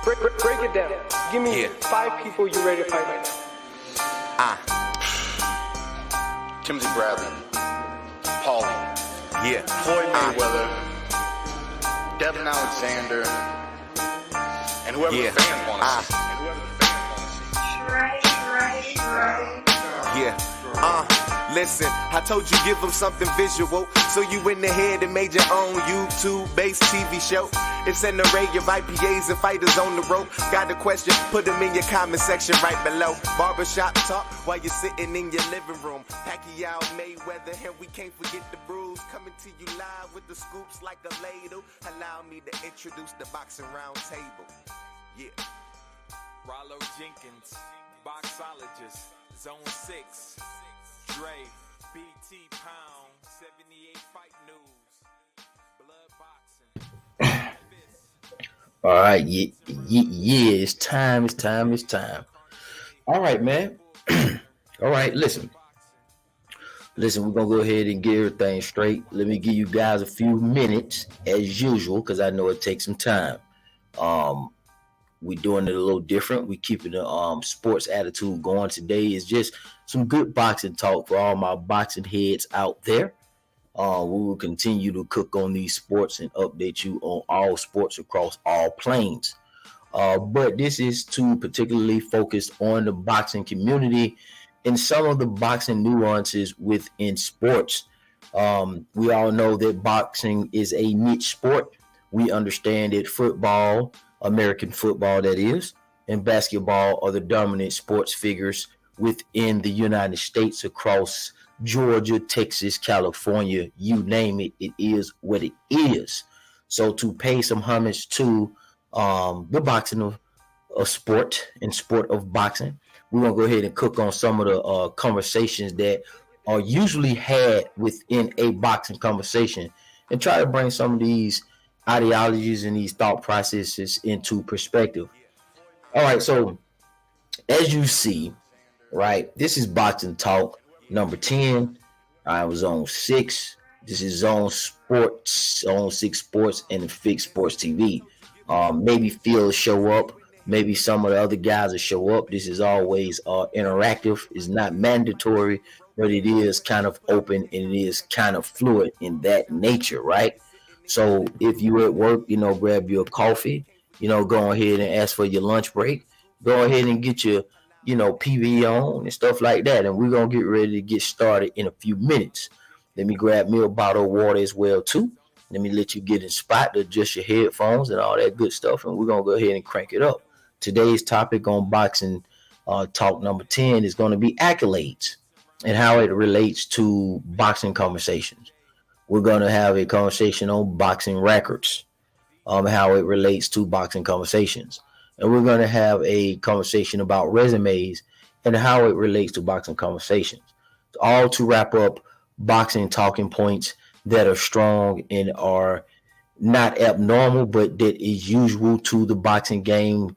Break it down. Give me 5 people you're ready to fight right now. Timothy Bradley, Paulie, Floyd Mayweather, Devin Alexander, and whoever the fans want to see. Listen, I told you give them something visual, so you went ahead and made your own YouTube-based TV show. It's an array of IPAs and fighters on the road. Got a question? Put them in your comment section right below. Barbershop talk while you're sitting in your living room. Pacquiao, Mayweather, and we can't forget the brews. Coming to you live with the scoops like a ladle. Allow me to introduce the boxing round table. Rollo Jenkins, boxologist, Zone 6, Dre, BT Pound, 78 Fight News, Blood Boxing. All right, it's time. All right, man. All right, listen, we're gonna go ahead and get everything straight. Let me give you guys a few minutes as usual, because I know it takes some time. We're doing it a little different. We keeping the sports attitude going. Today is just some good boxing talk for all my boxing heads out there. We will continue to cook on these sports and update you on all sports across all planes. But this is to particularly focus on the boxing community and some of the boxing nuances within sports. We all know that boxing is a niche sport. We understand that football, American football that is, and basketball are the dominant sports figures within the United States across Georgia, Texas, California, you name it, it is what it is. So to pay some homage to the boxing of sport and sport of boxing, we're going to go ahead and cook on some of the conversations that are usually had within a boxing conversation and try to bring some of these ideologies and these thought processes into perspective. All right, so as you see, right, this is Boxing Talk number 10. I was on 6. This is Zone 6 Sports, and Fix Sports TV. Maybe Phil will show up. Maybe some of the other guys will show up. This is always interactive. It's not mandatory, but it is kind of open and it is kind of fluid in that nature, right? So if you at work, grab your coffee, go ahead and ask for your lunch break. Go ahead and get your, PV on and stuff like that. And we're going to get ready to get started in a few minutes. Let me grab me a bottle of water as well, too. Let me let you get in spot to adjust your headphones and all that good stuff. And we're going to go ahead and crank it up. Today's topic on Boxing Talk number 10 is going to be accolades and how it relates to boxing conversations. We're going to have a conversation on boxing records, how it relates to boxing conversations. And we're going to have a conversation about resumes and how it relates to boxing conversations. All to wrap up boxing talking points that are strong and are not abnormal, but that is usual to the boxing game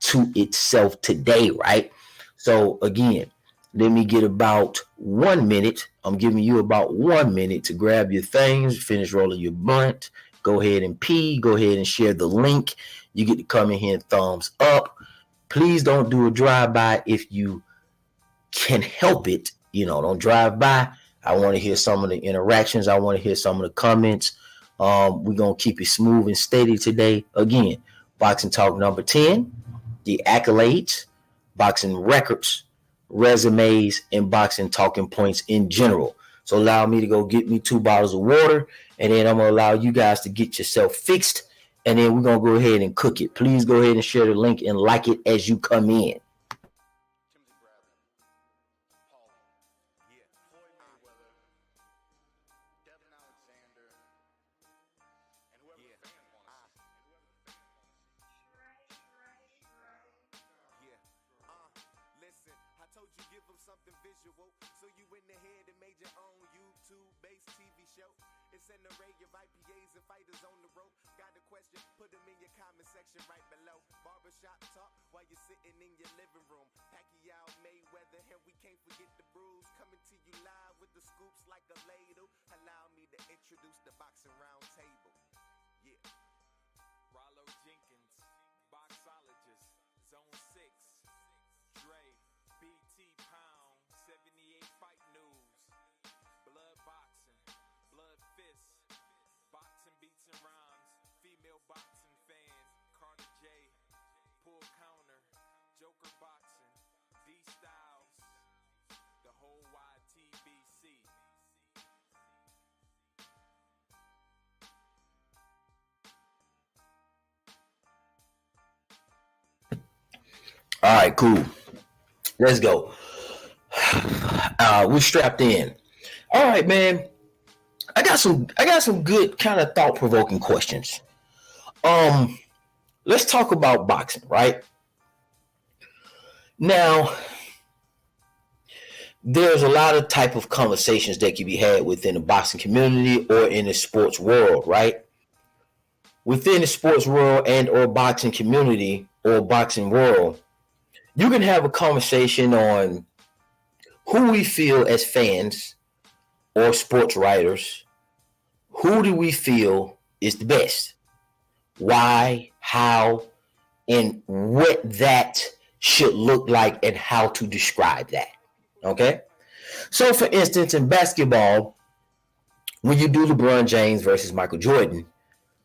to itself today, right? So again, let me get about 1 minute. I'm giving you about 1 minute to grab your things, finish rolling your blunt, go ahead and pee, go ahead and share the link. You get to come in here and thumbs up. Please don't do a drive-by if you can help it. Don't drive by. I want to hear some of the interactions. I want to hear some of the comments. We're going to keep it smooth and steady today. Again, Boxing Talk number 10, the accolades, boxing records, resumes, and boxing talking points in general. So allow me to go get me 2 bottles of water, and then I'm going to allow you guys to get yourself fixed, and then we're going to go ahead and cook it. Please go ahead and share the link and like it as you come in. It's an array of IPAs and fighters on the road. Got a question? Put them in your comment section right below. Barbershop talk while you're sitting in your living room. Pacquiao, Mayweather, and we can't forget the brews. Coming to you live with the scoops like a ladle. Allow me to introduce the boxing round table. Rollo Jenkins, boxologist. All right, cool. Let's go. We're strapped in. All right, man. I got some good kind of thought provoking questions. Um, let's talk about boxing, right? Now, there's a lot of type of conversations that can be had within the boxing community or in the sports world, right? Within the sports world and or boxing community or boxing world, you can have a conversation on who we feel as fans or sports writers. Who do we feel is the best? Why, how, and what that should look like and how to describe that. Okay? So, for instance, in basketball, when you do LeBron James versus Michael Jordan,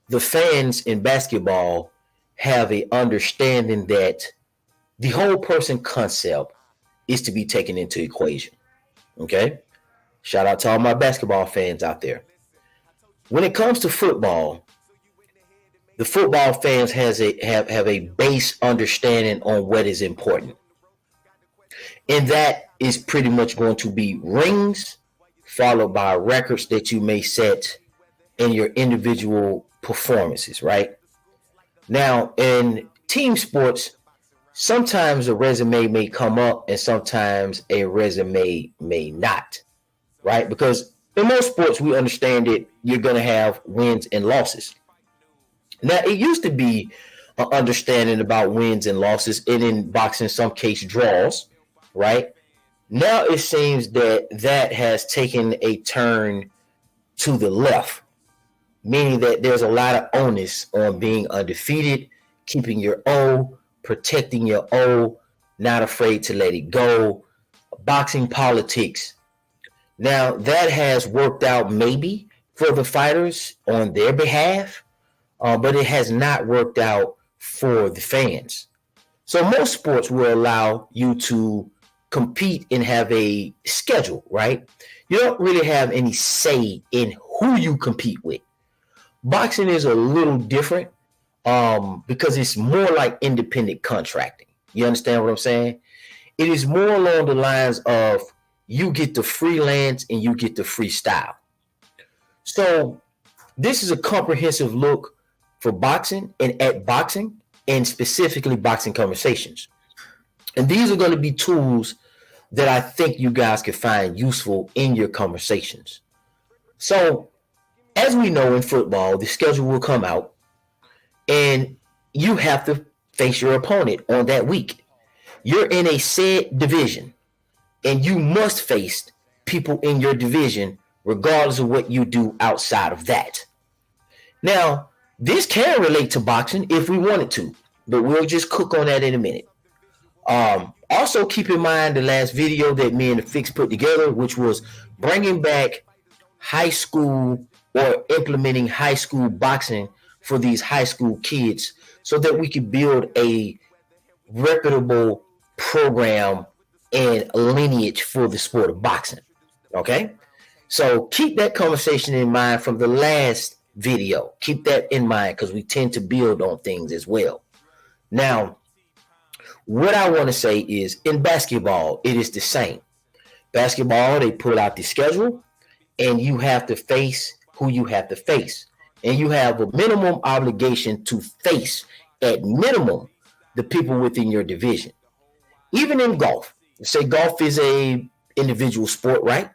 the fans in basketball have a understanding that the whole person concept is to be taken into equation. Okay? Shout out to all my basketball fans out there. When it comes to football, the football fans have a base understanding on what is important. And that is pretty much going to be rings, followed by records that you may set in your individual performances, right? Now, in team sports, sometimes a resume may come up and sometimes a resume may not, right? Because in most sports, we understand that you're going to have wins and losses. Now, it used to be an understanding about wins and losses, and in boxing, in some case, draws, right? Now it seems that that has taken a turn to the left, meaning that there's a lot of onus on being undefeated, keeping your O, protecting your O, not afraid to let it go, boxing politics. Now, that has worked out maybe for the fighters on their behalf, but it has not worked out for the fans. So most sports will allow you to compete and have a schedule, right? You don't really have any say in who you compete with. Boxing is a little different because it's more like independent contracting. You understand what I'm saying? It is more along the lines of you get to freelance and you get to freestyle. So this is a comprehensive look for boxing and at boxing and specifically boxing conversations. And these are going to be tools that I think you guys can find useful in your conversations. So as we know in football, the schedule will come out and you have to face your opponent on that week. You're in a said division and you must face people in your division regardless of what you do outside of that. Now, this can relate to boxing if we wanted to, but we'll just cook on that in a minute. Also, keep in mind the last video that me and the Fix put together, which was bringing back high school or implementing high school boxing for these high school kids so that we could build a reputable program and lineage for the sport of boxing. Okay? So keep that conversation in mind from the last video. Keep that in mind because we tend to build on things as well. Now, what I want to say is in basketball, it is the same. Basketball, they put out the schedule and you have to face who you have to face. And you have a minimum obligation to face at minimum the people within your division. Even in golf, say golf is a individual sport, right?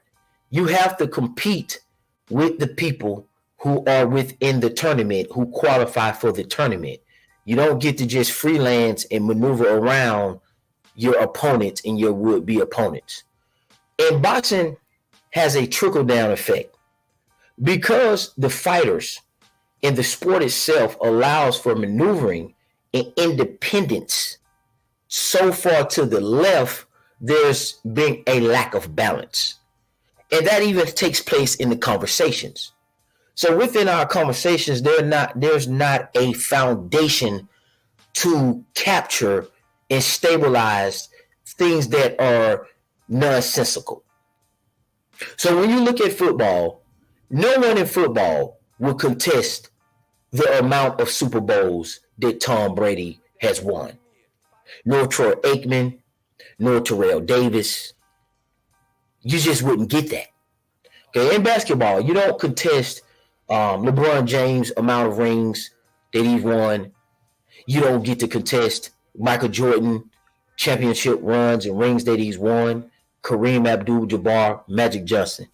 You have to compete with the people who are within the tournament, who qualify for the tournament. You don't get to just freelance and maneuver around your opponents and your would-be opponents. And boxing has a trickle-down effect because the fighters and the sport itself allows for maneuvering and independence. So far to the left, there's been a lack of balance. And that even takes place in the conversations. So within our conversations, there's not a foundation to capture and stabilize things that are nonsensical. So when you look at football, no one in football will contest the amount of Super Bowls that Tom Brady has won. nor Troy Aikman, nor Terrell Davis. You just wouldn't get that. Okay, in basketball, you don't contest LeBron James' amount of rings that he's won. You don't get to contest Michael Jordan championship runs and rings that he's won, Kareem Abdul-Jabbar, Magic Johnson.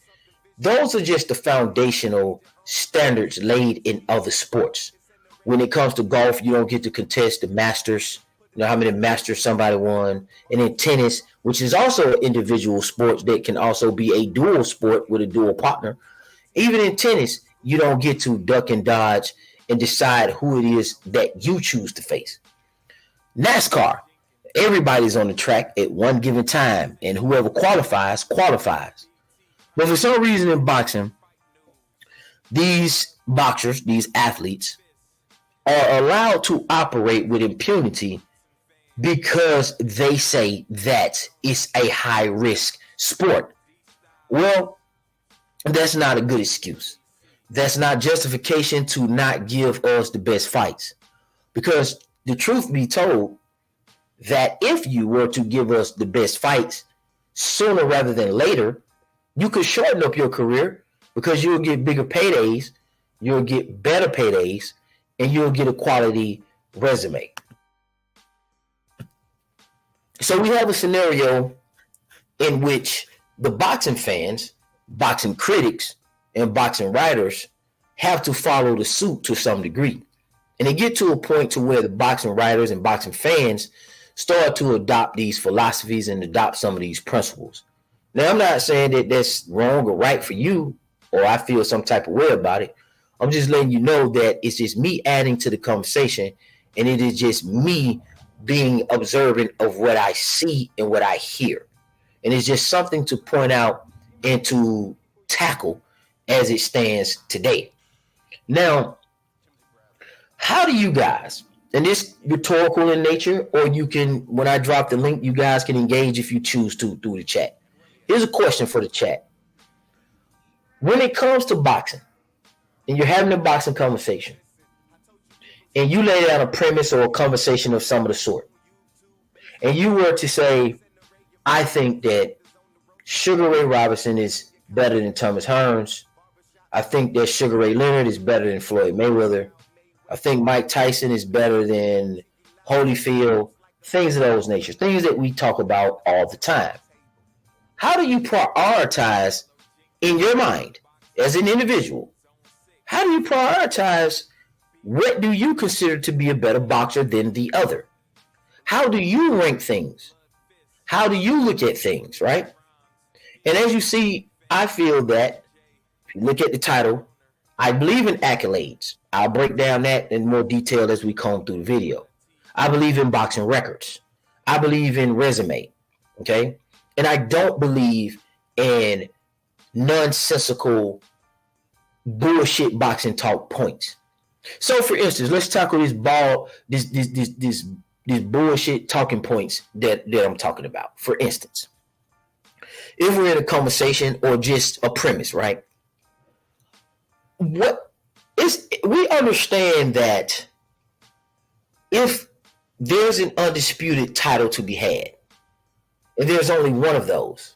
Those are just the foundational standards laid in other sports. When it comes to golf, you don't get to contest the Masters, you know, how many Masters somebody won. And in tennis, which is also an individual sport that can also be a dual sport with a dual partner. Even in tennis, you don't get to duck and dodge and decide who it is that you choose to face. NASCAR, everybody's on the track at one given time, and whoever qualifies, qualifies. But for some reason in boxing, these boxers, these athletes, are allowed to operate with impunity because they say that it's a high-risk sport. Well, that's not a good excuse. That's not justification to not give us the best fights. Because the truth be told, that if you were to give us the best fights sooner rather than later, you could shorten up your career because you'll get bigger paydays, you'll get better paydays, and you'll get a quality resume. So we have a scenario in which the boxing fans, boxing critics, and boxing writers have to follow the suit to some degree. And they get to a point to where the boxing writers and boxing fans start to adopt these philosophies and adopt some of these principles. Now, I'm not saying that that's wrong or right for you, or I feel some type of way about it. I'm just letting you know that it's just me adding to the conversation, and it is just me being observant of what I see and what I hear. And it's just something to point out and to tackle as it stands today. Now, how do you guys, and this rhetorical in nature, or you can, when I drop the link, you guys can engage if you choose to through the chat. Here's a question for the chat. When it comes to boxing, and you're having a boxing conversation, and you lay down a premise or a conversation of some of the sort, and you were to say, I think that Sugar Ray Robinson is better than Thomas Hearns. I think that Sugar Ray Leonard is better than Floyd Mayweather. I think Mike Tyson is better than Holyfield. Things of those natures, things that we talk about all the time. How do you prioritize in your mind as an individual? How do you prioritize what do you consider to be a better boxer than the other? How do you rank things? How do you look at things, right? And as you see, I feel that if you look at the title, I believe in accolades. I'll break down that in more detail as we comb through the video. I believe in boxing records. I believe in resume, okay? And I don't believe in nonsensical bullshit boxing talk points. So, for instance, let's tackle this bullshit talking points that I'm talking about. For instance, if we're in a conversation or just a premise, right? We understand that if there's an undisputed title to be had, and there's only one of those,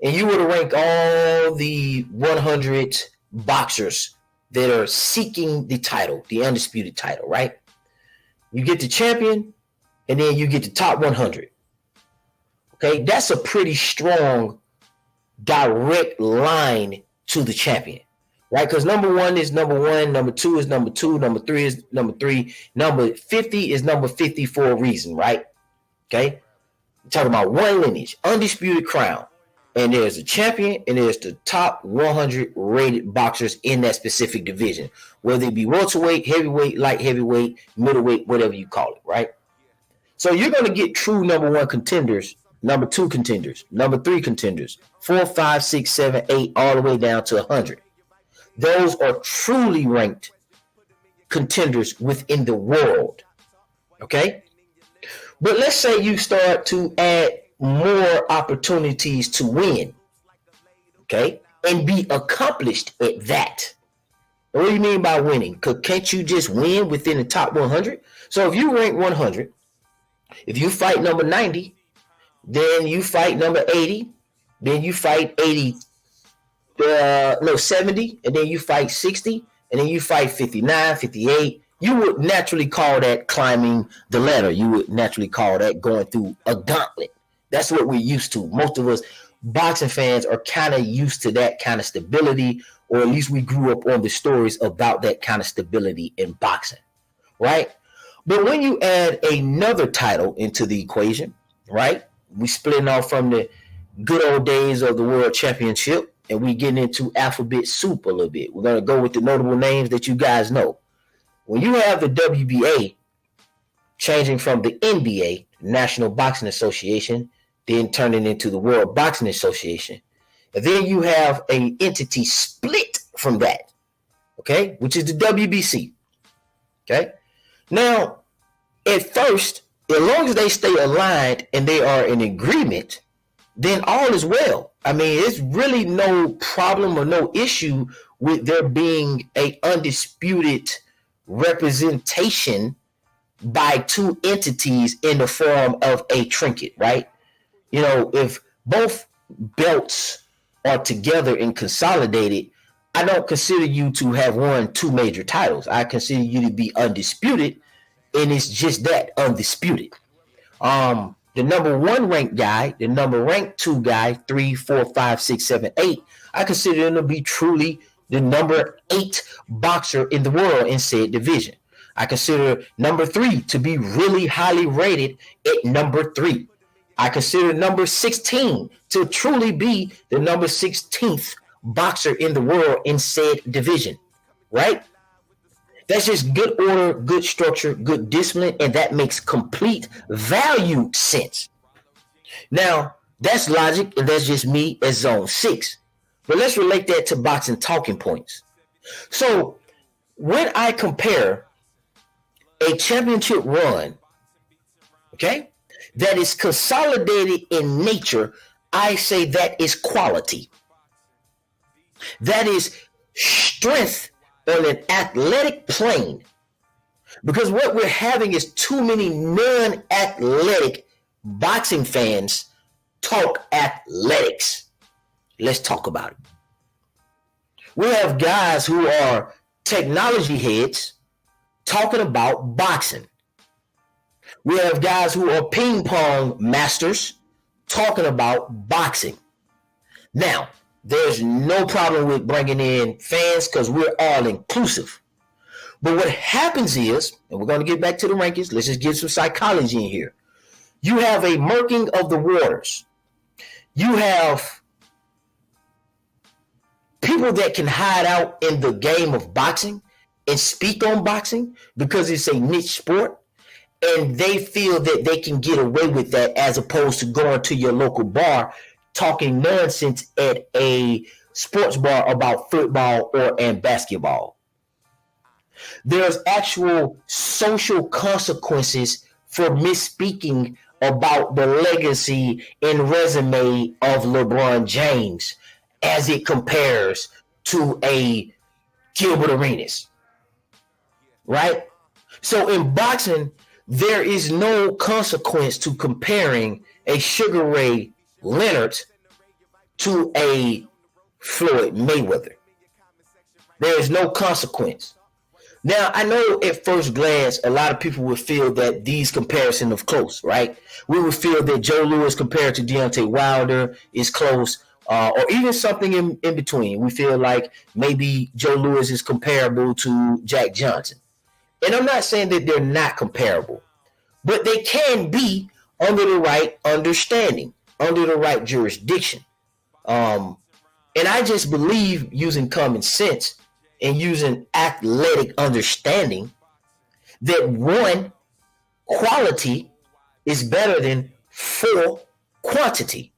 and you were to rank all the 100 boxers that are seeking the title, the undisputed title, right? You get the champion, and then you get the top 100. Okay, that's a pretty strong, direct line to the champion, right? Because number one is number one, number two is number two, number three is number three, number 50 is number 50 for a reason, right? Okay, we're talking about one lineage, undisputed crown. And there's a champion, and there's the top 100 rated boxers in that specific division, whether it be welterweight, heavyweight, light heavyweight, middleweight, whatever you call it, right? So you're going to get true number one contenders, number two contenders, number three contenders, 4, 5, 6, 7, 8, all the way down to 100. Those are truly ranked contenders within the world, okay? But let's say you start to add more opportunities to win, okay, and be accomplished at that. What do you mean by winning? Can't you just win within the top 100? So if you rank 100 If you fight number 90, then you fight number 80, then you fight 70, and then you fight 60, and then you fight 59, 58. You would naturally call that climbing the ladder. You would naturally call that going through a gauntlet. That's what we're used to. Most of us boxing fans are kind of used to that kind of stability, or at least we grew up on the stories about that kind of stability in boxing, right? But when you add another title into the equation, right, we splitting off from the good old days of the World Championship, and we getting into alphabet soup a little bit. We're going to go with the notable names that you guys know. When you have the WBA changing from the NBA, National Boxing Association, then turning into the World Boxing Association, and then you have an entity split from that, okay, which is the WBC, okay? Now, at first, as long as they stay aligned and they are in agreement, then all is well. I mean, it's really no problem or no issue with there being a undisputed representation by two entities in the form of a trinket, right? You know, if both belts are together and consolidated, I don't consider you to have won two major titles. I consider you to be undisputed, and it's just that, undisputed. The number one ranked guy, the number ranked two guy, 3, 4, 5, 6, 7, 8, I consider him to be truly the number 8 boxer in the world in said division. I consider number 3 to be really highly rated at number 3. I consider number 16 to truly be the number 16th boxer in the world in said division, right? That's just good order, good structure, good discipline, and that makes complete value sense. Now, that's logic, and that's just me as Zone 6. But let's relate that to boxing talking points. So when I compare a championship run, okay, that is consolidated in nature, I say that is quality. That is strength on an athletic plane, because what we're having is too many non-athletic boxing fans talk athletics. Let's talk about it. We have guys who are technology heads talking about boxing. We have guys who are ping pong masters talking about boxing. Now, there's no problem with bringing in fans because we're all inclusive. But what happens is, and we're going to get back to the rankings, let's just get some psychology in here. You have a murking of the waters. You have people that can hide out in the game of boxing and speak on boxing because it's a niche sport, and they feel that they can get away with that as opposed to going to your local bar talking nonsense at a sports bar about football and basketball. There's actual social consequences for misspeaking about the legacy and resume of LeBron James as it compares to a Gilbert Arenas, right? So in boxing, there is no consequence to comparing a Sugar Ray Leonard to a Floyd Mayweather. There is no consequence. Now, I know at first glance, a lot of people would feel that these comparisons are close, right? We would feel that Joe Louis compared to Deontay Wilder is close, or even something in between. We feel like maybe Joe Louis is comparable to Jack Johnson. And I'm not saying that they're not comparable, but they can be under the right understanding, under the right jurisdiction. And I just believe using common sense and using athletic understanding that 1, quality is better than 4, quantity.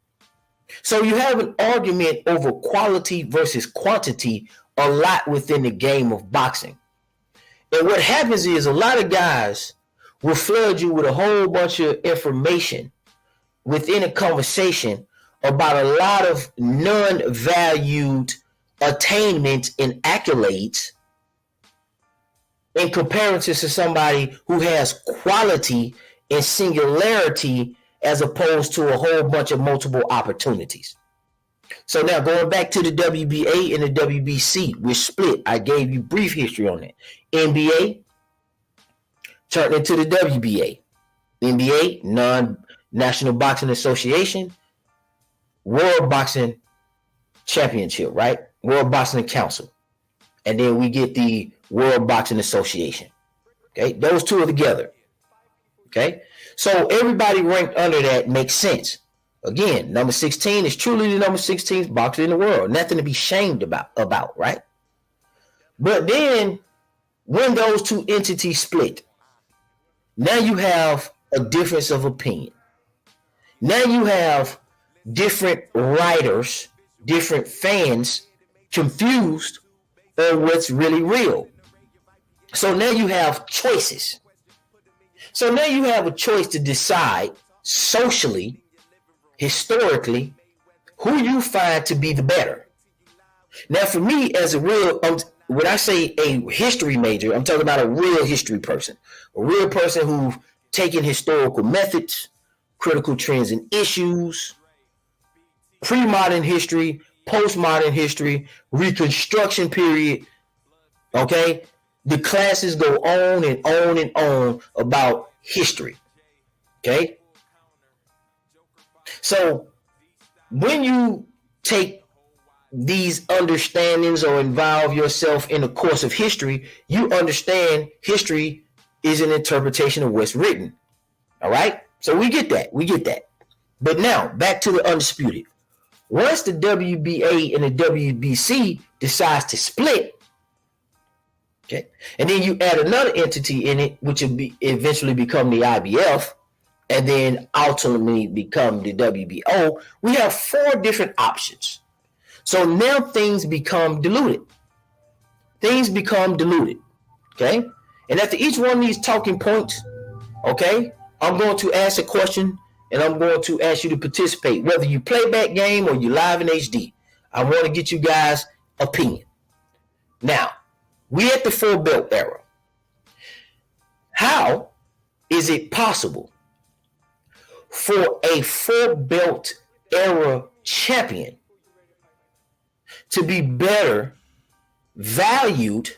So you have an argument over quality versus quantity a lot within the game of boxing. And what happens is a lot of guys will flood you with a whole bunch of information within a conversation about a lot of non-valued attainments and accolades in comparison to somebody who has quality in singularity as opposed to a whole bunch of multiple opportunities. So now going back to the WBA and the WBC, we're split. I gave you brief history on that. NBA turned into the WBA. NBA, Non-National Boxing Association, World Boxing Championship, right? World Boxing Council. And then we get the World Boxing Association. Okay, those two are together. Okay, so everybody ranked under that makes sense. Again, number 16 is truly the number 16th boxer in the world. Nothing to be shamed about, right? But then when those two entities split, now you have a difference of opinion. Now you have different writers, different fans confused on what's really real. So now you have choices. So now you have a choice to decide socially, historically, who you find to be the better. Now, for me, as a real, when I say a history major, I'm talking about a real history person, a real person who's taken historical methods, critical trends and issues, pre-modern history, postmodern history, Reconstruction period. Okay, the classes go on and on and on about history. Okay. So when you take these understandings or involve yourself in the course of history, you understand history is an interpretation of what's written. All right. So we get that. We get that. But now back to the undisputed. Once the WBA and the WBC decides to split, okay, and then you add another entity in it, which will eventually become the IBF, and then ultimately become the WBO, we have 4 different options. So now things become diluted. Things become diluted, okay? And after each one of these talking points, okay, I'm going to ask a question, and I'm going to ask you to participate, whether you play back game or you live in HD. I want to get you guys' opinion. Now, we at the 4-belt era. How is it possible for a 4-belt era champion to be better valued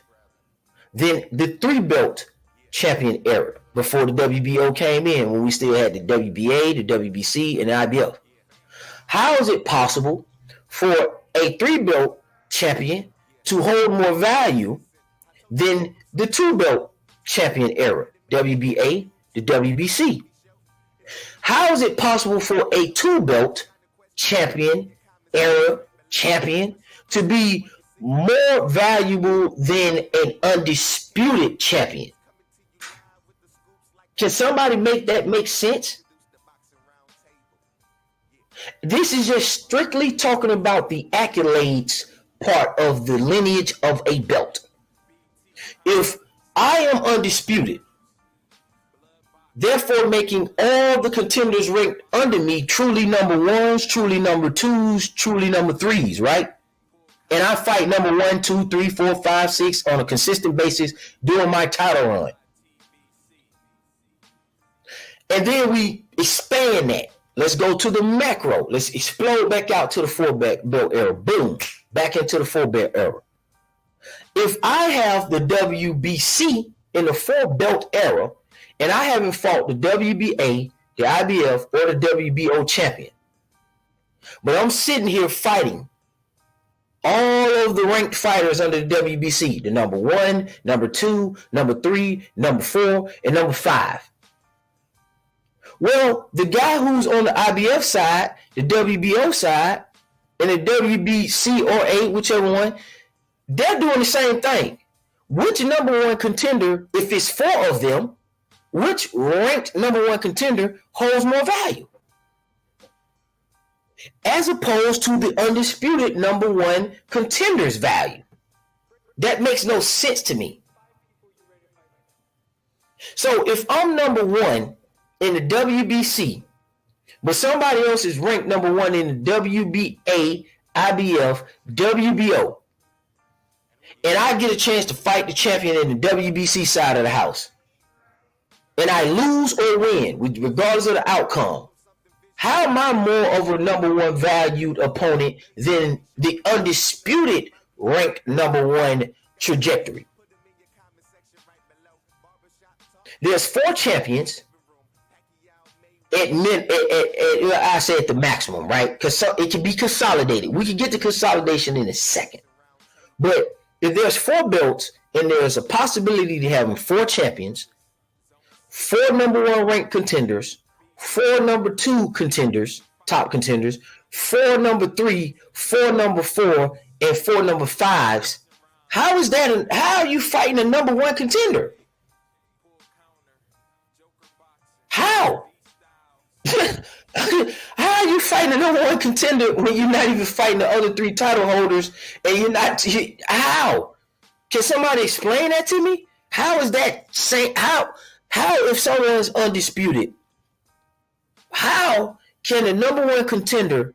than the 3-belt champion era before the WBO came in, when we still had the WBA, the WBC, and the IBF? How is it possible for a 3-belt champion to hold more value than the 2-belt champion era, WBA, the WBC? How is it possible for a 2-belt champion era champion to be more valuable than an undisputed champion? Can somebody make that make sense? This is just strictly talking about the accolades part of the lineage of a belt. If I am undisputed, therefore making all the contenders ranked under me truly number 1s, truly number 2s, truly number 3s, right? And I fight number 1, 2, 3, 4, 5, 6 on a consistent basis during my title run. And then we expand that. Let's go to the macro. Let's explode back out to the 4-belt era. Boom. Back into the 4-belt era. If I have the WBC in the 4-belt era, and I haven't fought the WBA, the IBF, or the WBO champion, but I'm sitting here fighting all of the ranked fighters under the WBC, the number 1, number 2, number 3, number 4, and number 5. Well, the guy who's on the IBF side, the WBO side, and the WBC or A, whichever one, they're doing the same thing. Which number 1 contender, if it's 4 of them, which ranked number 1 contender holds more value? As opposed to the undisputed number 1 contender's value. That makes no sense to me. So if I'm number 1 in the WBC, but somebody else is ranked number 1 in the WBA, IBF, WBO, and I get a chance to fight the champion in the WBC side of the house, and I lose or win, regardless of the outcome, how am I more of a number one valued opponent than the undisputed ranked number one trajectory? There's 4 champions I say at the maximum, right? Because it can be consolidated. We can get to consolidation in a second. But if there's 4 belts and there's a possibility to having 4 champions, 4 number one ranked contenders, 4 number 2 contenders, top contenders, 4 number 3, 4 number 4, and 4 number 5s, how is that? How are you fighting a number one contender? How? How are you fighting a number one contender when you're not even fighting the other 3 title holders and you're not? How? Can somebody explain that to me? How is that say? How if someone is undisputed? How can the number one contender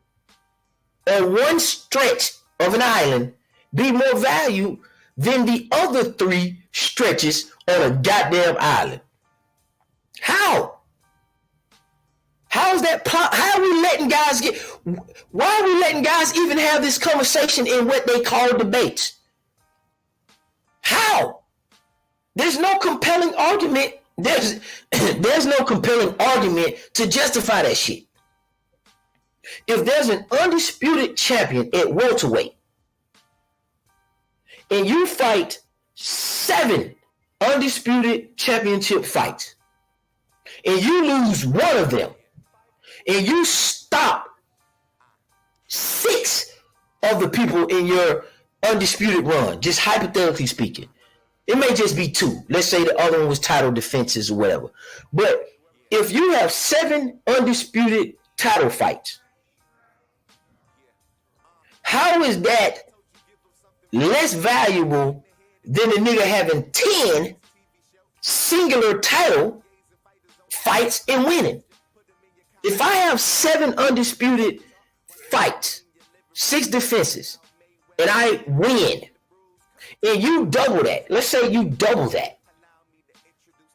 on one stretch of an island be more valued than the other 3 stretches on a goddamn island? How? How is that? How are we letting guys get? Why are we letting guys even have this conversation in what they call debates? How? There's no compelling argument. There's no compelling argument to justify that shit. If there's an undisputed champion at welterweight, and you fight 7 undisputed championship fights, and you lose one of them, and you stop 6 of the people in your undisputed run, just hypothetically speaking. It may just be 2. Let's say the other one was title defenses or whatever. But if you have 7 undisputed title fights, how is that less valuable than the nigga having 10 singular title fights and winning? If I have 7 undisputed fights, 6 defenses, and I win, and you double that, let's say you double that,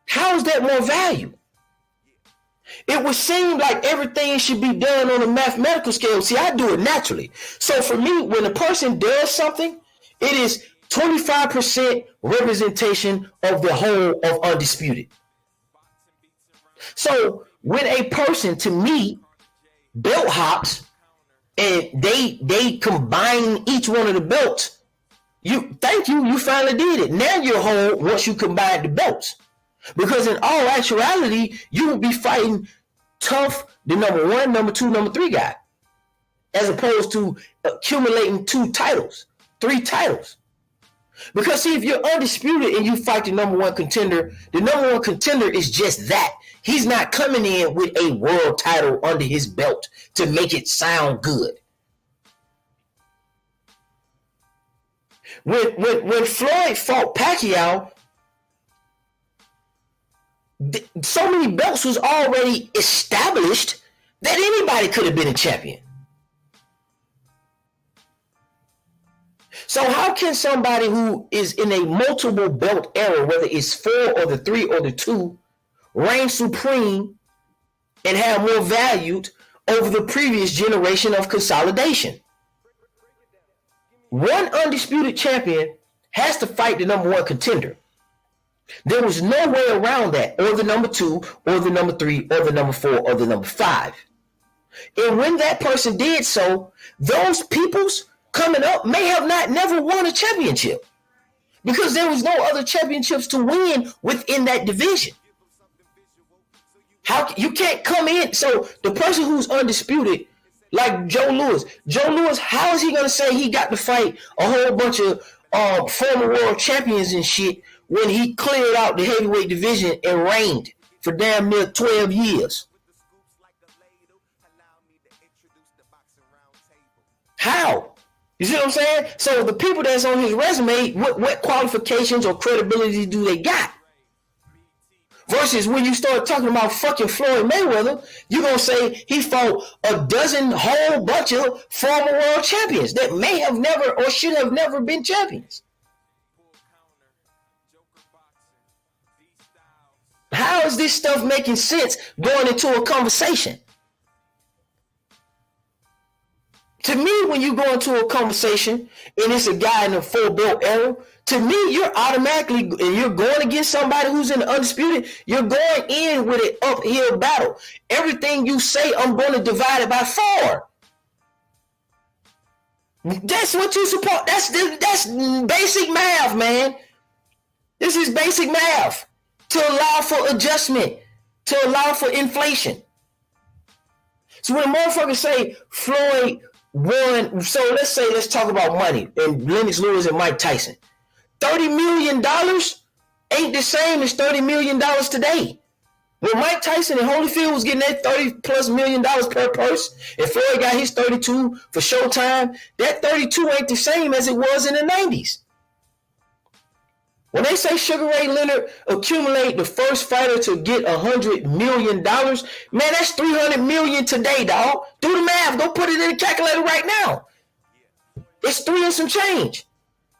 how is that more value? It would seem like everything should be done on a mathematical scale. See, I do it naturally. So for me, when a person does something, it is 25% representation of the whole of undisputed. So when a person, to me, belt hops and they combine each one of the belts, you finally did it. Now you're whole once you combine the belts. Because in all actuality, you would be fighting tough the number 1, number 2, number 3 guy, as opposed to accumulating 2 titles, 3 titles. Because see, if you're undisputed and you fight the number 1 contender, the number 1 contender is just that. He's not coming in with a world title under his belt to make it sound good. When Floyd fought Pacquiao, so many belts was already established that anybody could have been a champion. So how can somebody who is in a multiple belt era, whether it's 4 or the 3 or the 2, reign supreme and have more value over the previous generation of consolidation? One undisputed champion has to fight the number 1 contender. There was no way around that, or the number 2, or the number 3, or the number 4, or the number 5. And when that person did so, those peoples coming up may have never won a championship because there was no other championships to win within that division. How you can't come in? So the person who's undisputed, like Joe Louis, how is he gonna say he got to fight a whole bunch of former world champions and shit when he cleared out the heavyweight division and reigned for damn near 12 years? How? You see what I'm saying? So the people that's on his resume, what qualifications or credibility do they got? Versus when you start talking about fucking Floyd Mayweather, you're going to say he fought a dozen whole bunch of former world champions that may have never or should have never been champions. How is this stuff making sense going into a conversation? To me, when you go into a conversation and it's a guy in a full belt era, to me, you're automatically, and you're going against somebody who's in the undisputed, you're going in with an uphill battle. Everything you say, I'm going to divide it by 4. That's what you support. That's basic math, man. This is basic math to allow for adjustment, to allow for inflation. So when motherfuckers say Floyd won, so let's talk about money and Lennox Lewis and Mike Tyson. $30 million ain't the same as $30 million today. When Mike Tyson and Holyfield was getting that $30+ million per purse, and Floyd got his 32 for Showtime, that 32 ain't the same as it was in the 90s. When they say Sugar Ray Leonard accumulate the first fighter to get $100 million, man, that's $300 million today, dog. Do the math. Go put it in the calculator right now. It's 3 and some change.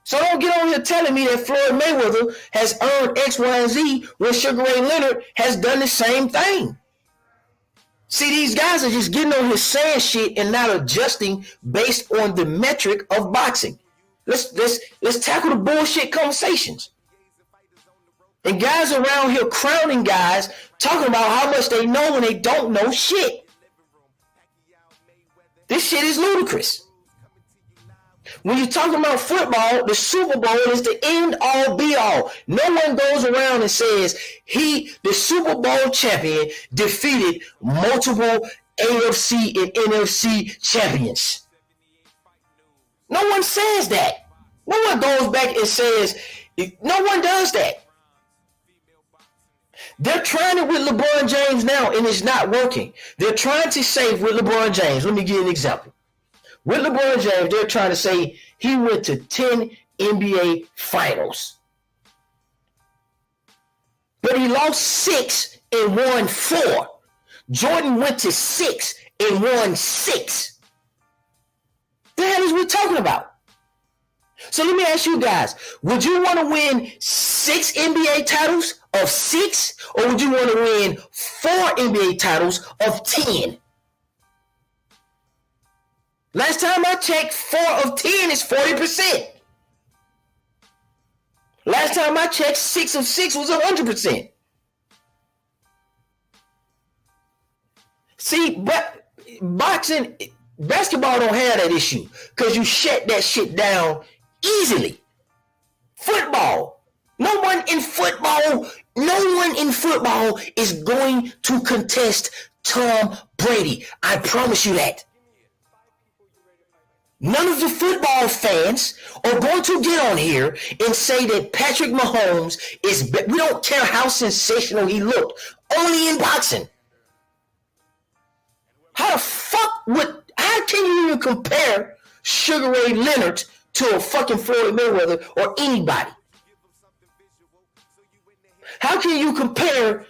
So don't get on here telling me that Floyd Mayweather has earned X, Y, and Z when Sugar Ray Leonard has done the same thing. See, these guys are just getting on here saying shit and not adjusting based on the metric of boxing. Let's tackle the bullshit conversations. And guys around here crowning guys, talking about how much they know when they don't know shit. This shit is ludicrous. When you're talking about football, the Super Bowl is the end all be all. No one goes around and says the Super Bowl champion, defeated multiple AFC and NFC champions. No one says that. No one goes back and says, no one does that. They're trying it with LeBron James now, and it's not working. They're trying to say with LeBron James, let me give you an example. With LeBron James, they're trying to say he went to 10 NBA finals. But he lost 6 and won 4. Jordan went to 6 and won 6. The hell is we talking about? So let me ask you guys, would you want to win 6 NBA titles of 6, or would you want to win 4 NBA titles of 10? Last time I checked, 4 of 10 is 40%. Last time I checked, 6 of 6 was 100%. See, but basketball don't have that issue because you shut that shit down easily. Football, no one in football is going to contest Tom Brady. I promise you that. None of the football fans are going to get on here and say that Patrick Mahomes is, we don't care how sensational he looked, only in boxing. How can you even compare Sugar Ray Leonard to a fucking Floyd Mayweather or anybody? How can you compare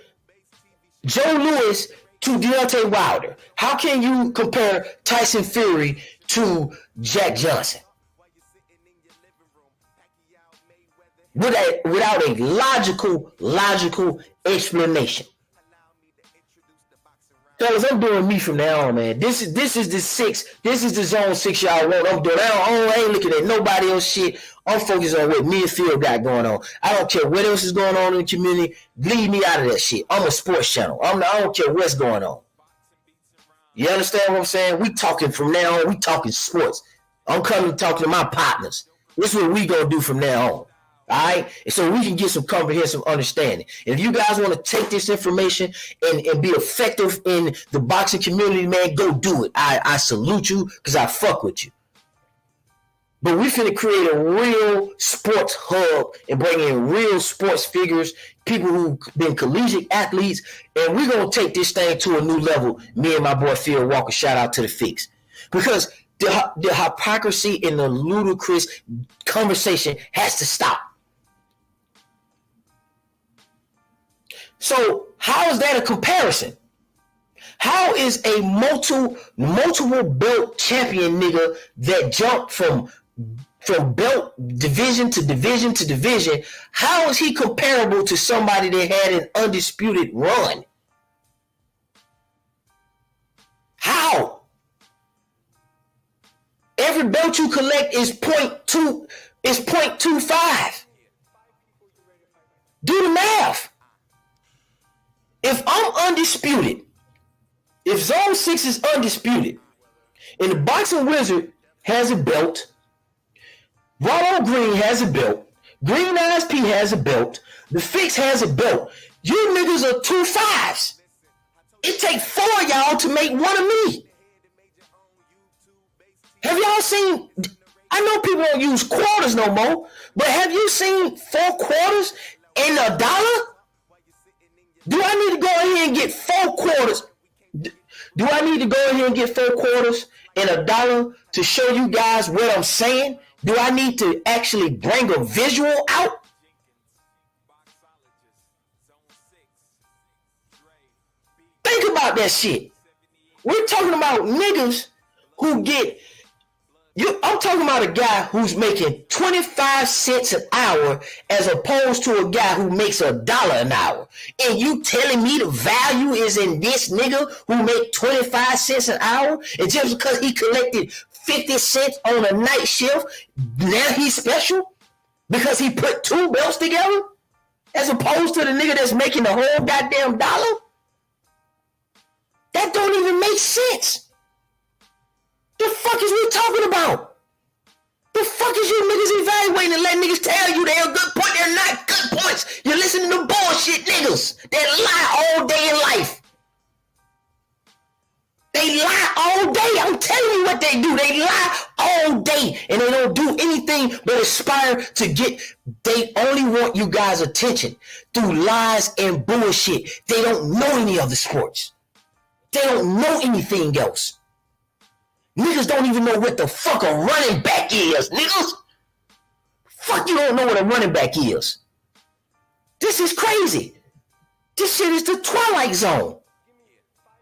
Joe Louis to Deontay Wilder? How can you compare Tyson Fury to Jack Johnson? Without a logical explanation. Fellas, I'm doing me from now on, man. This is the 6. This is the zone 6 y'all want. I'm doing. I ain't looking at nobody else shit. I'm focused on what me and Phil got going on. I don't care what else is going on in the community. Leave me out of that shit. I'm a sports channel. I don't care what's going on. You understand what I'm saying? We talking from now on. We talking sports. I'm coming talking to my partners. This is what we gonna do from now on. All right, so we can get some comprehensive understanding. And if you guys want to take this information and be effective in the boxing community, man, go do it. I salute you because I fuck with you. But we finna create a real sports hub and bring in real sports figures, people who've been collegiate athletes, and we're gonna take this thing to a new level. Me and my boy Phil Walker, shout out to the Fix, because the hypocrisy and the ludicrous conversation has to stop. So how is that a comparison? How is a multiple belt champion nigga that jumped from from belt division to division to division, how is he comparable to somebody that had an undisputed run? How? Every belt you collect is 0.25. Do the math. If I'm undisputed, if Zone 6 is undisputed, and the Boxing Wizard has a belt, Rollo Green has a belt, Green Eyes P has a belt, The Fix has a belt, you niggas are 2 5s. It take 4 of y'all to make one of me. Have y'all seen, I know people don't use quarters no more, but have you seen 4 quarters and $1? Do I need to go ahead and get 4 quarters? Do I need to go ahead and get 4 quarters and $1 to show you guys what I'm saying? Do I need to actually bring a visual out? Think about that shit. We're talking about niggas who get, I'm talking about a guy who's making 25 cents an hour as opposed to a guy who makes $1 an hour. And you telling me the value is in this nigga who make 25 cents an hour? And just because he collected 50 cents on a night shift, now he's special? Because he put 2 belts together? As opposed to the nigga that's making the whole goddamn dollar? That don't even make sense. The fuck is we talking about? The fuck is you niggas evaluating and letting niggas tell you they're a good point? They're not good points. You're listening to bullshit niggas that lie all day in life. They lie all day. I'm telling you what they do. They lie all day and they don't do anything but aspire to get, they only want you guys' attention through lies and bullshit. They don't know any other sports. They don't know anything else. Niggas don't even know what the fuck a running back is, niggas. Fuck, you don't know what a running back is. This is crazy. This shit is the Twilight Zone.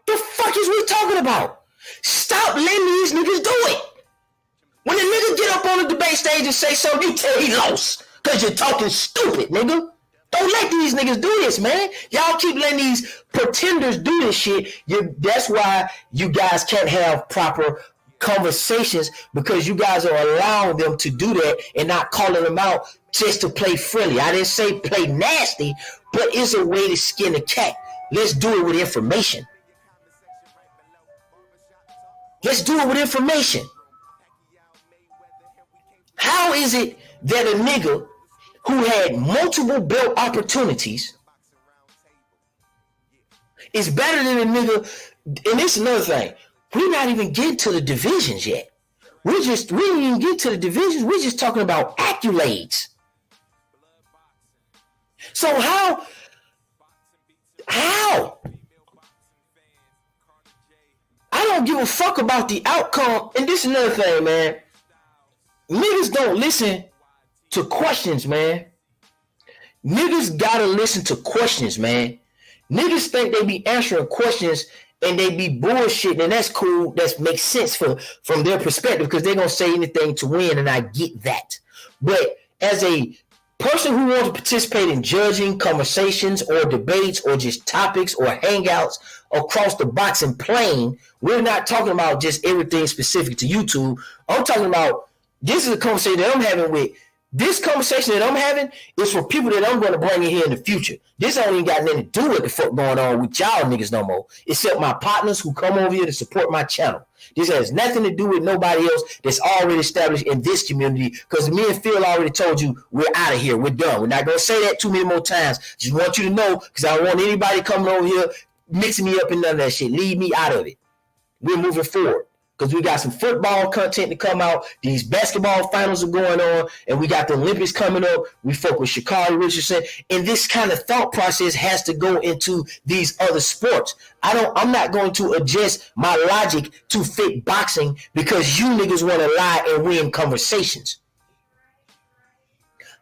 The fuck is we talking about? Stop letting these niggas do it. When a nigga get up on the debate stage and say something, you tell he lost. Cause you're talking stupid, nigga. Don't let these niggas do this, man. Y'all keep letting these pretenders do this shit. That's why you guys can't have proper conversations, because you guys are allowing them to do that and not calling them out just to play friendly. I didn't say play nasty, but it's a way to skin a cat. Let's do it with information. Let's do it with information. How is it that a nigga who had multiple belt opportunities is better than a nigga? And this is another thing. We're not even getting to the divisions yet. We didn't even get to the divisions. We're just talking about accolades. So how? I don't give a fuck about the outcome. And this is another thing, man. Niggas don't listen to questions, man. Niggas gotta listen to questions, man. Niggas think they be answering questions and they be bullshitting, and that's cool. That makes sense from their perspective, because they're gonna say anything to win, and I get that. But as a person who wants to participate in judging conversations or debates or just topics or hangouts across the boxing plane, we're not talking about just everything specific to YouTube. I'm talking about, this is a conversation that I'm having with. This conversation that I'm having is for people that I'm going to bring in here in the future. This ain't even got nothing to do with the fuck going on with y'all niggas no more, except my partners who come over here to support my channel. This has nothing to do with nobody else that's already established in this community, because me and Phil already told you we're out of here. We're done. We're not going to say that too many more times. Just want you to know, because I don't want anybody coming over here mixing me up in none of that shit. Leave me out of it. We're moving forward, because we got some football content to come out. These basketball finals are going on, and we got the Olympics coming up. We fuck with Sha'Carri Richardson, and this kind of thought process has to go into these other sports. I'm not going to adjust my logic to fit boxing because you niggas want to lie and win conversations.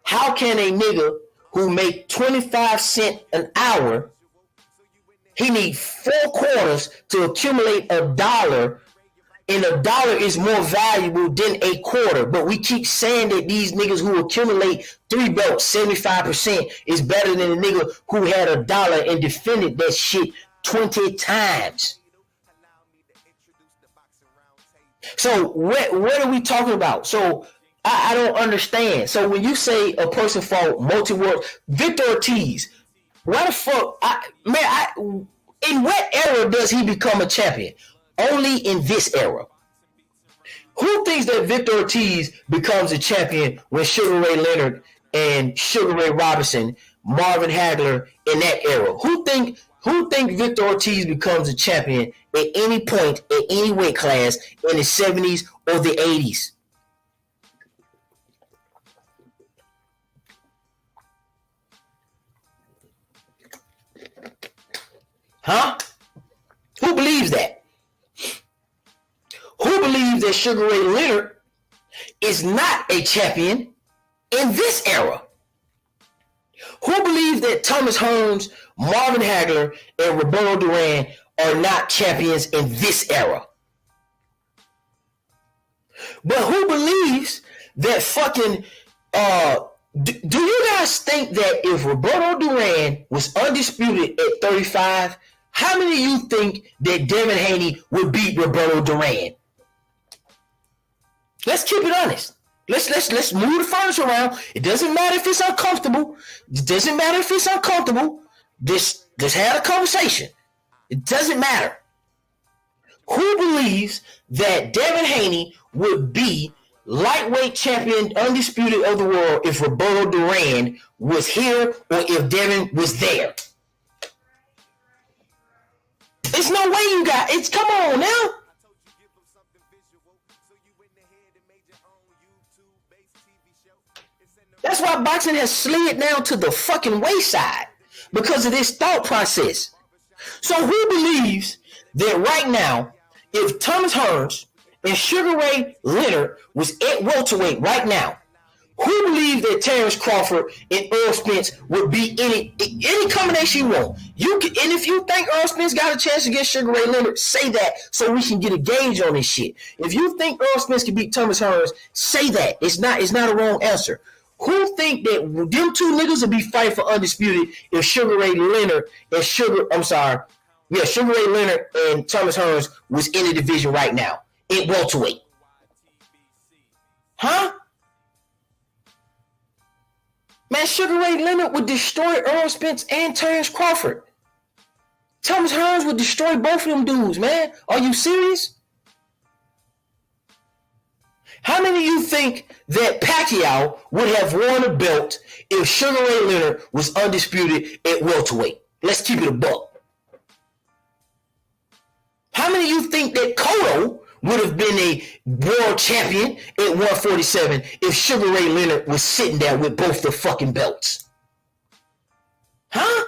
How can a nigga who make 25 cents an hour, he need 4 quarters to accumulate $1, and a dollar is more valuable than a quarter. But we keep saying that these niggas who accumulate 3 belts, 75% is better than a nigga who had a dollar and defended that shit 20 times. So what are we talking about? So I don't understand. So when you say a person fought multi-world, Victor Ortiz, why the fuck? In what era does he become a champion? Only in this era. Who thinks that Victor Ortiz becomes a champion when Sugar Ray Leonard and Sugar Ray Robinson, Marvin Hagler in that era? Who think Victor Ortiz becomes a champion at any point, at any weight class in the 70s or the 80s? Huh? Who believes that? Who believes that Sugar Ray Leonard is not a champion in this era? Who believes that Thomas Hearns, Marvin Hagler, and Roberto Duran are not champions in this era? But who believes that fucking do you guys think that if Roberto Duran was undisputed at 35, how many of you think that Devin Haney would beat Roberto Duran? Let's keep it honest. Let's move the furniture around. It doesn't matter if it's uncomfortable. It doesn't matter if it's uncomfortable. Just have a conversation. It doesn't matter. Who believes that Devin Haney would be lightweight champion, undisputed of the world, if Roberto Duran was here or if Devin was there? There's no way you got it. Come on now. That's why boxing has slid down to the fucking wayside, because of this thought process. So who believes that right now, if Thomas Hearns and Sugar Ray Leonard was at welterweight right now, who believes that Terrence Crawford and Earl Spence would be any combination you want? You can, and if you think Earl Spence got a chance against Sugar Ray Leonard, say that so we can get a gauge on this shit. If you think Earl Spence can beat Thomas Hearns, say that. It's not a wrong answer. Who think that them two niggas would be fighting for undisputed if Sugar Ray Leonard and Sugar Ray Leonard and Thomas Hearns was in the division right now at welterweight? Huh? Man, Sugar Ray Leonard would destroy Earl Spence and Terrence Crawford. Thomas Hearns would destroy both of them dudes, man. Are you serious? How many of you think that Pacquiao would have won a belt if Sugar Ray Leonard was undisputed at welterweight? Let's keep it a buck. How many of you think that Cotto would have been a world champion at 147 if Sugar Ray Leonard was sitting there with both the fucking belts? Huh?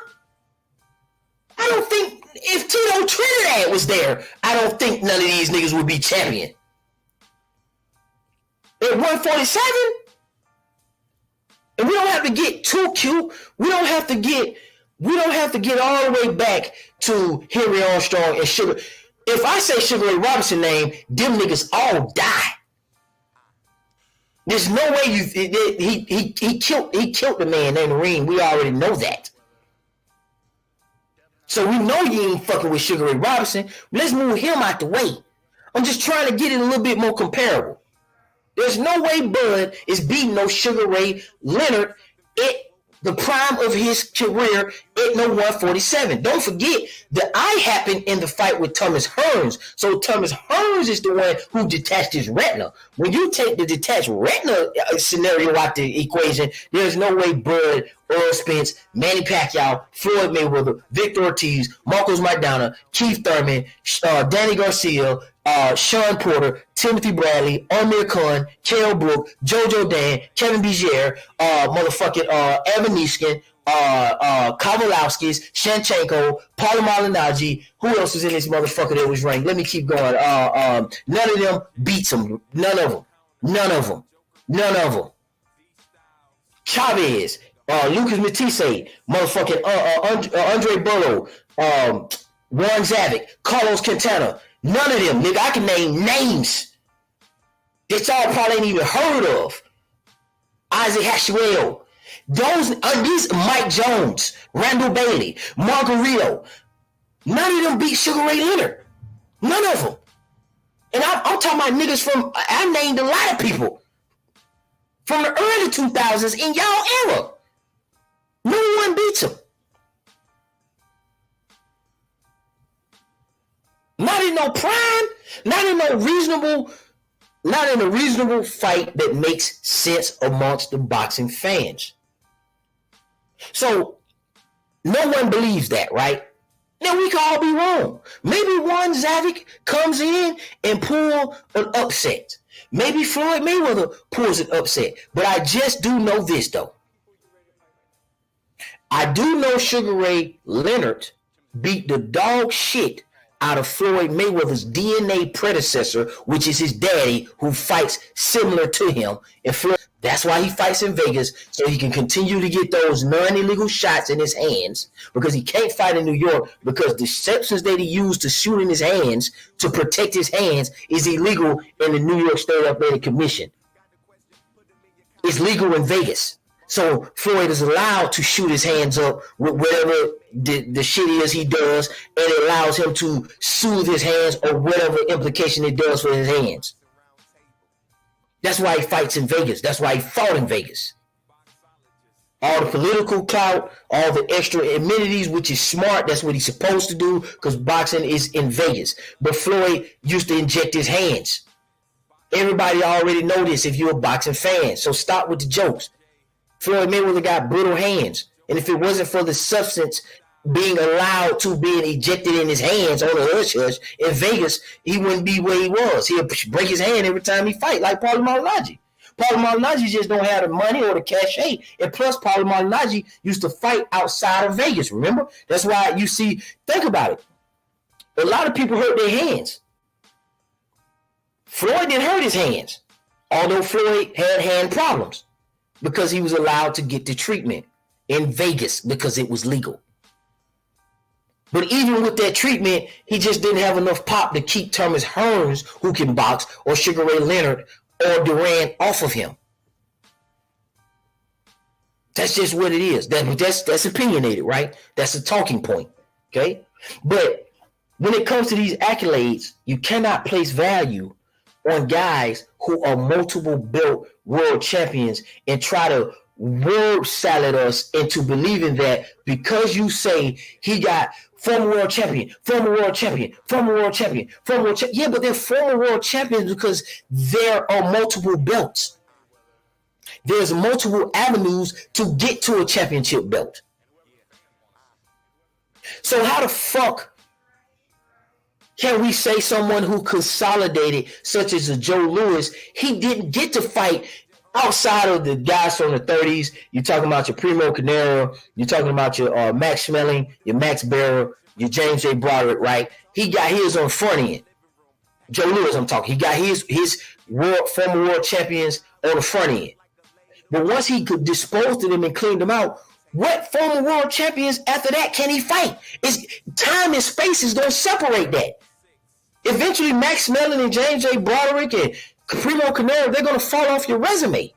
I don't think if Tito Trinidad was there, I don't think none of these niggas would be champion. At 147? And we don't have to get too cute. We don't have to get all the way back to Henry Armstrong and Sugar. If I say Sugar Ray Robinson name, them niggas all die. There's no way he killed the man in the ring. We already know that. So we know you ain't fucking with Sugar Ray Robinson. Let's move him out the way. I'm just trying to get it a little bit more comparable. There's no way Bud is beating no Sugar Ray Leonard at the prime of his career at no 147. Don't forget that I happened in the fight with Thomas Hearns. So Thomas Hearns is the one who detached his retina. When you take the detached retina scenario out the equation, there's no way Bud, Earl Spence, Manny Pacquiao, Floyd Mayweather, Victor Ortiz, Marcos Maidana, Keith Thurman, Danny Garcia, Sean Porter, Timothy Bradley, Amir Khan, Kell Brook, Jojo Dan, Kevin Bizier, Evan Niskin, Kowalowskis, Shanchenko, Paulo Malignaggi. Who else was in this motherfucker that was ranked? Let me keep going. None of them beats him. None of them. Chavez, Lucas Matisse, motherfucking Andre Burrow, Warren Zevon, Carlos Quintana. None of them, nigga. I can name names that y'all probably ain't even heard of. Isaac Hashuel. These Mike Jones, Randall Bailey, Margarito. None of them beat Sugar Ray Leonard. None of them. And I'm talking about niggas from, I named a lot of people from the early 2000s in y'all era. No one beats him. Not in no prime, not in a reasonable fight that makes sense amongst the boxing fans. So no one believes that, right? Now we can all be wrong. Maybe Warren Zevon comes in and pull an upset. Maybe Floyd Mayweather pulls an upset. But I just do know this though. I do know Sugar Ray Leonard beat the dog shit out of Floyd Mayweather's DNA predecessor, which is his daddy, who fights similar to him. And Floyd, that's why he fights in Vegas, so he can continue to get those non-illegal shots in his hands, because he can't fight in New York because the substance that he used to shoot in his hands to protect his hands is illegal in the New York State Athletic Commission. It's legal in Vegas. So Floyd is allowed to shoot his hands up with whatever the shit is he does, and it allows him to soothe his hands or whatever implication it does for his hands. That's why he fights in Vegas. That's why he fought in Vegas. All the political clout, all the extra amenities, which is smart. That's what he's supposed to do because boxing is in Vegas. But Floyd used to inject his hands. Everybody already know this if you're a boxing fan. So stop with the jokes. Floyd Mayweather got brittle hands. And if it wasn't for the substance being allowed to be ejected in his hands on the hush-hush in Vegas, he wouldn't be where he was. He'll break his hand every time he fight, like Paulie Malignaggi. Paulie Malignaggi just don't have the money or the cachet. And plus, Paulie Malignaggi used to fight outside of Vegas, remember? That's why you see, think about it. A lot of people hurt their hands. Floyd didn't hurt his hands, although Floyd had hand problems, because he was allowed to get the treatment in Vegas because it was legal. But even with that treatment, he just didn't have enough pop to keep Thomas Hearns, who can box, or Sugar Ray Leonard, or Duran off of him. That's just what it is. That's opinionated, right? That's a talking point, okay? But when it comes to these accolades, you cannot place value on guys who are multiple belt world champions and try to word salad us into believing that because you say he got former world champion, yeah, but they're former world champions because there are multiple belts. There's multiple avenues to get to a championship belt. So how the fuck can we say someone who consolidated, such as a Joe Louis, he didn't get to fight outside of the guys from the 30s? You're talking about your Primo Carnera, you're talking about your Max Schmeling, your Max Barrow, your James J. Broderick, right? He got his on front end. Joe Louis, I'm talking. He got his former world champions on the front end. But once he could dispose of them and clean them out, what former world champions after that can he fight? Time and space is going to separate that. Eventually, Max Schmeling and James J. Broderick and Primo Carnera, they're going to fall off your resume.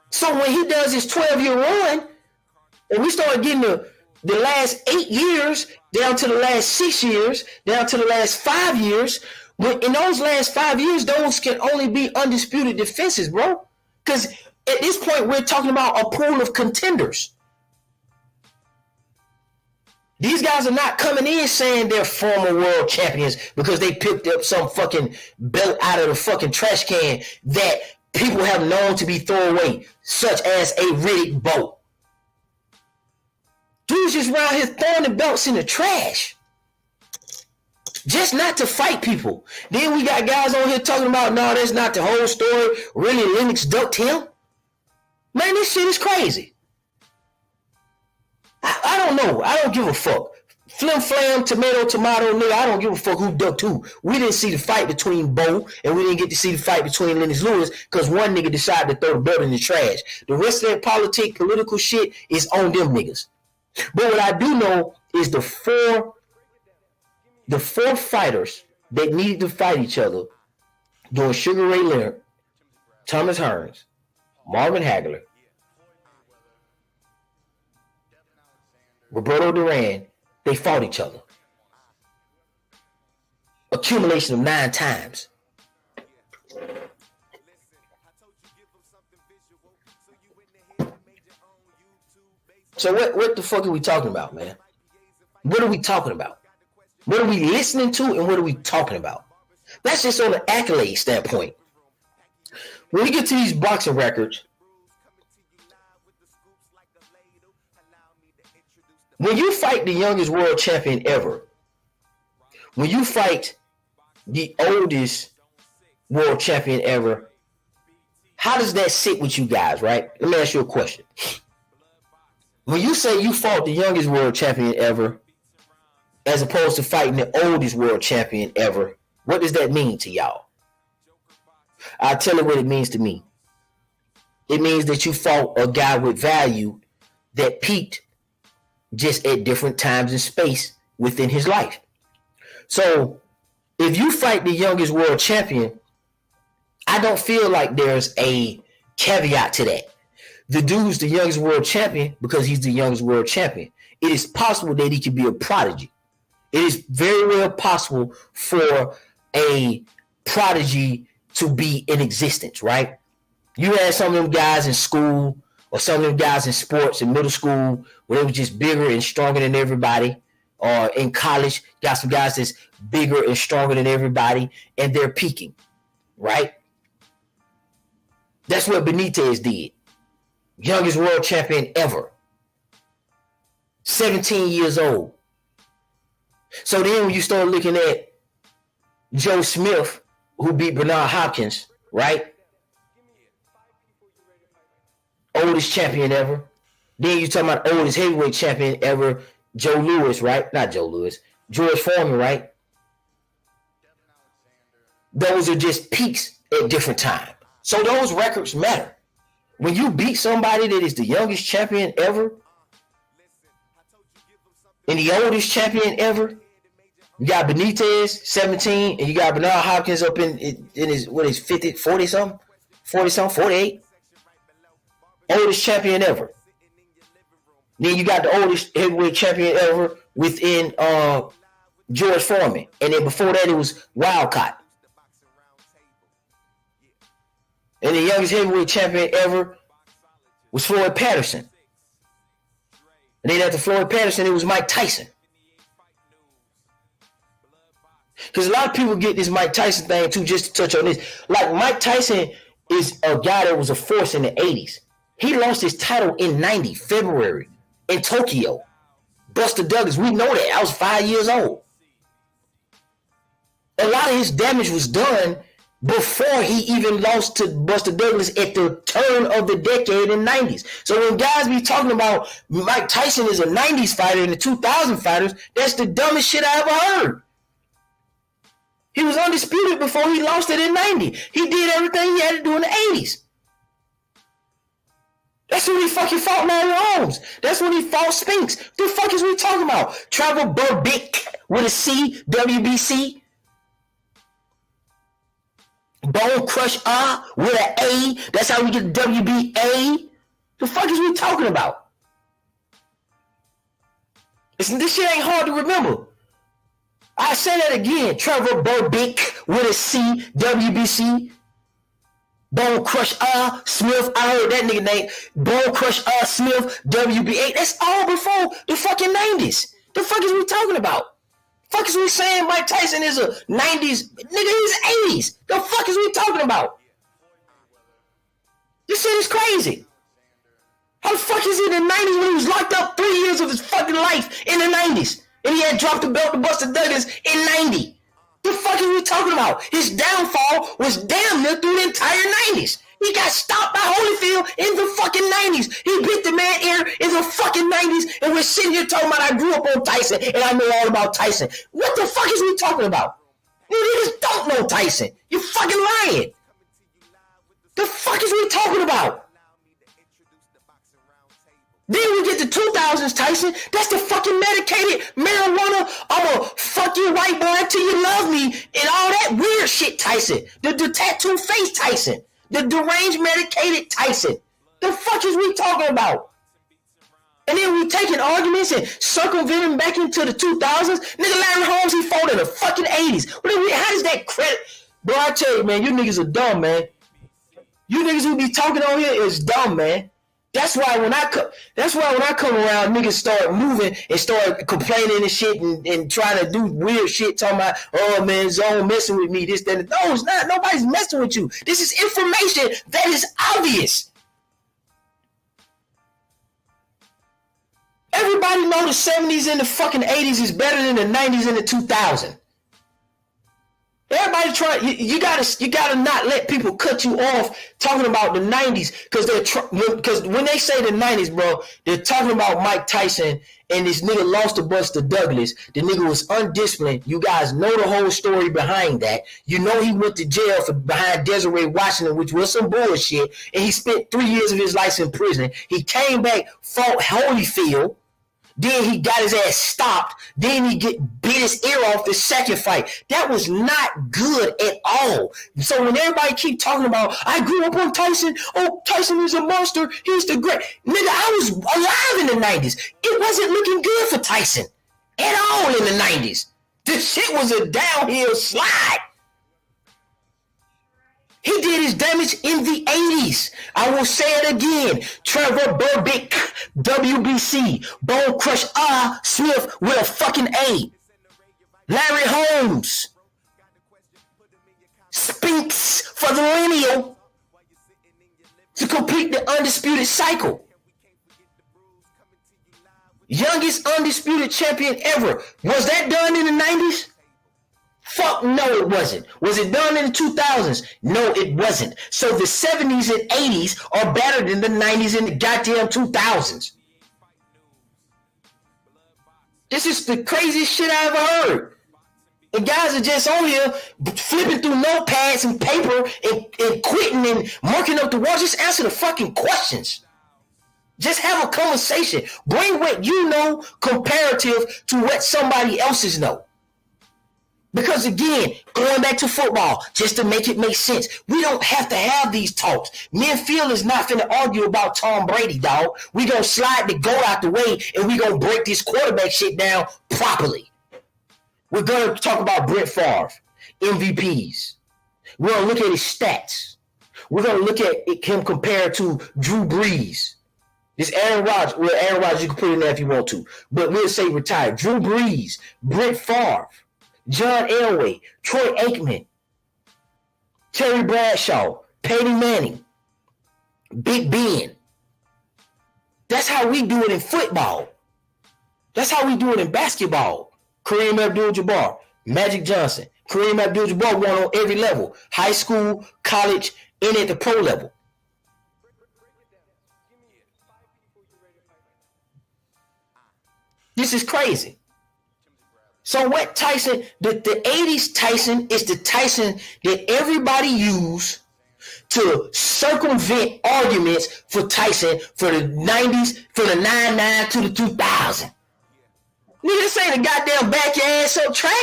So when he does his 12-year run, and we start getting the last 8 years down to the last 6 years, down to the last 5 years, but in those last 5 years, those can only be undisputed defenses, bro. Because at this point, we're talking about a pool of contenders. These guys are not coming in saying they're former world champions because they picked up some fucking belt out of the fucking trash can that people have known to be thrown away, such as a Riddick Bowe. Dude's just around here throwing the belts in the trash. Just not to fight people. Then we got guys on here talking about, no, that's not the whole story. Really, Lennox ducked him? Man, this shit is crazy. I don't know. I don't give a fuck. Flim flam, tomato, nigga. I don't give a fuck who ducked who. We didn't see the fight between Bowe, and we didn't get to see the fight between Lennox Lewis because one nigga decided to throw the belt in the trash. The rest of that political shit is on them niggas. But what I do know is the four fighters that needed to fight each other during Sugar Ray Leonard, Thomas Hearns, Marvin Hagler, Roberto Duran, they fought each other. Accumulation of 9 times. So what the fuck are we talking about, man? What are we talking about? What are we listening to and what are we talking about? That's just on the accolade standpoint. When we get to these boxing records, when you fight the youngest world champion ever, when you fight the oldest world champion ever, how does that sit with you guys, right? Let me ask you a question. When you say you fought the youngest world champion ever, as opposed to fighting the oldest world champion ever, what does that mean to y'all? I'll tell you what it means to me. It means that you fought a guy with value that peaked just at different times and space within his life. So if you fight the youngest world champion, I don't feel like there's a caveat to that. The dude's the youngest world champion because he's the youngest world champion. It is possible that he could be a prodigy. It is very well possible for a prodigy to be in existence, right? You had some of them guys in school or some of them guys in sports in middle school where they were just bigger and stronger than everybody. Or in college, got some guys that's bigger and stronger than everybody and they're peaking, right? That's what Benitez did. Youngest world champion ever. 17 years old. So then when you start looking at Joe Smith, who beat Bernard Hopkins, right? Oldest champion ever. Then you talking about oldest heavyweight champion ever, Joe Louis, right? Not Joe Louis. George Foreman, right? Those are just peaks at different times. So those records matter. When you beat somebody that is the youngest champion ever and the oldest champion ever, you got Benitez, 17, and you got Bernard Hopkins up in his, what is 50, 40 something, 48. Oldest champion ever. Then you got the oldest heavyweight champion ever within George Foreman. And then before that, it was Wildcat. And the youngest heavyweight champion ever was Floyd Patterson. And then after Floyd Patterson, it was Mike Tyson. Because a lot of people get this Mike Tyson thing too, just to touch on this. Like Mike Tyson is a guy that was a force in the 80s. He lost his title in 90, February, in Tokyo. Buster Douglas, we know that. I was 5 years old. A lot of his damage was done before he even lost to Buster Douglas at the turn of the decade in the 90s. So when guys be talking about Mike Tyson is a 90s fighter and the 2000 fighters, that's the dumbest shit I ever heard. He was undisputed before he lost it in 90. He did everything he had to do in the 80s. That's when he fucking fought Larry Holmes. That's when he fought Spinks. The fuck is we talking about? Trevor Burbick with a C, WBC. Bone Crush R with an A. That's how we get WBA. The fuck is we talking about? This shit ain't hard to remember. I say that again. Trevor Burbick with a C, WBC. Bone Crush R Smith. I heard that nigga name. Bone Crush R Smith, WBA. That's all before the fucking 90s. The fuck is we talking about? Fuck is we saying Mike Tyson is a 90s? Nigga, he's 80s. The fuck is we talking about? This shit is crazy. How the fuck is it in the 90s when he was locked up 3 years of his fucking life in the 90s? And he had dropped the belt to Buster Douglas in 90. The fuck is we talking about? His downfall was damn near through the entire 90s. He got stopped by Holyfield in the fucking 90s. He beat the man here in the fucking 90s. And we're sitting here talking about I grew up on Tyson and I know all about Tyson. What the fuck is we talking about? You niggas don't know Tyson. You fucking lying. The fuck is we talking about? Then we get the 2000s Tyson. That's the fucking medicated marijuana. I'ma fuck you white boy until you love me and all that weird shit Tyson. The tattoo face Tyson. The deranged medicated Tyson. The fuck is we talking about? And then we taking arguments and circumventing back into the 2000s. Nigga Larry Holmes, he fought in the fucking 80s. How does that credit? Bro, I tell you, man, you niggas are dumb, man. You niggas who be talking on here is dumb, man. That's why when I come around, niggas start moving and start complaining and shit and trying to do weird shit, talking about, oh man, Zone messing with me, this, that, and no, it's not. Nobody's messing with you. This is information that is obvious. Everybody know the 70s and the fucking 80s is better than the 90s and the 2000s. Everybody try. You gotta not let people cut you off talking about the 90s because when they say the 90s, bro, they're talking about Mike Tyson and this nigga lost to Buster Douglas. The nigga was undisciplined. You guys know the whole story behind that. You know he went to jail for behind Desiree Washington, which was some bullshit, and he spent 3 years of his life in prison. He came back, fought Holyfield. Then he got his ass stopped. Then he bit his ear off the second fight. That was not good at all. So when everybody keep talking about, I grew up on Tyson. Oh, Tyson is a monster. He's the great. Nigga, I was alive in the 90s. It wasn't looking good for Tyson at all in the 90s. The shit was a downhill slide. He did his damage in the 80s. I will say it again. Trevor Burbick, WBC, Bone Crush Smith with a fucking A. Larry Holmes, Spinks for the lineal to complete the undisputed cycle. Youngest undisputed champion ever. Was that done in the 90s? Fuck no, it wasn't. Was it done in the 2000s? No, it wasn't. So the 70s and 80s are better than the 90s and the goddamn 2000s. This is the craziest shit I ever heard. And guys are just on here flipping through notepads and paper and quitting and marking up the wall. Just answer the fucking questions. Just have a conversation. Bring what you know comparative to what somebody else's know. Because again, going back to football, just to make it make sense, we don't have to have these talks. Me and Phil is not finna argue about Tom Brady, dog. We gonna slide the goal out the way and we gonna break this quarterback shit down properly. We're gonna talk about Brett Favre, MVPs. We're gonna look at his stats. We're gonna look at him compared to Drew Brees. This Aaron Rodgers, well, Aaron Rodgers, you can put in there if you want to, but we'll say retired. Drew Brees, Brett Favre, John Elway, Troy Aikman, Terry Bradshaw, Peyton Manning, Big Ben. That's how we do it in football. That's how we do it in basketball. Kareem Abdul-Jabbar, Magic Johnson. Kareem Abdul-Jabbar won on every level. High school, college, and at the pro level. This is crazy. So what Tyson, the 80s Tyson is the Tyson that everybody used to circumvent arguments for Tyson for the 90s, for the 99 to the 2000. Nigga, this ain't a goddamn back your ass up track.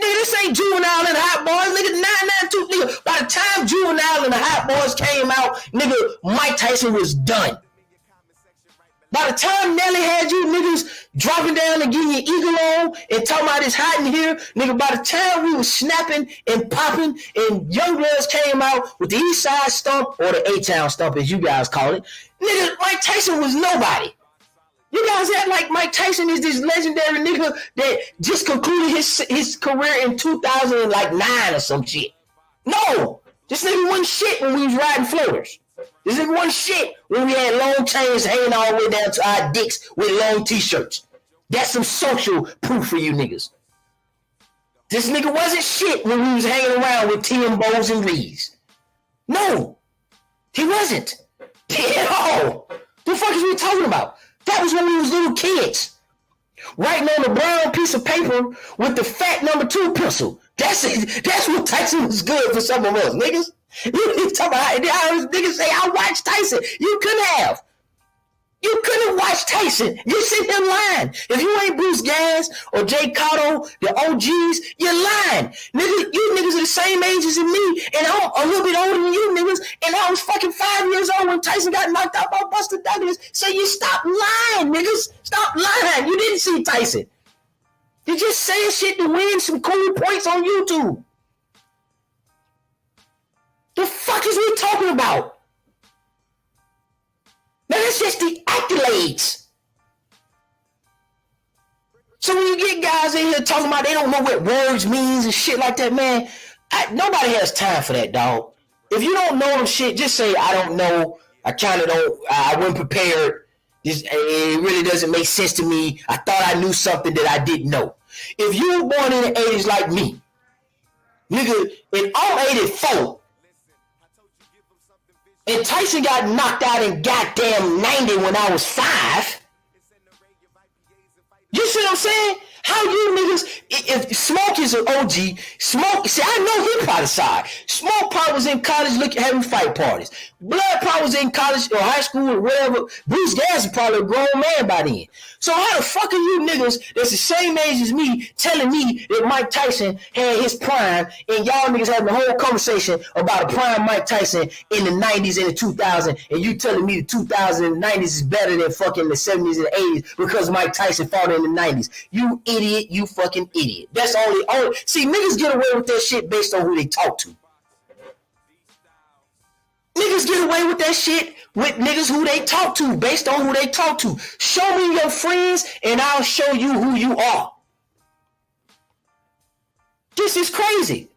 Nigga, this ain't Juvenile and the Hot Boys. Nigga, 992, nigga, by the time Juvenile and the Hot Boys came out, nigga, Mike Tyson was done. By the time Nelly had you niggas dropping down and getting your eagle on and talking about it's hot in here, nigga, by the time we was snapping and popping and Youngbloods came out with the East Side Stomp or the A-Town Stomp as you guys call it, nigga, Mike Tyson was nobody. You guys act like Mike Tyson is this legendary nigga that just concluded his career in 2009 or some shit. No, this nigga wasn't shit when we was riding floaters. This nigga wasn't shit when we had long chains hanging all the way down to our dicks with long t-shirts. That's some social proof for you niggas. This nigga wasn't shit when we was hanging around with Timbos and Rees. No, he wasn't. At all. The fuck is we talking about? That was when we was little kids. Writing on a brown piece of paper with the fat number 2 pencil. That's it. That's what Tyson was good for some of us, niggas. You talking about niggas say I watched Tyson. You couldn't have. You couldn't watch Tyson. You sit here lying. If you ain't Bruce Gas or Jay Cotto, the OGs, you're lying. Nigga, you niggas are the same age as me, and I'm a little bit older than you niggas, and I was fucking 5 years old when Tyson got knocked out by Buster Douglas. So you stop lying, niggas. Stop lying. You didn't see Tyson. You just saying shit to win some cool points on YouTube. The fuck is we talking about? Now that's just the accolades. So when you get guys in here talking about they don't know what words means and shit like that, man, nobody has time for that, dog. If you don't know them shit, just say, I don't know. I kind of don't. I wasn't prepared. It really doesn't make sense to me. I thought I knew something that I didn't know. If you were born in the 80s like me, nigga, in 84, and Tyson got knocked out in goddamn 90 when I was 5. You see what I'm saying? How you niggas, if Smoke is an OG, Smoke, see, I know he probably side. Smoke probably was in college having fight parties. Blood probably was in college or high school or whatever. Bruce Gas is probably a grown man by then. So how the fuck are you niggas that's the same age as me telling me that Mike Tyson had his prime and y'all niggas having a whole conversation about a prime Mike Tyson in the 90s and the 2000s, and you telling me the 2000s and 90s is better than fucking the 70s and 80s because Mike Tyson fought in the 90s. You idiot, you fucking idiot. That's only see, niggas get away with that shit based on who they talk to. Niggas get away with that shit with niggas who they talk to, based on who they talk to. Show me your friends and I'll show you who you are. This is crazy.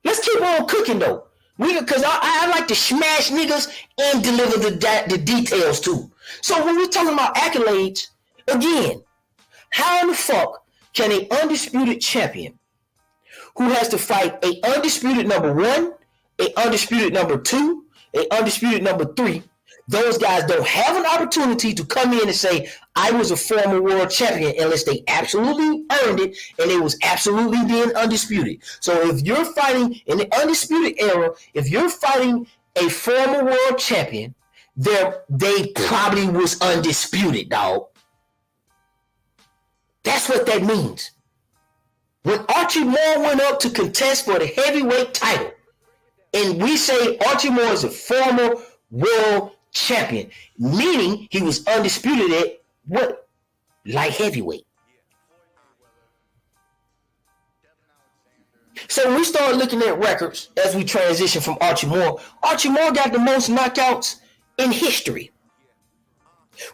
Let's keep on cooking though. Because I like to smash niggas and deliver the details too. So when we're talking about accolades, again, how in the fuck can an undisputed champion who has to fight a undisputed number 1, a undisputed number 2, a undisputed number 3, those guys don't have an opportunity to come in and say, I was a former world champion, unless they absolutely earned it and it was absolutely being undisputed. So if you're fighting in the undisputed era, if you're fighting a former world champion, they probably was undisputed, dog. That's what that means. When Archie Moore went up to contest for the heavyweight title, and we say Archie Moore is a former world champion, meaning he was undisputed at what? Light heavyweight. So when we start looking at records as we transition from Archie Moore got the most knockouts in history.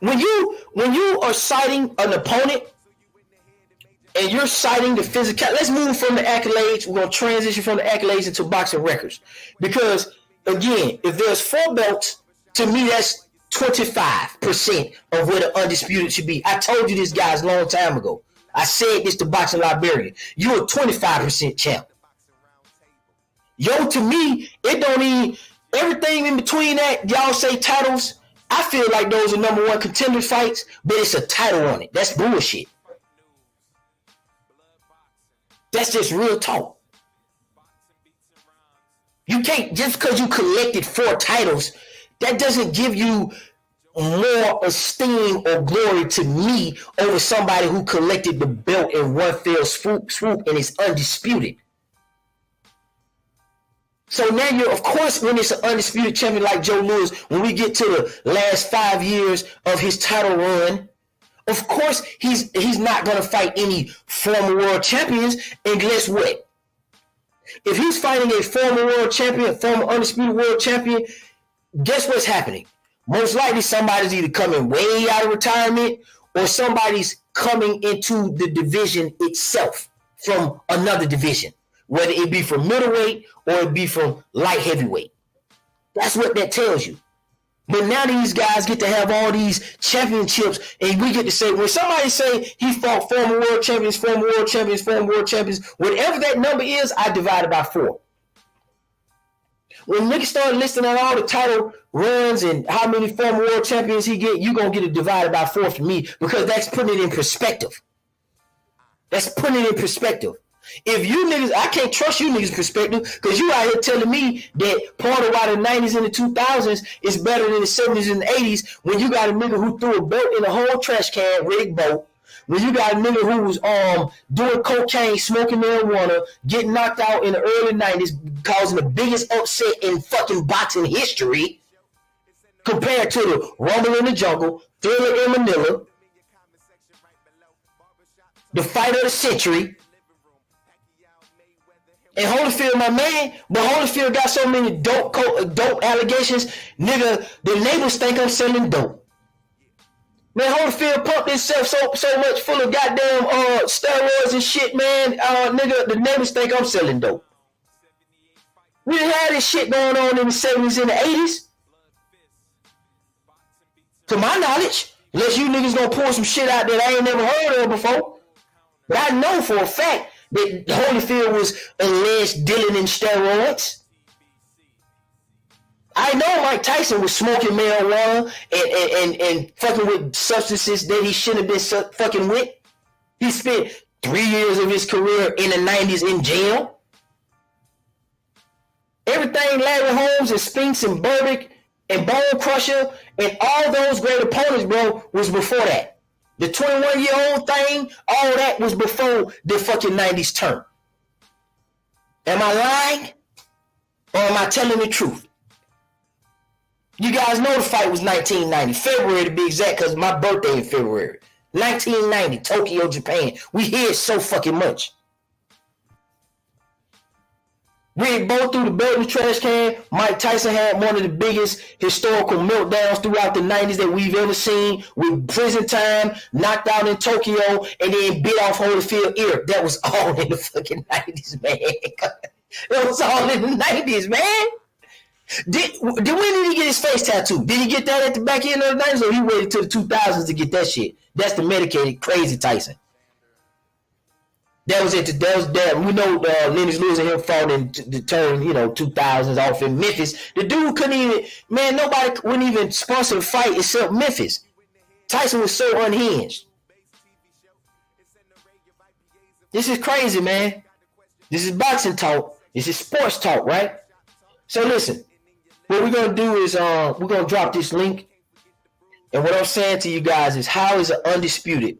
When you are citing an opponent and you're citing the physical, let's move from the accolades. We're going to transition from the accolades into boxing records. Because, again, if there's 4 belts, to me, that's 25% of where the undisputed should be. I told you this, guys, a long time ago. I said this to Boxing Librarian. You're a 25% champ. Yo, to me, it don't even, everything in between that, y'all say titles, I feel like those are number 1 contender fights, but it's a title on it. That's bullshit. That's just real talk. You can't, just because you collected 4 titles, that doesn't give you more esteem or glory to me over somebody who collected the belt in one fell swoop and is undisputed. So now you're, of course, when it's an undisputed champion like Joe Louis, when we get to the last 5 years of his title run, of course, he's not going to fight any former world champions unless what? If he's fighting a former world champion, former undisputed world champion, guess what's happening? Most likely somebody's either coming way out of retirement or somebody's coming into the division itself from another division, whether it be from middleweight or it be from light heavyweight. That's what that tells you. But now these guys get to have all these championships, and we get to say, when somebody say he fought former world champions, whatever that number is, I divide it by 4. When niggas start listing out all the title runs and how many former world champions he get, you're going to get it divided by 4 for me, because that's putting it in perspective. That's putting it in perspective. If you niggas, I can't trust you niggas' perspective because you out here telling me that part of why the 90s and the 2000s is better than the 70s and the 80s when you got a nigga who threw a belt in a whole trash can, Rick Boat. When you got a nigga who was doing cocaine, smoking marijuana, getting knocked out in the early 90s, causing the biggest upset in fucking boxing history, compared to the Rumble in the Jungle, Thriller in Manila, the fight of the century, and Holyfield, my man, but Holyfield got so many dope allegations, nigga, the neighbors think I'm selling dope. Man, Holyfield pumped himself so much full of goddamn steroids and shit, man. Nigga, the neighbors think I'm selling dope. We done had this shit going on in the 70s and the 80s. To my knowledge, unless you niggas gonna pour some shit out that I ain't never heard of before. But I know for a fact that Holyfield was alleged dealing in steroids. I know Mike Tyson was smoking marijuana and fucking with substances that he shouldn't have been fucking with. He spent 3 years of his career in the 90s in jail. Everything Larry Holmes and Spinks and Burbick and Bone Crusher and all those great opponents, bro, was before that. The 21-year-old thing, all that was before the fucking 90s turn. Am I lying? Or am I telling the truth? You guys know the fight was 1990, February to be exact, because my birthday in February. 1990, Tokyo, Japan. We hear it so fucking much. Rick both threw the belt in the trash can. Mike Tyson had one of the biggest historical meltdowns throughout the 90s that we've ever seen, with prison time, knocked out in Tokyo, and then bit off Holyfield ear. That was all in the fucking 90s, man. That was all in the 90s, man. When did he get his face tattooed? Did he get that at the back end of the 90s, or he waited till the 2000s to get that shit? That's the medicated crazy Tyson. That was it. We know Lennox Lewis and him fought in the turn, 2000s off in Memphis. The dude couldn't even, man, nobody wouldn't even sponsor the fight except Memphis. Tyson was so unhinged. This is crazy, man. This is boxing talk. This is sports talk, right? So listen, what we're going to do is we're going to drop this link. And what I'm saying to you guys is, how is an undisputed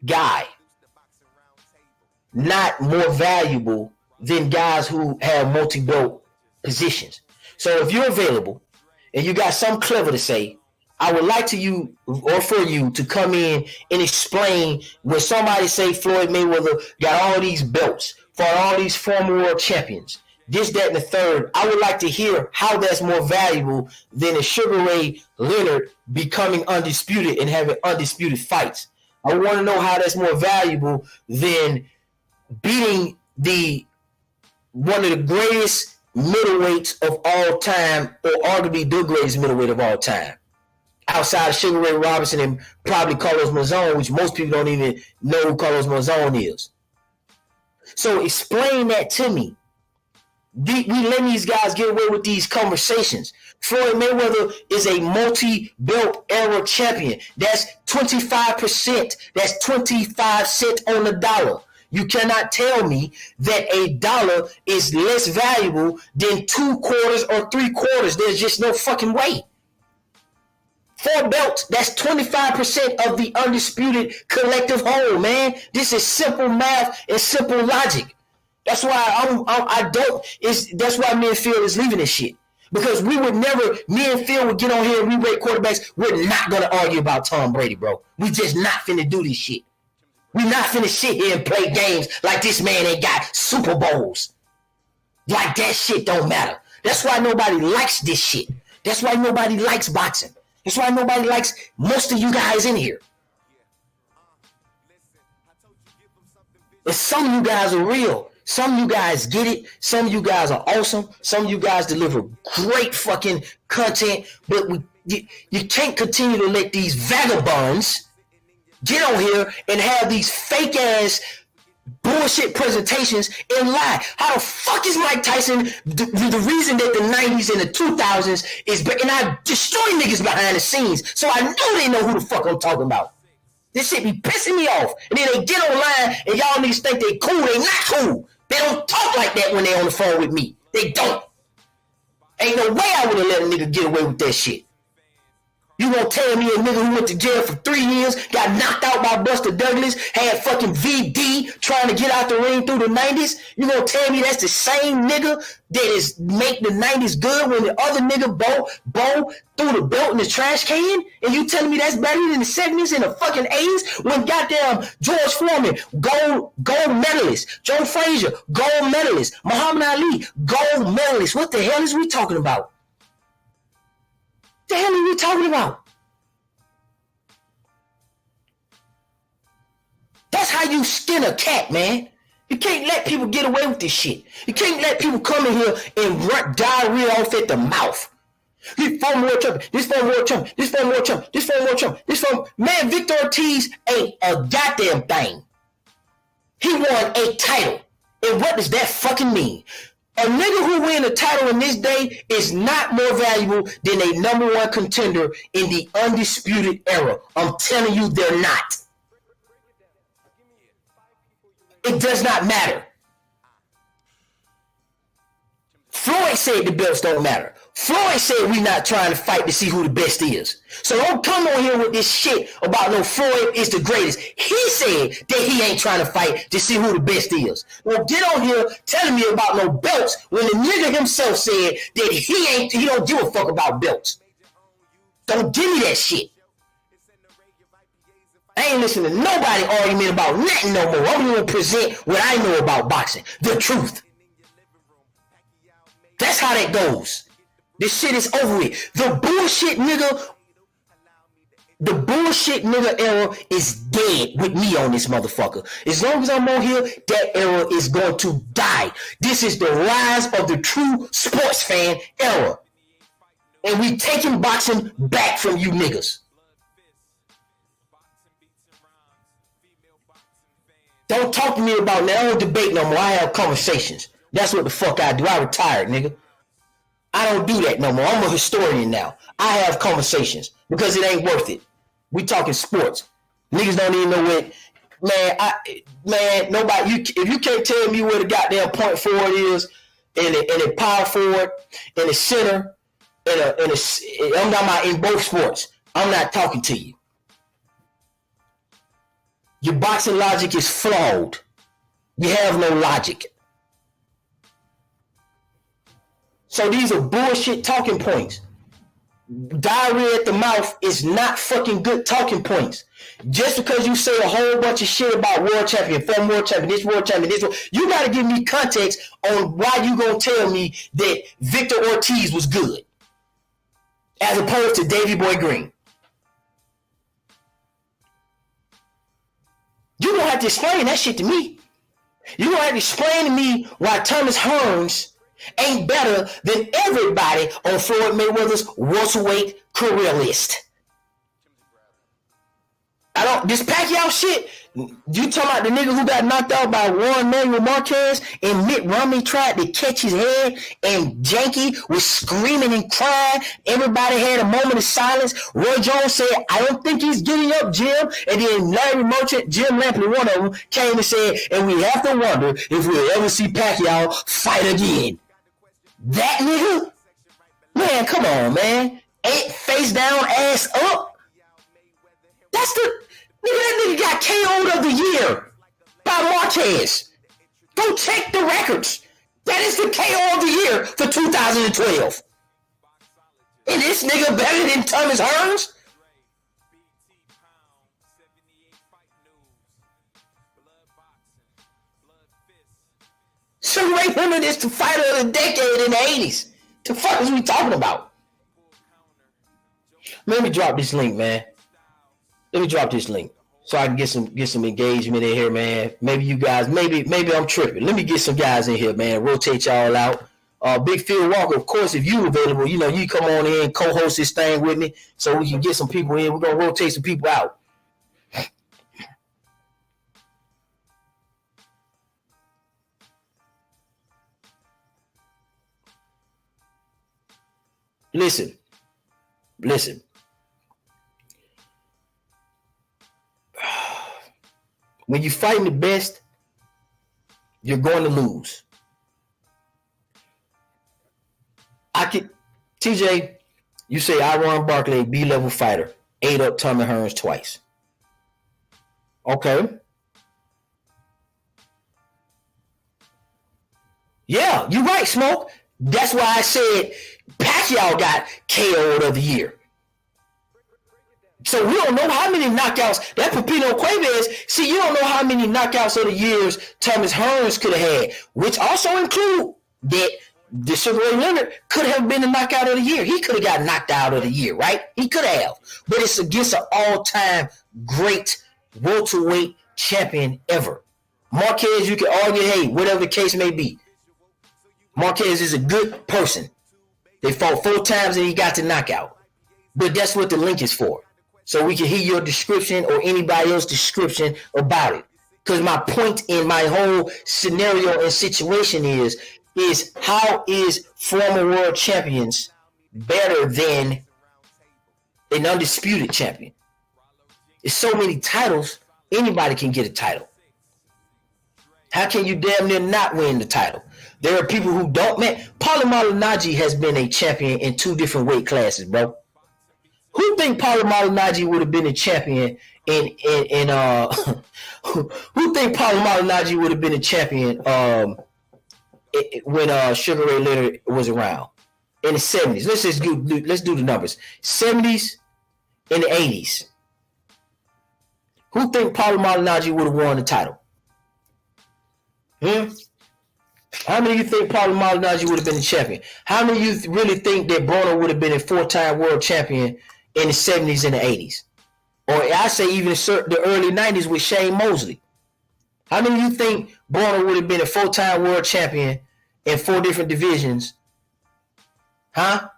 guy not more valuable than guys who have multi-belt positions? So if you're available and you got something clever to say, I would like for you to come in and explain when somebody say Floyd Mayweather got all these belts for all these former world champions, this, that, and the third. I would like to hear how that's more valuable than a Sugar Ray Leonard becoming undisputed and having undisputed fights. I want to know how that's more valuable than beating one of the greatest middleweights of all time, or arguably the greatest middleweight of all time, outside of Sugar Ray Robinson and probably Carlos Monzon, which most people don't even know who Carlos Monzon is. So explain that to me. We letting these guys get away with these conversations. Floyd Mayweather is a multi-belt era champion. That's 25%. That's 25 cents on the dollar. You cannot tell me that $1 is less valuable than 2 quarters or 3 quarters. There's just no fucking way. 4 belts, that's 25% of the undisputed collective whole, man. This is simple math and simple logic. That's why that's why me and Phil is leaving this shit. Because me and Phil would get on here and we rate quarterbacks. We're not going to argue about Tom Brady, bro. We just not finna do this shit. We not finna sit here and play games like this man ain't got Super Bowls. Like that shit don't matter. That's why nobody likes this shit. That's why nobody likes boxing. That's why nobody likes most of you guys in here. And some of you guys are real. Some of you guys get it. Some of you guys are awesome. Some of you guys deliver great fucking content. But you can't continue to let these vagabonds get on here and have these fake ass bullshit presentations and lie. How the fuck is Mike Tyson the reason that the 90s and the 2000s is, and I destroy niggas behind the scenes, so I know they know who the fuck I'm talking about. This shit be pissing me off. And then they get online and y'all niggas think they cool. They not cool. They don't talk like that when they on the phone with me. They don't. Ain't no way I would have let a nigga get away with that shit. You gonna tell me a nigga who went to jail for 3 years, got knocked out by Buster Douglas, had fucking VD trying to get out the ring through the 90s? You gonna tell me that's the same nigga that is make the 90s good when the other nigga Bo threw the belt in the trash can? And you telling me that's better than the 70s and the fucking 80s when goddamn George Foreman, gold medalist, Joe Frazier, gold medalist, Muhammad Ali, gold medalist. What the hell is we talking about? The hell are we talking about? That's how you skin a cat, man. You can't let people get away with this shit. You can't let people come in here and run diarrhea off at the mouth. This four more Trump. This four more Trump. This four more Trump. This four more Trump. This four. Man, Victor Ortiz ain't a goddamn thing. He won a title. And what does that fucking mean? A nigga who win a title in this day is not more valuable than a number one contender in the undisputed era. I'm telling you, they're not. It does not matter. Floyd said the belts don't matter. Floyd said we not trying to fight to see who the best is. So don't come on here with this shit about no Floyd is the greatest. He said that he ain't trying to fight to see who the best is. Well, get on here telling me about no belts when the nigga himself said that he don't give a fuck about belts. Don't give me that shit. I ain't listening to nobody argument about nothing no more. I'm going to present what I know about boxing. The truth. That's how that goes. This shit is over with. The bullshit nigga era is dead with me on this motherfucker. As long as I'm on here, that era is going to die. This is the rise of the true sports fan era. And we taking boxing back from you niggas. Don't talk to me about that. I don't debate no more. I have conversations. That's what the fuck I do. I retired, nigga. I don't do that no more. I'm a historian now. I have conversations because it ain't worth it. We talking sports. Niggas don't even know what. Man, nobody. If you can't tell me where the goddamn point forward is, and a power forward, and a center, I'm talking about in both sports. I'm not talking to you. Your boxing logic is flawed. You have no logic. So these are bullshit talking points. Diarrhea at the mouth is not fucking good talking points. Just because you say a whole bunch of shit about world champion, former world champion, this world champion, this world, you got to give me context on why you gonna tell me that Victor Ortiz was good, as opposed to Davey Boy Green. You don't have to explain that shit to me. You don't have to explain to me why Thomas Hearns ain't better than everybody on Floyd Mayweather's welterweight career list. This Pacquiao shit, you talking about the nigga who got knocked out by Juan Manuel Marquez and Mitt Romney tried to catch his head and Janky was screaming and crying. Everybody had a moment of silence. Roy Jones said, I don't think he's getting up, Jim. And then Larry Merchant, Jim Lampley, one of them, came and said, and we have to wonder if we'll ever see Pacquiao fight again. That nigga? Man, come on, man. Ain't face down, ass up. That's the nigga, that nigga got KO'd of the year by Marquez. Go check the records. That is the KO of the year for 2012. And this nigga better than Thomas Hearns? Sugar Ray Leonard is the fighter of the decade in the 80s. The fuck is we talking about? Let me drop this link, man. Let me drop this link so I can get some engagement in here, man. Maybe you guys, maybe I'm tripping. Let me get some guys in here, man. Rotate y'all out. Big Phil Walker, of course, if you available, you come on in, co-host this thing with me so we can get some people in. We're gonna rotate some people out. Listen. When you're fighting the best, you're going to lose. TJ, you say Iron Barkley, B-level fighter, ate up Tommy Hearns twice. Okay. Yeah, you're right, Smoke. That's why I said Pacquiao got KO'd of the year. So we don't know how many knockouts that Pepino Cuevas. See, you don't know how many knockouts of the years Thomas Hearns could have had, which also include that the Sugar Ray Leonard could have been the knockout of the year. He could have got knocked out of the year, right? He could have. But it's against an all-time great welterweight champion ever. Marquez, you can argue, hey, whatever the case may be. Marquez is a good person. They fought 4 times and he got the knockout. But that's what the link is for. So we can hear your description or anybody else's description about it. Because my point in my whole scenario and situation is how is former world champions better than an undisputed champion? There's so many titles, anybody can get a title. How can you damn near not win the title? There are people who don't, man. Paulo Malignaggi has been a champion in 2 different weight classes, bro. Who think Paulo Malignaggi would have been a champion who think Paulo Malignaggi would have been a champion when Sugar Ray Leonard was around in the 70s? Let's do the numbers. 70s and the 80s. Who think Paulo Malignaggi would have won the title? How many of you think Paulo Malignaggi would have been the champion? How many of you really think that Broner would have been a 4-time world champion in the 70s and the 80s? Or I say even the early 90s with Shane Mosley. How many of you think Broner would have been a 4-time world champion in 4 different divisions? Huh?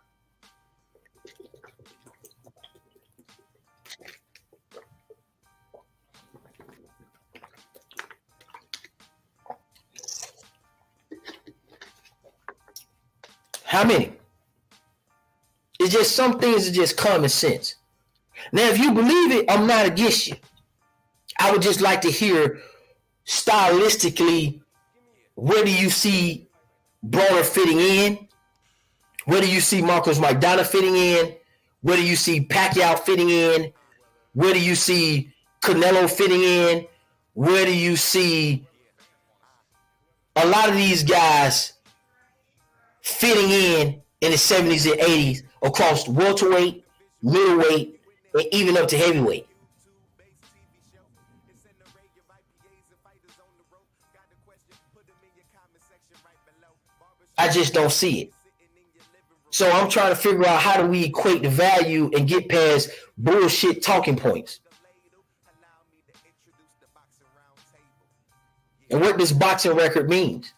How many? It's just some things are just common sense. Now, if you believe it, I'm not against you. I would just like to hear stylistically, where do you see Broner fitting in? Where do you see Marcos Maidana fitting in? Where do you see Pacquiao fitting in? Where do you see Canelo fitting in? Where do you see a lot of these guys fitting in the 70s and 80s across welterweight, middleweight, and even up to heavyweight? I just don't see it. So I'm trying to figure out how do we equate the value and get past bullshit talking points. And what this boxing record means.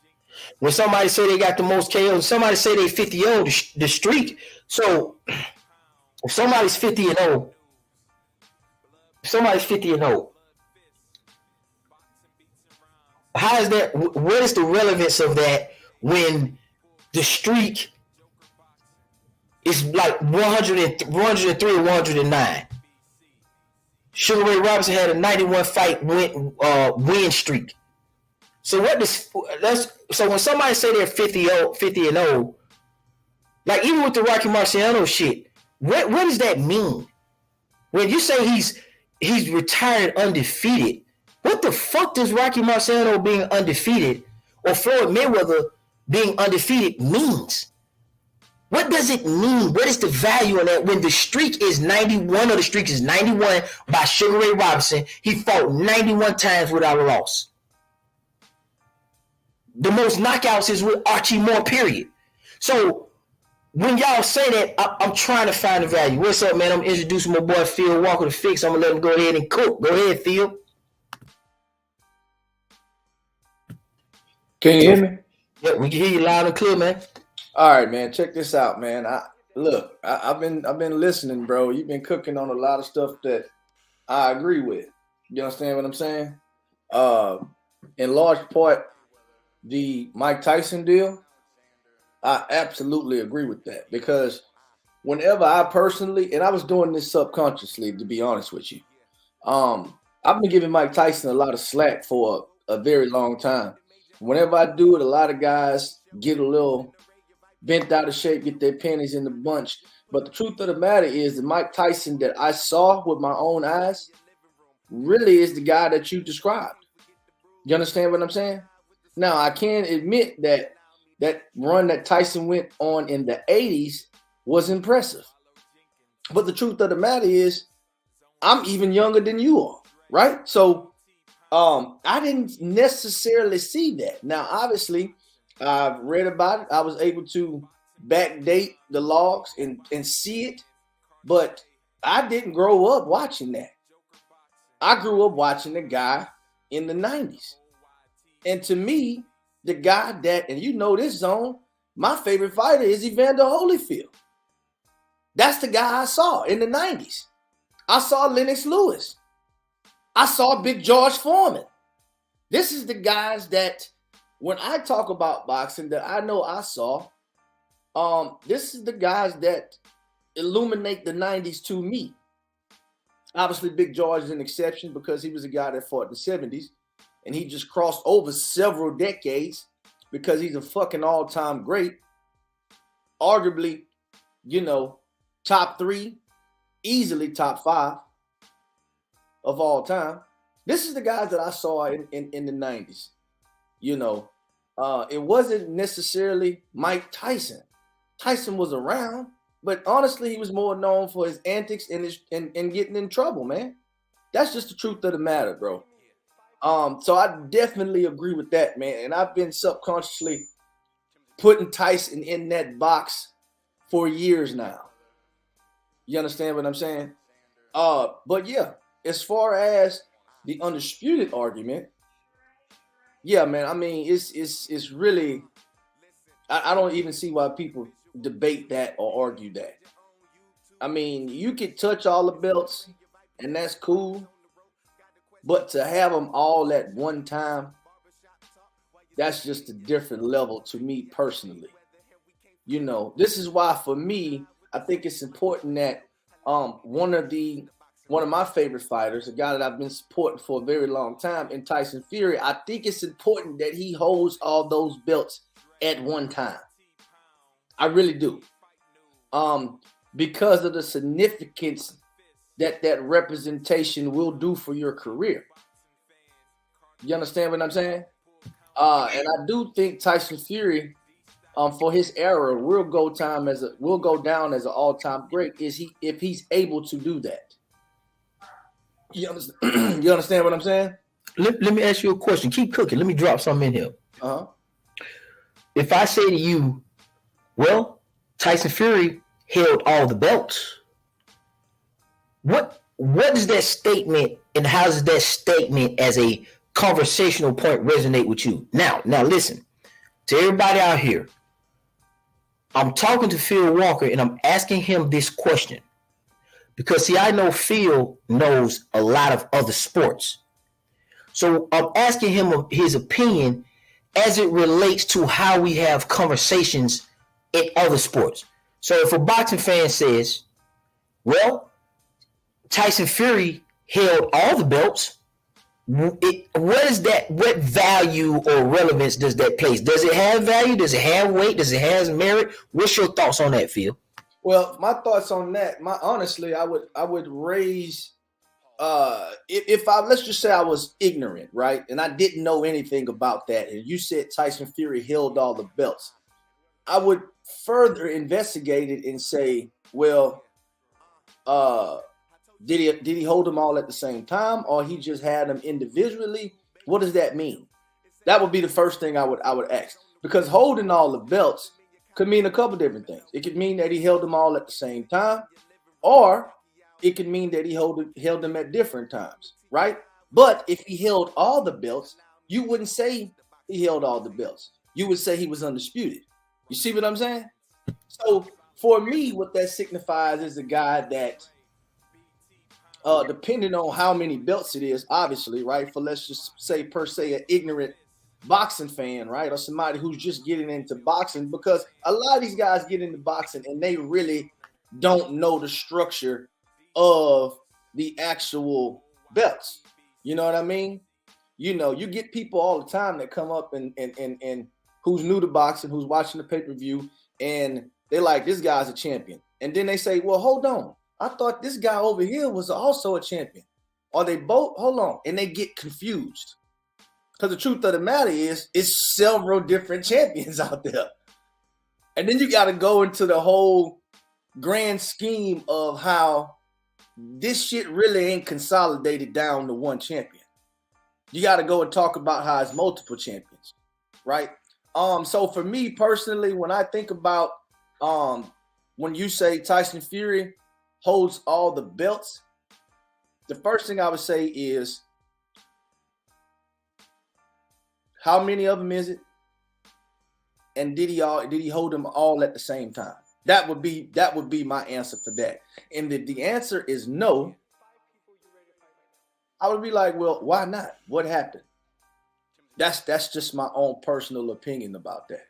When somebody say they got the most KOs, somebody say they 50-0 the streak. So if somebody's 50-0, how is that? What is the relevance of that when the streak is like 103 or 109? Sugar Ray Robinson had a 91 fight win streak. So so when somebody say they're 50-0, like even with the Rocky Marciano shit, what does that mean? When you say he's retired undefeated, what the fuck does Rocky Marciano being undefeated or Floyd Mayweather being undefeated means? What does it mean? What is the value in that when the streak is 91 or the streak is 91 by Sugar Ray Robinson? He fought 91 times without a loss. The most knockouts is with Archie Moore, period. So when y'all say that, I'm trying to find the value. What's up, man? I'm introducing my boy Phil Walker to Fix. I'm going to let him go ahead and cook. Go ahead, Phil. Can you hear me? Yeah, we can hear you loud and clear, man. All right, man. Check this out, man. I've been listening, bro. You've been cooking on a lot of stuff that I agree with. You understand what I'm saying? In large part, the Mike Tyson deal, I absolutely agree with that, because whenever I personally, and I was doing this subconsciously, to be honest with you, I've been giving Mike Tyson a lot of slack for a very long time. Whenever I do it, a lot of guys get a little bent out of shape, get their panties in the bunch. But the truth of the matter is the Mike Tyson that I saw with my own eyes really is the guy that you described. You understand what I'm saying? Now, I can admit that that run that Tyson went on in the 80s was impressive. But the truth of the matter is I'm even younger than you are, right? So I didn't necessarily see that. Now, obviously, I've read about it. I was able to backdate the logs and see it, but I didn't grow up watching that. I grew up watching the guy in the 90s. And to me, the guy that, and you know this zone, my favorite fighter is Evander Holyfield. That's the guy I saw in the 90s. I saw Lennox Lewis. I saw Big George Foreman. This is the guys that, when I talk about boxing, that I know I saw. This is the guys that illuminate the 90s to me. Obviously, Big George is an exception because he was a guy that fought in the 70s, and he just crossed over several decades because he's a fucking all-time great. Arguably, top 3, easily top 5 of all time. This is the guys that I saw in the 90s. It wasn't necessarily Mike Tyson. Tyson was around, but honestly, he was more known for his antics and getting in trouble, man. That's just the truth of the matter, bro. So I definitely agree with that, man. And I've been subconsciously putting Tyson in that box for years now. You understand what I'm saying? But yeah, as far as the undisputed argument, yeah, man. I mean, it's really, I don't even see why people debate that or argue that. I mean, you could touch all the belts, and that's cool. But to have them all at one time, that's just a different level to me personally. This is why for me, I think it's important that one of my favorite fighters, a guy that I've been supporting for a very long time, in Tyson Fury, I think it's important that he holds all those belts at one time. I really do. Because of the significance that representation will do for your career. You understand what I'm saying? And I do think Tyson Fury, for his era, will go down as an all-time great if he's able to do that. You understand what I'm saying? Let me ask you a question. Keep cooking. Let me drop something in here. If I say to you, well, Tyson Fury held all the belts, what does that statement and how does that statement as a conversational point resonate with you? Now listen, to everybody out here, I'm talking to Phil Walker and I'm asking him this question because, see, I know Phil knows a lot of other sports. So I'm asking him his opinion as it relates to how we have conversations in other sports. So if a boxing fan says, well, Tyson Fury held all the belts, what value or relevance does that place? Does it have value? Does it have weight? Does it have merit? What's your thoughts on that, Phil? Well, my thoughts on that, honestly, I would raise let's just say I was ignorant, right? And I didn't know anything about that. And you said Tyson Fury held all the belts. I would further investigate it and say, well, did he hold them all at the same time, or he just had them individually? What does that mean? That would be the first thing I would ask, because holding all the belts could mean a couple different things. It could mean that he held them all at the same time, or it could mean that he held them at different times, right? But if he held all the belts, you wouldn't say he held all the belts. You would say he was undisputed. You see what I'm saying? So for me, what that signifies is a guy that, depending on how many belts it is, obviously, right? For let's just say per se an ignorant boxing fan, right? Or somebody who's just getting into boxing, because a lot of these guys get into boxing and they really don't know the structure of the actual belts. You know what I mean? You know, you get people all the time that come up and who's new to boxing, who's watching the pay-per-view, and they're like, this guy's a champion. And then they say, well, hold on. I thought this guy over here was also a champion. Or they both, hold on, and they get confused. Because the truth of the matter is, it's several different champions out there. And then you got to go into the whole grand scheme of how this shit really ain't consolidated down to one champion. You got to go and talk about how it's multiple champions, right? So for me personally, when I think about when you say Tyson Fury holds all the belts, the first thing I would say is, how many of them is it? And did he hold them all at the same time? That would be my answer for that. And if the answer is no, I would be like, well, why not? What happened? That's just my own personal opinion about that.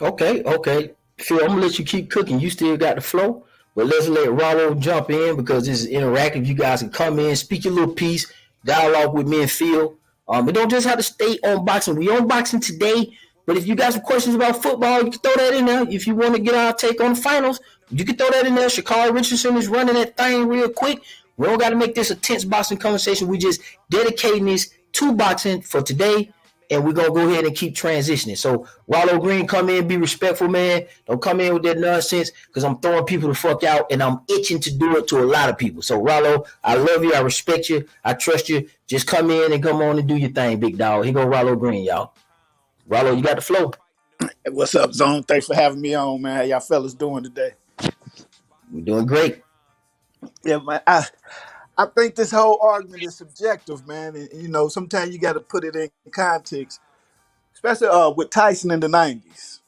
Okay. Phil, I'm gonna let you keep cooking. You still got the flow, but let's let Rollo jump in because this is interactive. You guys can come in, speak your little piece, dialogue with me and Phil. We don't just have to stay on boxing. We on boxing today, but if you got some questions about football, you can throw that in there. If you want to get our take on the finals, you can throw that in there. Shakari Richardson is running that thing real quick. We don't got to make this a tense boxing conversation. We just dedicating this to boxing for today, and we're going to go ahead and keep transitioning. So, Rollo Green, come in, be respectful, man. Don't come in with that nonsense because I'm throwing people the fuck out, and I'm itching to do it to a lot of people. So, Rollo, I love you. I respect you. I trust you. Just come in and come on and do your thing, big dog. Here go Rollo Green, y'all. Rollo, you got the flow. Hey, what's up, Zone? Thanks for having me on, man. How y'all fellas doing today? We're doing great. Yeah, man. I think this whole argument is subjective, man. And you know, sometimes you got to put it in context, especially with Tyson in the 90s.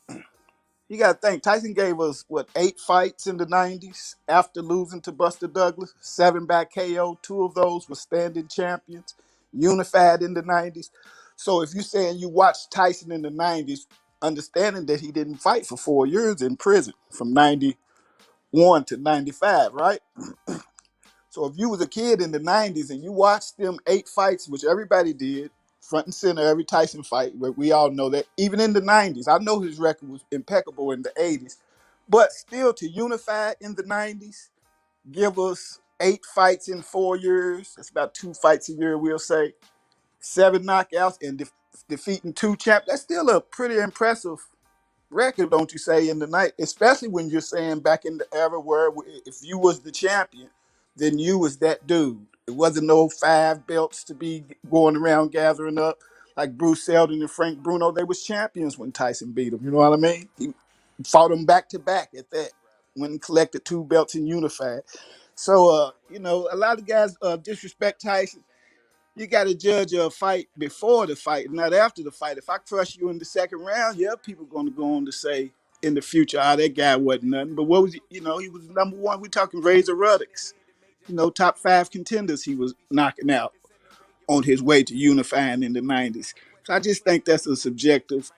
You got to think, Tyson gave us, 8 fights in the 90s after losing to Buster Douglas, 7 by KO. 2 of those were standing champions, unified in the 90s. So if you're saying you watched Tyson in the 90s, understanding that he didn't fight for 4 years in prison from 91 to 95, right? So if you was a kid in the 90s and you watched them 8 fights, which everybody did, front and center, every Tyson fight, but we all know that even in the 90s, I know his record was impeccable in the 80s, but still to unify in the 90s, give us 8 fights in 4 years, that's about 2 fights a year, we'll say, 7 knockouts and defeating 2 champs, that's still a pretty impressive record, don't you say, in the night, especially when you're saying back in the era where if you was the champion, then you was that dude. It wasn't no 5 belts to be going around gathering up like Bruce Seldon and Frank Bruno. They was champions when Tyson beat them. You know what I mean? He fought them back to back at that. Went and collected 2 belts and unified. So, you know, a lot of guys disrespect Tyson. You got to judge a fight before the fight, not after the fight. If I crush you in the second round, yeah, people going to go on to say in the future, that guy wasn't nothing. But what was he? You know, he was number 1. We talking Razor Ruddocks. You know, top 5 contenders he was knocking out on his way to unifying in the 90s. So I just think that's a subjective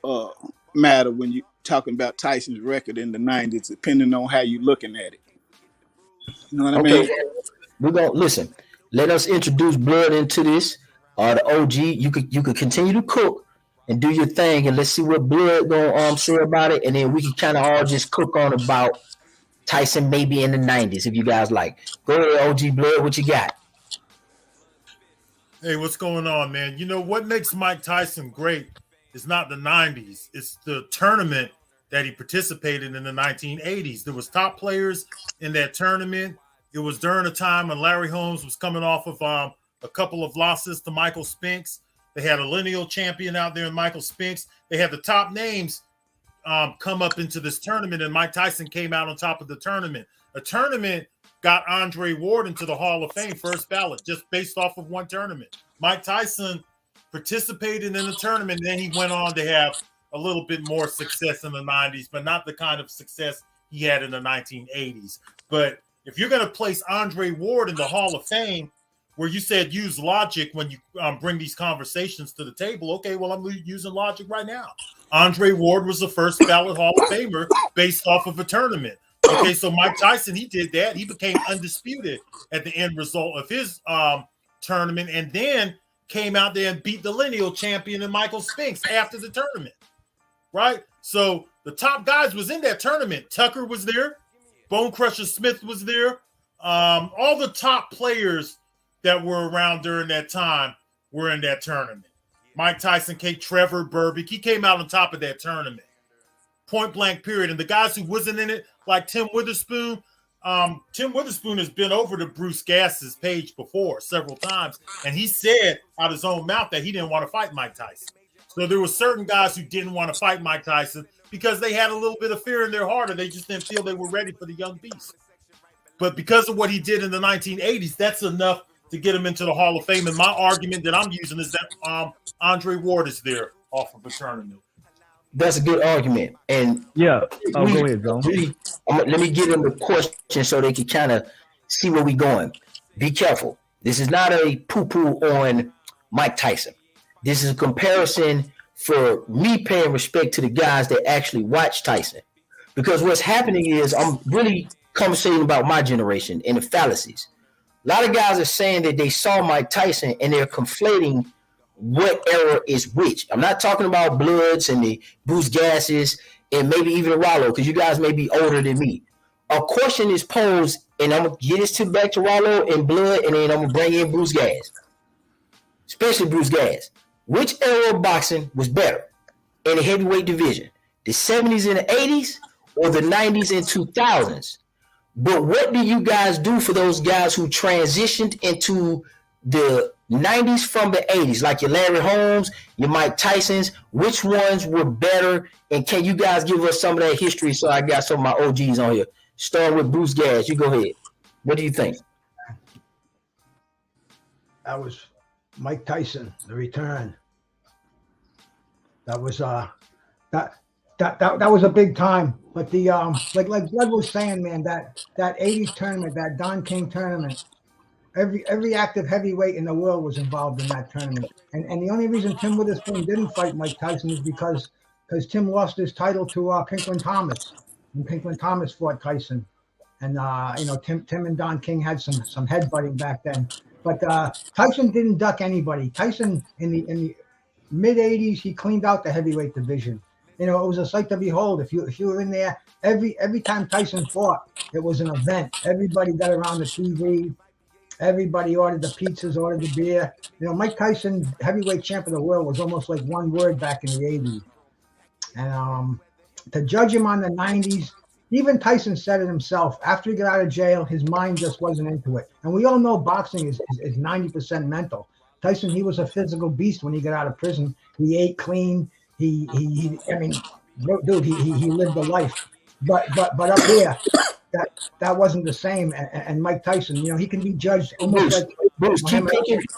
matter when you're talking about Tyson's record in the 90s, depending on how you're looking at it. You know what I mean? We're going to listen. Let us introduce Blood into this. The OG, you could continue to cook and do your thing, and let's see what Blood gonna say about it, and then we can kind of all just cook on about Tyson maybe in the 90s, if you guys like. Go ahead, OG Blood, what you got? Hey, what's going on, man? You know, what makes Mike Tyson great is not the 90s. It's the tournament that he participated in the 1980s. There was top players in that tournament. It was during a time when Larry Holmes was coming off of a couple of losses to Michael Spinks. They had a lineal champion out there in Michael Spinks. They had the top names come up into this tournament, and Mike Tyson came out on top of the tournament. A tournament got Andre Ward into the Hall of Fame first ballot just based off of one tournament. Mike Tyson participated in the tournament, and then he went on to have a little bit more success in the 90s, but not the kind of success he had in the 1980s. But if you're going to place Andre Ward in the Hall of Fame, where you said use logic when you bring these conversations to the table, okay, well, I'm using logic right now. Andre Ward was the first ballot Hall of Famer based off of a tournament. Okay, so Mike Tyson, he did that. He became undisputed at the end result of his tournament and then came out there and beat the lineal champion and Michael Spinks after the tournament, right? So the top guys was in that tournament. Tucker was there. Bone Crusher Smith was there. All the top players that were around during that time were in that tournament. Mike Tyson, Trevor Berbick, he came out on top of that tournament. Point blank period. And the guys who wasn't in it, like Tim Witherspoon has been over to Bruce Gass's page before several times, and he said out his own mouth that he didn't want to fight Mike Tyson. So there were certain guys who didn't want to fight Mike Tyson because they had a little bit of fear in their heart, or they just didn't feel they were ready for the young beast. But because of what he did in the 1980s, that's enough to get him into the Hall of Fame. And my argument that I'm using is that Andre Ward is there off of a tournament. That's a good argument. And yeah, go ahead, Joe. Let me give them the question so they can kind of see where we're going. Be careful. This is not a poo-poo on Mike Tyson. This is a comparison for me paying respect to the guys that actually watch Tyson. Because what's happening is I'm really conversating about my generation and the fallacies. A lot of guys are saying that they saw Mike Tyson and they're conflating what era is which. I'm not talking about Bloods and the Bruce Gasses and maybe even Rollo, because you guys may be older than me. A question is posed, and I'm going to get this back to Rollo and Blood, and then I'm going to bring in Bruce Gass, especially Bruce Gass. Which era of boxing was better in the heavyweight division? The 70s and the 80s or the 90s and 2000s? But what do you guys do for those guys who transitioned into the 90s from the 80s, like your Larry Holmes, your Mike Tysons? Which ones were better? And can you guys give us some of that history? So I got some of my OGs on here. Starting with Bruce Gass. You go ahead. What do you think? That was Mike Tyson, the return. That was that was a big time. But the like Blood was saying, man, that 80s tournament, that Don King tournament, every active heavyweight in the world was involved in that tournament. And the only reason Tim Witherspoon didn't fight Mike Tyson is because Tim lost his title to Pinklin Thomas. And Pinklin Thomas fought Tyson. And Tim and Don King had some headbutting back then. But Tyson didn't duck anybody. Tyson in the mid 80s, he cleaned out the heavyweight division. It was a sight to behold. If you were in there, every time Tyson fought, it was an event. Everybody got around the TV. Everybody ordered the pizzas, ordered the beer. Mike Tyson, heavyweight champ of the world, was almost like one word back in the 80s. And to judge him on the 90s, even Tyson said it himself. After he got out of jail, his mind just wasn't into it. And we all know boxing is 90% mental. Tyson, he was a physical beast when he got out of prison. He ate clean. He lived the life. But up here, that wasn't the same. And Mike Tyson, he can be judged almost Bruce,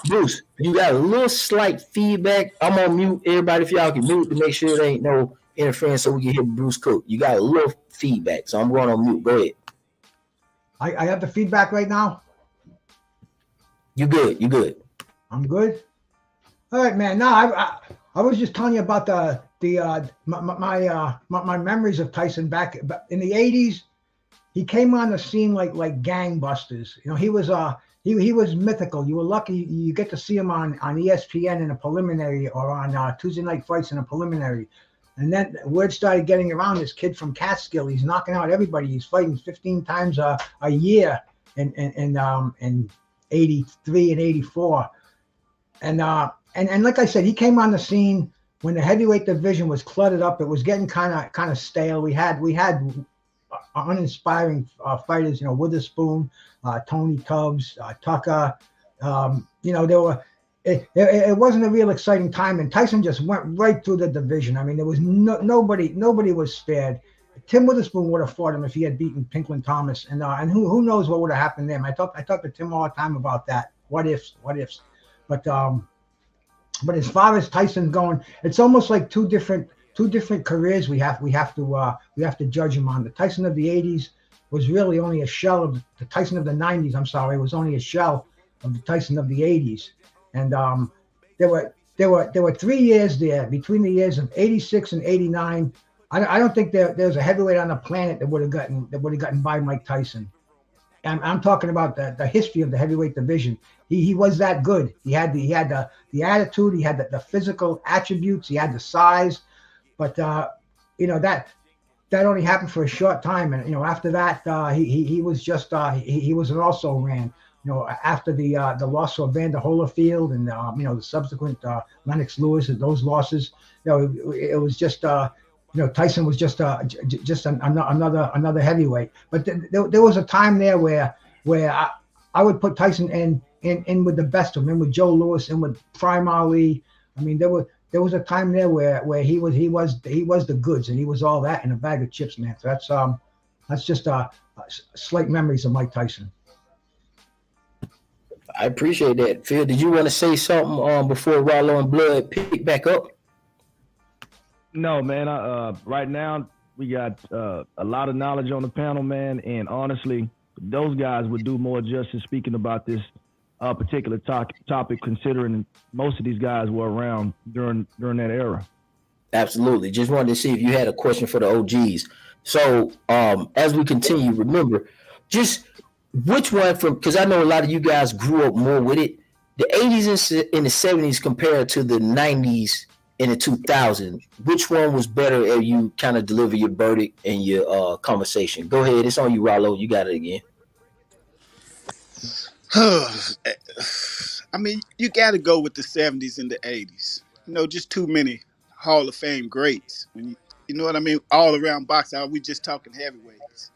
Bruce, you got a little slight feedback. I'm on mute. Everybody, if y'all can mute to make sure there ain't no interference so we can hear Bruce Cook. You got a little feedback, so I'm going on mute. Go ahead. I have the feedback right now? You good. I'm good? All right, man. No, I was just telling you about my memories of Tyson back in the 80s. He came on the scene like gangbusters. He was mythical. You were lucky you get to see him on ESPN in a preliminary or on Tuesday Night Fights in a preliminary. And then word started getting around, this kid from Catskill. He's knocking out everybody. He's fighting 15 times a year in 83 and 84. And like I said, he came on the scene when the heavyweight division was cluttered up. It was getting kind of stale. We had uninspiring fighters, Witherspoon, Tony Tubbs, Tucker. It wasn't a real exciting time, and Tyson just went right through the division. I mean, there was nobody was spared. Tim Witherspoon would have fought him if he had beaten Pinklin Thomas, and who knows what would have happened then. I talk to Tim all the time about that. What ifs? But as far as Tyson going, it's almost like two different careers we have to judge him on. The Tyson of the 80s was really only a shell of the Tyson of the 90s. I'm sorry, was only a shell of the Tyson of the 80s. And there were 3 years there between the years of 86 and 89. I don't think there's a heavyweight on the planet that would have gotten by Mike Tyson. I'm talking about the history of the heavyweight division. He was that good. He had the attitude. He had the physical attributes. He had the size. But that only happened for a short time, and after that he was just he was an also ran. After the loss of Vander Holyfield and the subsequent Lennox Lewis and those losses, it was just Tyson was just another heavyweight. But there was a time there where I would put Tyson in with the best of them, in with Joe Louis, in with Prime Ali. I mean, there was a time there where he was the goods, and he was all that in a bag of chips, man. So that's just slight memories of Mike Tyson. I appreciate that. Phil, did you want to say something before Rollo and Blood pick back up? No, man. Right now we got a lot of knowledge on the panel, man, and honestly, those guys would do more justice speaking about this particular topic, considering most of these guys were around during that era. Absolutely. Just wanted to see if you had a question for the OGs. So as we continue, remember, just which one because I know a lot of you guys grew up more with it. The 80s and the 70s compared to the 90s and the 2000s, which one was better if you kind of deliver your verdict and your conversation? Go ahead. It's on you, Rollo. You got it again. I mean, you got to go with the 70s and the 80s. Just too many Hall of Fame greats. You know what I mean? All around boxing. We just talking heavyweights.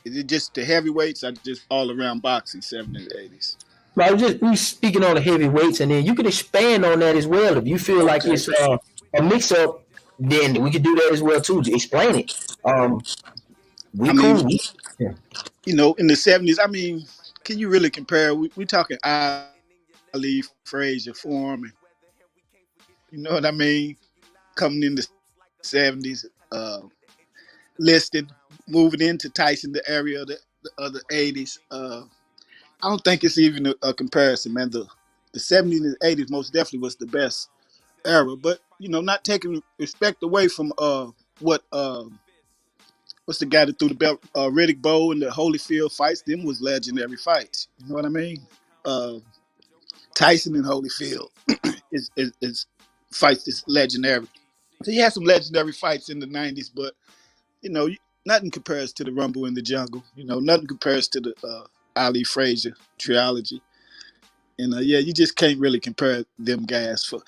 Is it just the heavyweights or just all around boxing, 70s and 80s? Right, we speaking on the heavyweights, and then you can expand on that as well. If you feel like it's a mix-up, then we can do that as well too. To explain it. In the 70s, I mean, can you really compare? We talking Ali, Frazier, Foreman. You know what I mean? Coming in the 70s, listed, moving into Tyson, the area of the 80s. I don't think it's even a comparison, man. The 70s and 80s most definitely was the best era, but not taking respect away from what's the guy that threw the belt, Riddick Bowe and the Holyfield fights. Them was legendary fights. You know what I mean? Tyson and Holyfield is fights is legendary. So he had some legendary fights in the 90s, but nothing compares to the Rumble in the Jungle. Nothing compares to the Ali Frazier trilogy. And you just can't really compare them guys. For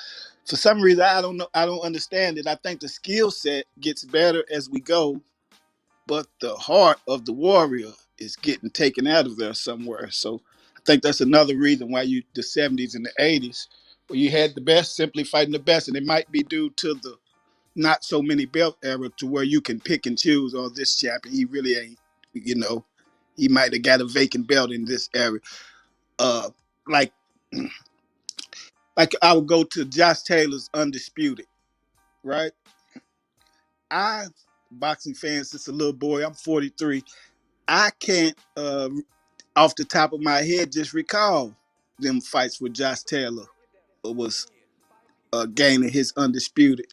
some reason, I don't know. I don't understand it. I think the skill set gets better as we go, but the heart of the warrior is getting taken out of there somewhere. So I think that's another reason why the 70s and the 80s, where you had the best simply fighting the best, and it might be due to the not so many belt era to where you can pick and choose. Oh, this champion, he really ain't. He might have got a vacant belt in this area. Like I would go to Josh Taylor's Undisputed, right? Boxing fans since a little boy, I'm 43. I can't, off the top of my head, just recall them fights with Josh Taylor was gaining his Undisputed,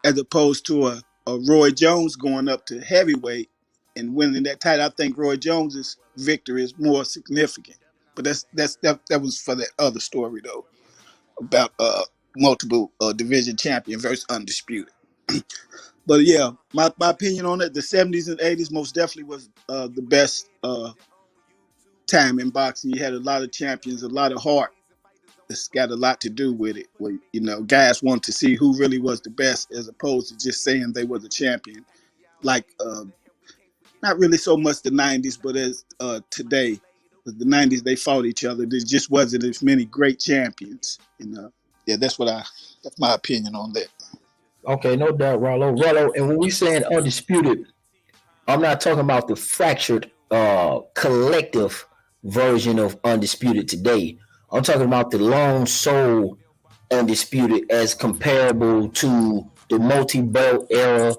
as opposed to a Roy Jones going up to heavyweight and winning that title. I think Roy Jones's victory is more significant, but that was for that other story though, about multiple division champion versus Undisputed. But yeah, my opinion on it, the 70s and 80s most definitely was the best time in boxing. You had a lot of champions, a lot of heart. It's got a lot to do with it. Where guys want to see who really was the best, as opposed to just saying they were the champion. Like not really so much the 90s, but as today, the 90s they fought each other. There just wasn't as many great champions. That's my opinion on that. Okay, no doubt, Rollo. And when we saying Undisputed, I'm not talking about the fractured collective version of Undisputed today. I'm talking about the long soul Undisputed as comparable to the multi-belt era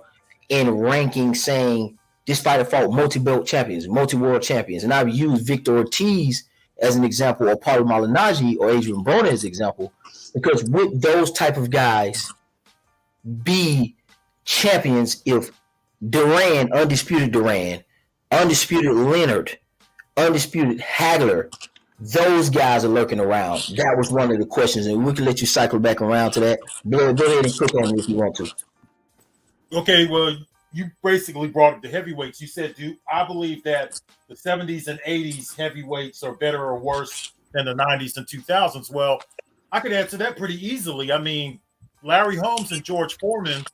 in ranking, saying this fighter fought multi-belt champions, multi-world champions. And I've used Victor Ortiz as an example, or Paulo Malignaggi or Adrian Broner as an example, because would those type of guys be champions if Undisputed Duran, Undisputed Leonard, Undisputed Hagler. Those guys are lurking around. That was one of the questions, and we can let you cycle back around to that. Go ahead and click on it if you want to. Okay, well, you basically brought up the heavyweights. You said, I believe that the 70s and 80s heavyweights are better or worse than the 90s and 2000s. Well, I could answer that pretty easily. I mean, Larry Holmes and George Foreman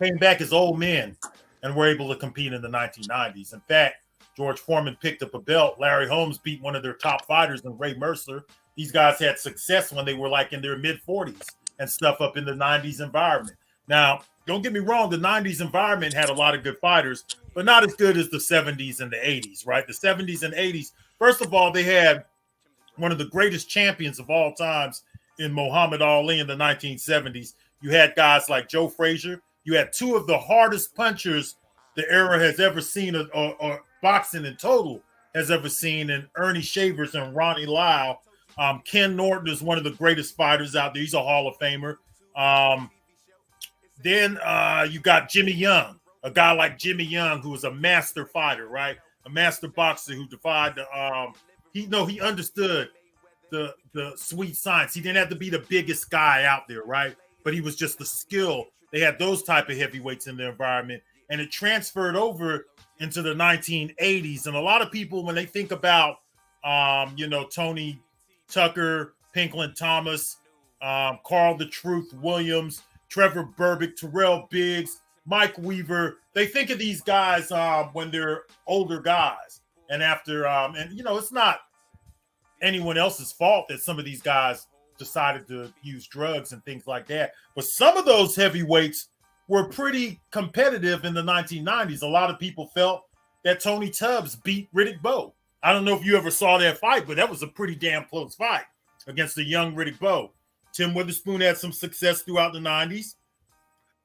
came back as old men and were able to compete in the 1990s. In fact, George Foreman picked up a belt. Larry Holmes beat one of their top fighters in Ray Mercer. These guys had success when they were like in their mid-40s and stuff up in the 90s environment. Now, don't get me wrong, the 90s environment had a lot of good fighters, but not as good as the 70s and the 80s, right? The 70s and 80s, first of all, they had one of the greatest champions of all times in Muhammad Ali in the 1970s. You had guys like Joe Frazier. You had two of the hardest punchers the era has ever seen, or boxing in total has ever seen, in Ernie Shavers and Ronnie Lyle. Ken Norton is one of the greatest fighters out there. He's a Hall of Famer. Then you got Jimmy Young, a guy like Jimmy Young who was a master fighter, right? A master boxer who defied the he understood the sweet science. He didn't have to be the biggest guy out there, right? But he was just the skill. They had those type of heavyweights in the environment, and it transferred over into the 1980s. And a lot of people, when they think about Tony Tucker, Pinklin Thomas, Carl the Truth Williams, Trevor Burbick, Terrell Biggs, Mike Weaver, they think of these guys when they're older guys. And after, it's not anyone else's fault that some of these guys decided to use drugs and things like that. But some of those heavyweights were pretty competitive in the 1990s. A lot of people felt that Tony Tubbs beat Riddick Bowe. I don't know if you ever saw that fight, but that was a pretty damn close fight against the young Riddick Bowe. Tim Witherspoon had some success throughout the 90s.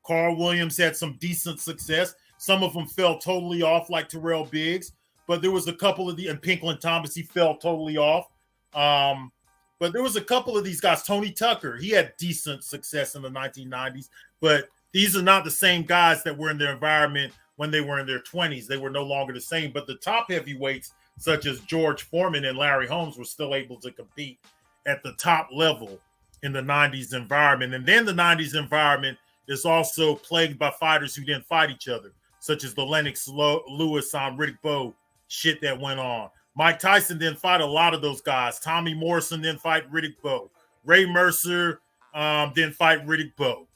Carl Williams had some decent success. Some of them fell totally off, like Terrell Biggs. But there was a couple of and Pinklin Thomas, he fell totally off. But there was a couple of these guys. Tony Tucker, he had decent success in the 1990s. But these are not the same guys that were in their environment when they were in their 20s. They were no longer the same. But the top heavyweights, such as George Foreman and Larry Holmes, were still able to compete at the top level in the 90s environment. And then the 90s environment is also plagued by fighters who didn't fight each other, such as the Lennox Lewis on Riddick Bowe shit that went on. Mike Tyson didn't fight a lot of those guys. Tommy Morrison didn't fight Riddick Bowe. Ray Mercer didn't fight Riddick Bowe.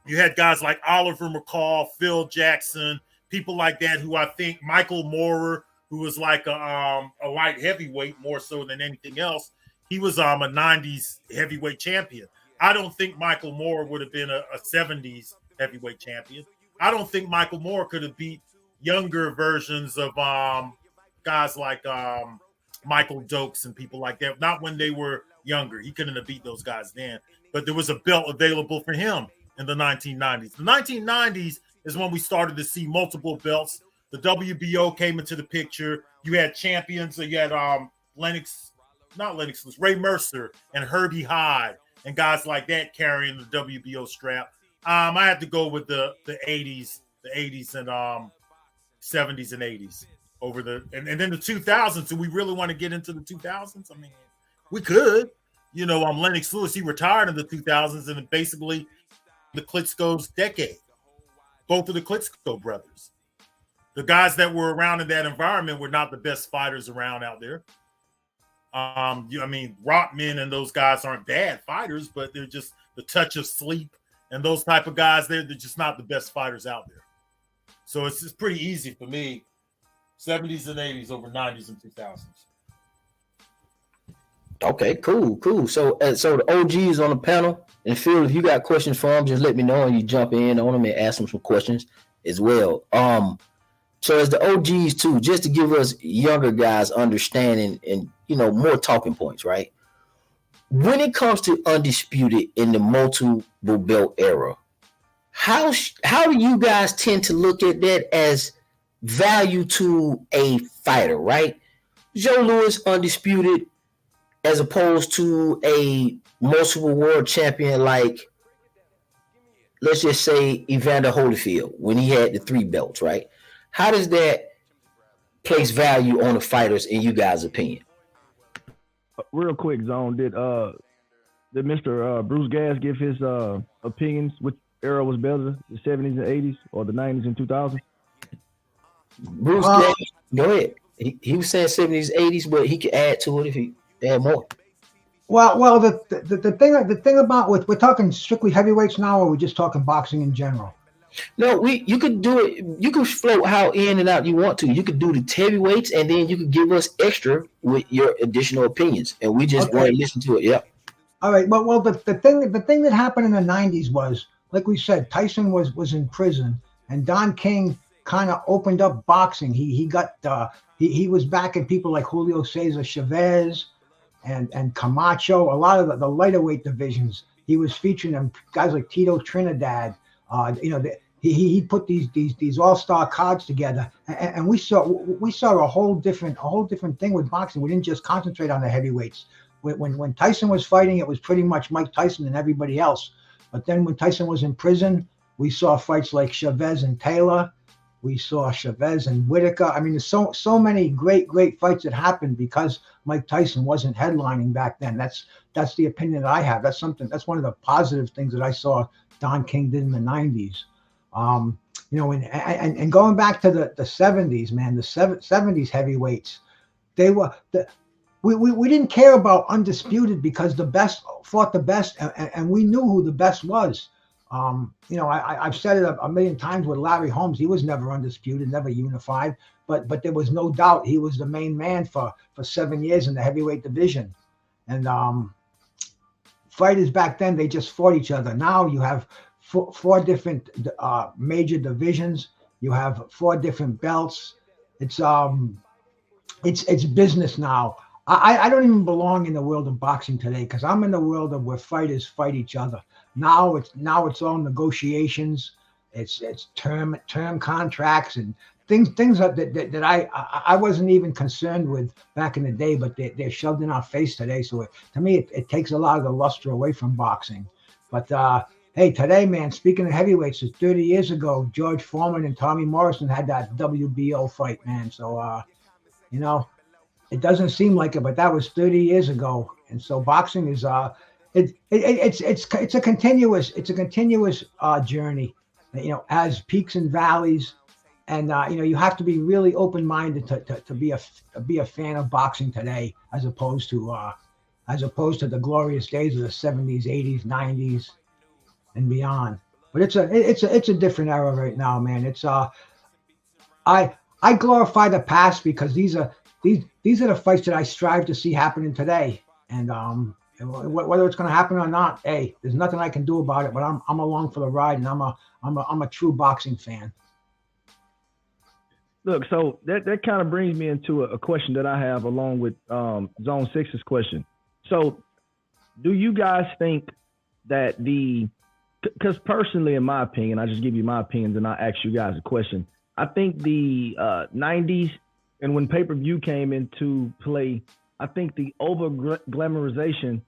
You had guys like Oliver McCall, Phil Jackson, people like that who I think Michael Moorer, who was like a light heavyweight more so than anything else. He was a 90s heavyweight champion. I don't think Michael Moorer would have been a 70s heavyweight champion. I don't think Michael Moorer could have beat younger versions of guys like Michael Dokes and people like that. Not when they were younger. He couldn't have beat those guys then. But there was a belt available for him in the 1990s. The 1990s is when we started to see multiple belts. The WBO came into the picture. You had champions. You had Ray Mercer and Herbie Hyde and guys like that carrying the WBO strap. I had to go with the 80s and 70s and 80s over and then the 2000s. Do we really want to get into the 2000s? I mean, we could. Lennox Lewis, he retired in the 2000s, and basically the Klitschko's decade. Both of the Klitschko brothers. The guys that were around in that environment were not the best fighters around out there. Rotman and those guys aren't bad fighters, but they're just the touch of sleep and those type of guys. They're just not the best fighters out there. So it's just pretty easy for me. 70s and 80s over 90s and 2000s. Okay, cool. So the OGs on the panel, and Phil, if you got questions for them, just let me know and you jump in on them and ask them some questions as well. So as the OGs too, just to give us younger guys understanding and more talking points, right? When it comes to Undisputed in the multiple belt era, how do you guys tend to look at that as value to a fighter, right? Joe Louis Undisputed as opposed to a multiple world champion like, let's just say, Evander Holyfield when he had the 3 belts, right? How does that place value on the fighters in you guys' opinion? Real quick, Zone, did Mr. Bruce Gas give his opinions? Which era was better, the 70s and 80s or the 90s and 2000s? Bruce Gas, go ahead. He was saying 70s, 80s, but he could add to it if he add more. Well, the thing about we're talking strictly heavyweights now, or we're just talking boxing in general? No, you could do it. You can float how in and out you want to. You could do the heavyweights, and then you could give us extra with your additional opinions, and we just want to listen to it. Yep. All right. Well, the thing that happened in the 90s was, like we said, Tyson was in prison, and Don King kind of opened up boxing. He was backing people like Julio Cesar Chavez and Camacho, a lot of the lighter weight divisions. He was featuring them guys like Tito Trinidad. He put these all-star cards together, and we saw a whole different thing with boxing. We didn't just concentrate on the heavyweights. When Tyson was fighting, it was pretty much Mike Tyson and everybody else. But then when Tyson was in prison, we saw fights like Chavez and Taylor. We saw Chavez and Whitaker. I mean, there's so many great fights that happened because Mike Tyson wasn't headlining back then. That's the opinion that I have. That's one of the positive things that I saw Don King did in the 90s. And going back to the 70s, man, the 70s heavyweights, we didn't care about undisputed because the best fought the best, and we knew who the best was. I've said it a million times with Larry Holmes. He was never undisputed, never unified, but there was no doubt he was the main man for 7 years in the heavyweight division. And fighters back then, they just fought each other. Now you have four different major divisions. You have 4 different belts. It's business now. I don't even belong in the world of boxing today because I'm in the world of where fighters fight each other. Now it's all negotiations. It's term contracts and things that I wasn't even concerned with back in the day, but they're shoved in our face today. So to me, it takes a lot of the luster away from boxing. But hey, today, man, speaking of heavyweights, 30 years ago, George Foreman and Tommy Morrison had that WBO fight, man. So it doesn't seem like it, but that was 30 years ago. And so boxing is it's a continuous journey, as peaks and valleys. And you have to be really open-minded to be a fan of boxing today, as opposed to the glorious days of the 70s, 80s, 90s, and beyond. But it's a different era right now, man. It's I glorify the past because these are the fights that I strive to see happening today. And whether it's going to happen or not, hey, there's nothing I can do about it. But I'm along for the ride, and I'm a true boxing fan. Look, so that kind of brings me into a question that I have along with Zone 6's question. So, do you guys think that because personally, in my opinion, I just give you my opinions and I ask you guys a question. I think the 90s and when pay-per-view came into play, I think the over-glamorization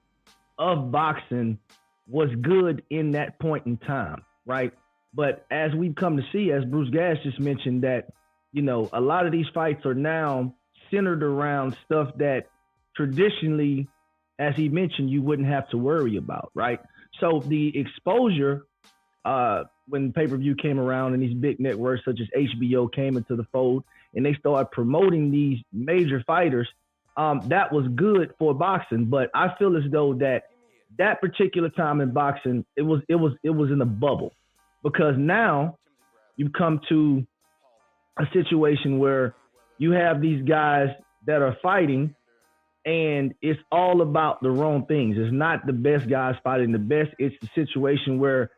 of boxing was good in that point in time, right? But as we've come to see, as Bruce Gas just mentioned, that, a lot of these fights are now centered around stuff that traditionally, as he mentioned, you wouldn't have to worry about, right? So the exposure, when pay-per-view came around and these big networks such as HBO came into the fold and they started promoting these major fighters, that was good for boxing. But I feel as though that particular time in boxing, it was in a bubble, because now you've come to a situation where you have these guys that are fighting and it's all about the wrong things. It's not the best guys fighting the best. It's the situation where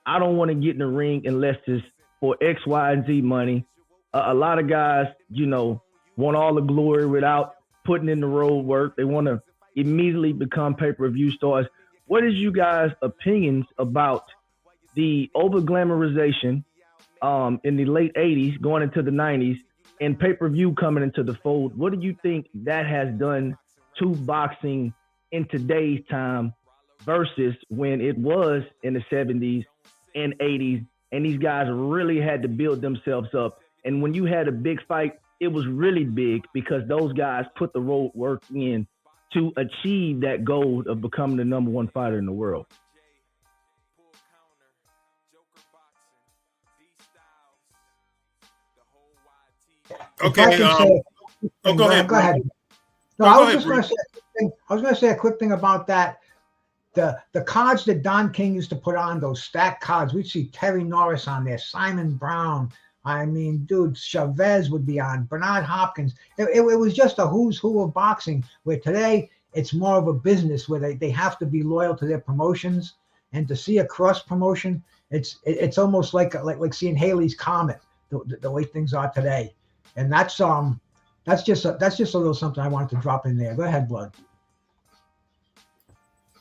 I don't want to get in the ring unless it's for X, Y, and Z money. A lot of guys, want all the glory without putting in the road work. They want to immediately become pay-per-view stars. What is you guys' opinions about the over-glamorization in the late 80s going into the 90s and pay-per-view coming into the fold? What do you think that has done to boxing in today's time versus when it was in the 70s and 80s and these guys really had to build themselves up? And when you had a big fight it was really big because those guys put the road work in to achieve that goal of becoming the number one fighter in the world. Okay. Go ahead. Go ahead. No, I was just going to say. I was going to say a quick thing about that. The cards that Don King used to put on, those stacked cards, we'd see Terry Norris on there, Simon Brown. I mean, dude, Chavez would be on, Bernard Hopkins. It was just a who's who of boxing, where today it's more of a business where they have to be loyal to their promotions. And to see a cross promotion, it's almost like seeing Haley's Comet, the way things are today. And that's just a little something I wanted to drop in there. Go ahead, Blood.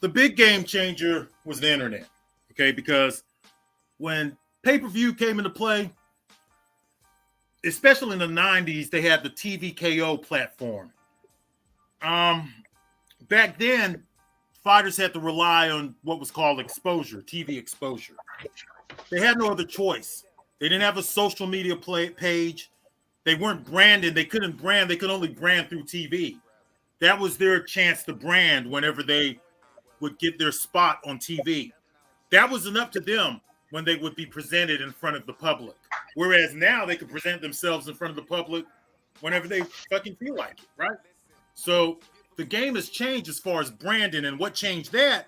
The big game changer was the internet, okay? Because when pay-per-view came into play, especially in the 90s, they had the TVKO platform. Back then, fighters had to rely on what was called exposure, TV exposure. They had no other choice. They didn't have a social media page. They weren't branded. They couldn't brand. They could only brand through TV. That was their chance to brand whenever they would get their spot on TV. That wasn't up to them when they would be presented in front of the public. Whereas now they can present themselves in front of the public whenever they fucking feel like it, right? So the game has changed as far as branding, and what changed that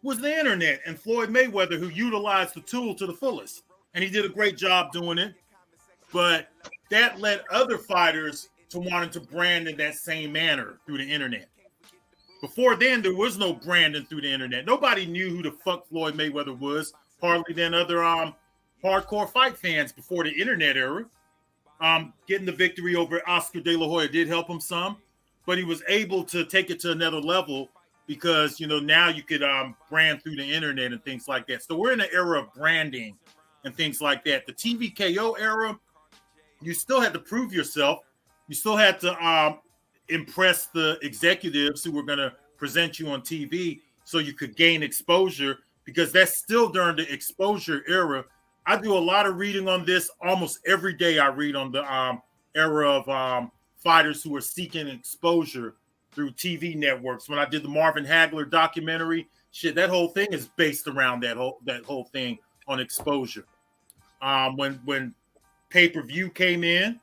was the internet and Floyd Mayweather, who utilized the tool to the fullest. And he did a great job doing it. But that led other fighters to wanting to brand in that same manner through the internet. Before then, there was no branding through the internet. Nobody knew who the fuck Floyd Mayweather was, hardly than other hardcore fight fans before the internet era. Getting the victory over Oscar De La Hoya did help him some, but he was able to take it to another level because, now you could brand through the internet and things like that. So we're in an era of branding and things like that. The TVKO era, you still had to prove yourself. You still had to impress the executives who were going to present you on TV so you could gain exposure, because that's still during the exposure era. I do a lot of reading on this. Almost every day I read on the era of fighters who are seeking exposure through TV networks. When I did the Marvin Hagler documentary, that whole thing is based around that whole thing on exposure. When pay-per-view came in,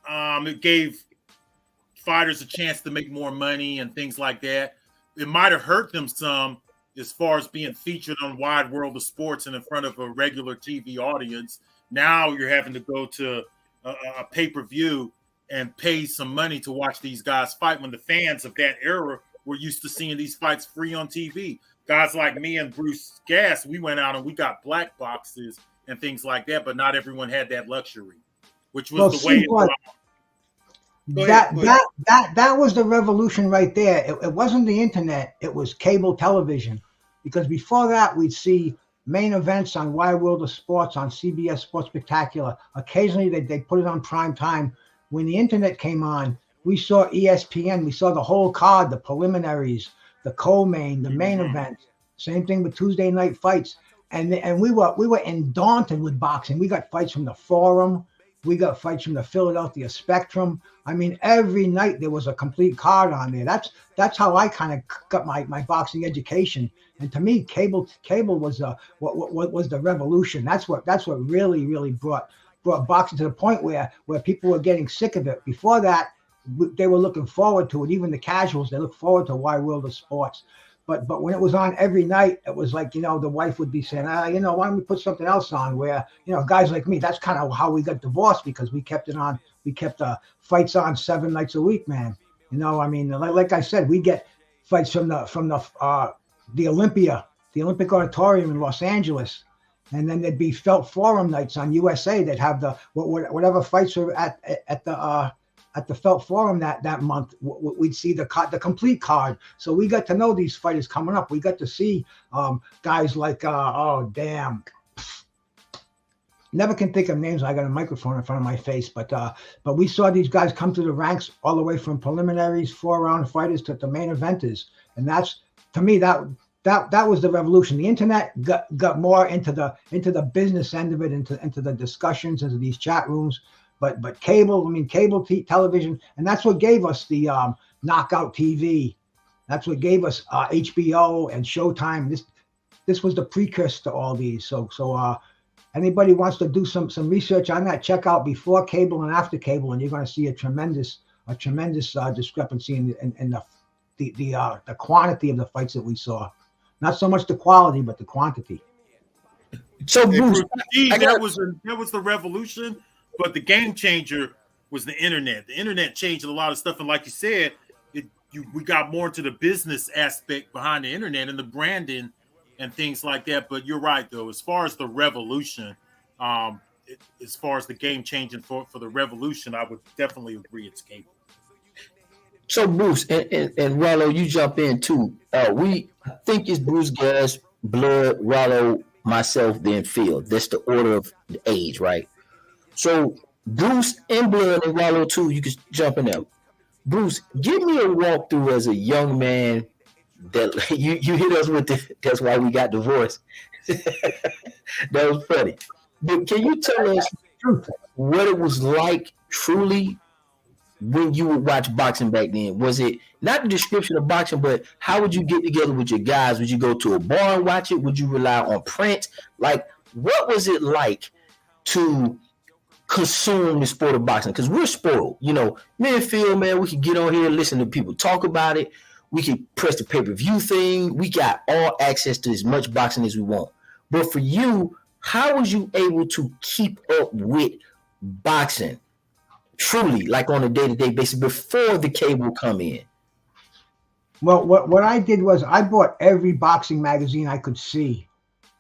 it gave fighters a chance to make more money and things like that. It might have hurt them some as far as being featured on Wide World of Sports and in front of a regular TV audience. Now you're having to go to a pay-per-view and pay some money to watch these guys fight, when the fans of that era were used to seeing these fights free on TV. Guys like me and Bruce Gass, we went out and we got black boxes and things like that, but not everyone had that luxury, which was the way. That was the revolution right there. It wasn't the internet, it was cable television. Because before that, we'd see main events on Wide World of Sports, on CBS Sports Spectacular. Occasionally, they'd put it on prime time. When the internet came on, we saw ESPN. We saw the whole card, the preliminaries, the co-main, the main event. Same thing with Tuesday night fights. And we were undaunted with boxing. We got fights from the Forum. We got fights from the Philadelphia Spectrum. I mean, every night there was a complete card on there. That's how I kind of got my boxing education. And to me, cable was what was the revolution. That's what really brought boxing to the point where people were getting sick of it. Before that, they were looking forward to it. Even the casuals, they looked forward to Wide World of Sports. But when it was on every night, it was like, the wife would be saying, why don't we put something else on, where, guys like me, that's kind of how we got divorced, because we kept it on. We kept fights on 7 nights a week, man. Like I said, we get fights from the Olympia, the Olympic Auditorium in Los Angeles. And then there'd be Felt Forum nights on USA. They'd have whatever fights were at the Felt Forum that month. We'd see the complete card. So we got to know these fighters coming up. We got to see guys like never can think of names. I got a microphone in front of my face, but we saw these guys come through the ranks all the way from preliminaries, 4-round fighters to main eventers, and that's, to me, that was the revolution. The internet got more into the business end of it, into the discussions, into these chat rooms. but cable, I mean, television, and that's what gave us the Knockout TV. That's what gave us HBO and Showtime. This was the precursor to all these. So anybody wants to do some research on that, check out before cable and after cable, and you're going to see a tremendous discrepancy in the quantity of the fights that we saw. Not so much the quality, but the quantity. So Bruce, that was the revolution, but the game changer was the internet. The internet changed a lot of stuff, and like you said, we got more into the business aspect behind the internet and the branding and things like that. But you're right, though, as far as the revolution, as far as the game changing for the revolution, I would definitely agree it's cable. So Bruce and Rollo, you jump in too. We think it's Bruce Gas, Blood, Rollo, myself, then Phil. That's the order of the age, right? So Bruce and Blood and Rollo too, you can jump in there. Bruce, give me a walkthrough as a young man that you hit us with that's why we got divorced. That was funny. But can you tell us what it was like truly when you would watch boxing back then? Was it not the description of boxing, but how would you get together with your guys? Would you go to a bar and watch it? Would you rely on print? Like, what was it like to consume the sport of boxing? Because we're spoiled. You know, me and Phil, man, we could get on here and listen to people talk about it. We could press the pay-per-view thing. We got all access to as much boxing as we want. But for you, how was you able to keep up with boxing truly, like on a day-to-day basis before the cable come in? Well, what I did was I bought every boxing magazine I could see.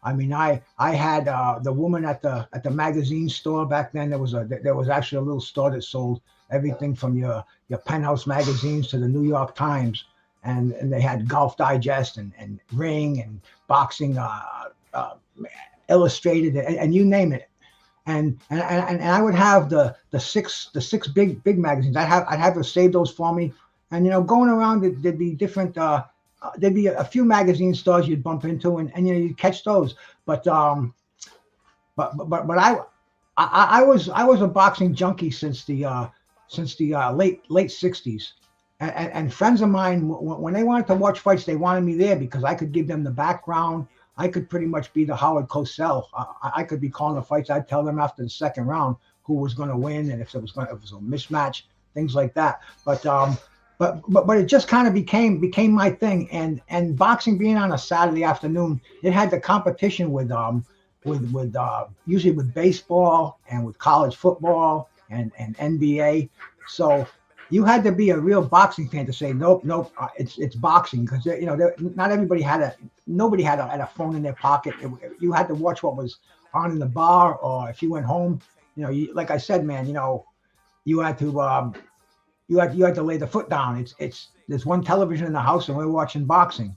I mean, I had the woman at the magazine store back then. There was actually a little store that sold everything from your Penthouse magazines to the New York Times, and they had Golf Digest and Ring and Boxing Illustrated and you name it. And I would have the six big magazines. I'd have to save those for me. And going around, there'd be different. There'd be a few magazine stores you'd bump into, and you'd catch those. But I was a boxing junkie since the late '60s, and friends of mine, when they wanted to watch fights, they wanted me there because I could give them the background. I could pretty much be the Howard Cosell. I could be calling the fights. I'd tell them after the second round who was going to win and if it was a mismatch, things like that. But it just kind of became my thing. And boxing being on a Saturday afternoon, it had the competition with usually with baseball and with college football and NBA. So you had to be a real boxing fan to say nope, it's boxing, because not everybody nobody had a phone in their pocket. You had to watch what was on in the bar, or if you went home, like I said, man, you had to lay the foot down. There's one television in the house and we're watching boxing.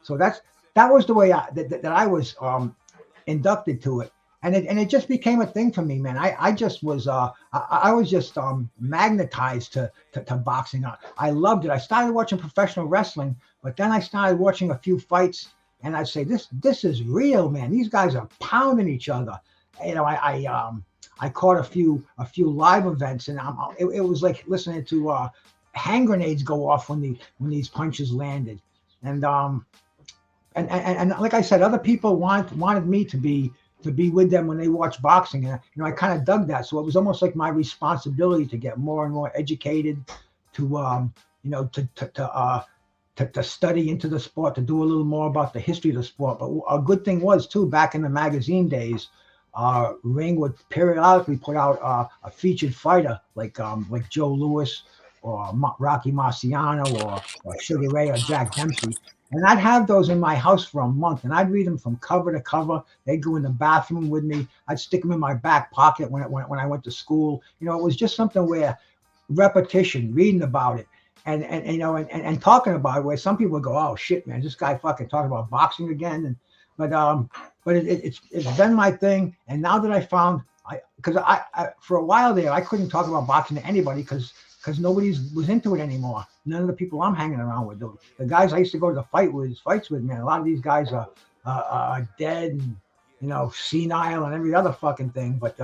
So that was the way that I was inducted to it. And it just became a thing for me, man. I just was I was just magnetized to boxing. I loved it. I started watching professional wrestling, but then I started watching a few fights, and I'd say this is real, man. These guys are pounding each other. I caught a few live events, and it was like listening to hand grenades go off when these punches landed, and like I said, other people wanted me to be with them when they watch boxing, and I kind of dug that. So it was almost like my responsibility to get more and more educated, to study into the sport, to do a little more about the history of the sport. But a good thing was too, back in the magazine days, Ring would periodically put out a featured fighter like Joe Louis or Rocky Marciano or Sugar Ray or Jack Dempsey. And I'd have those in my house for a month, and I'd read them from cover to cover. They'd go in the bathroom with me. I'd stick them in my back pocket when I went to school. It was just something where repetition, reading about it, and talking about it. Where some people would go, "Oh shit, man, this guy fucking talking about boxing again." But it's been my thing. And now that I found, because I for a while there, I couldn't talk about boxing to anybody because nobody was into it anymore. None of the people I'm hanging around with, the guys I used to go to the fights with, man, a lot of these guys are dead and senile and every other fucking thing. But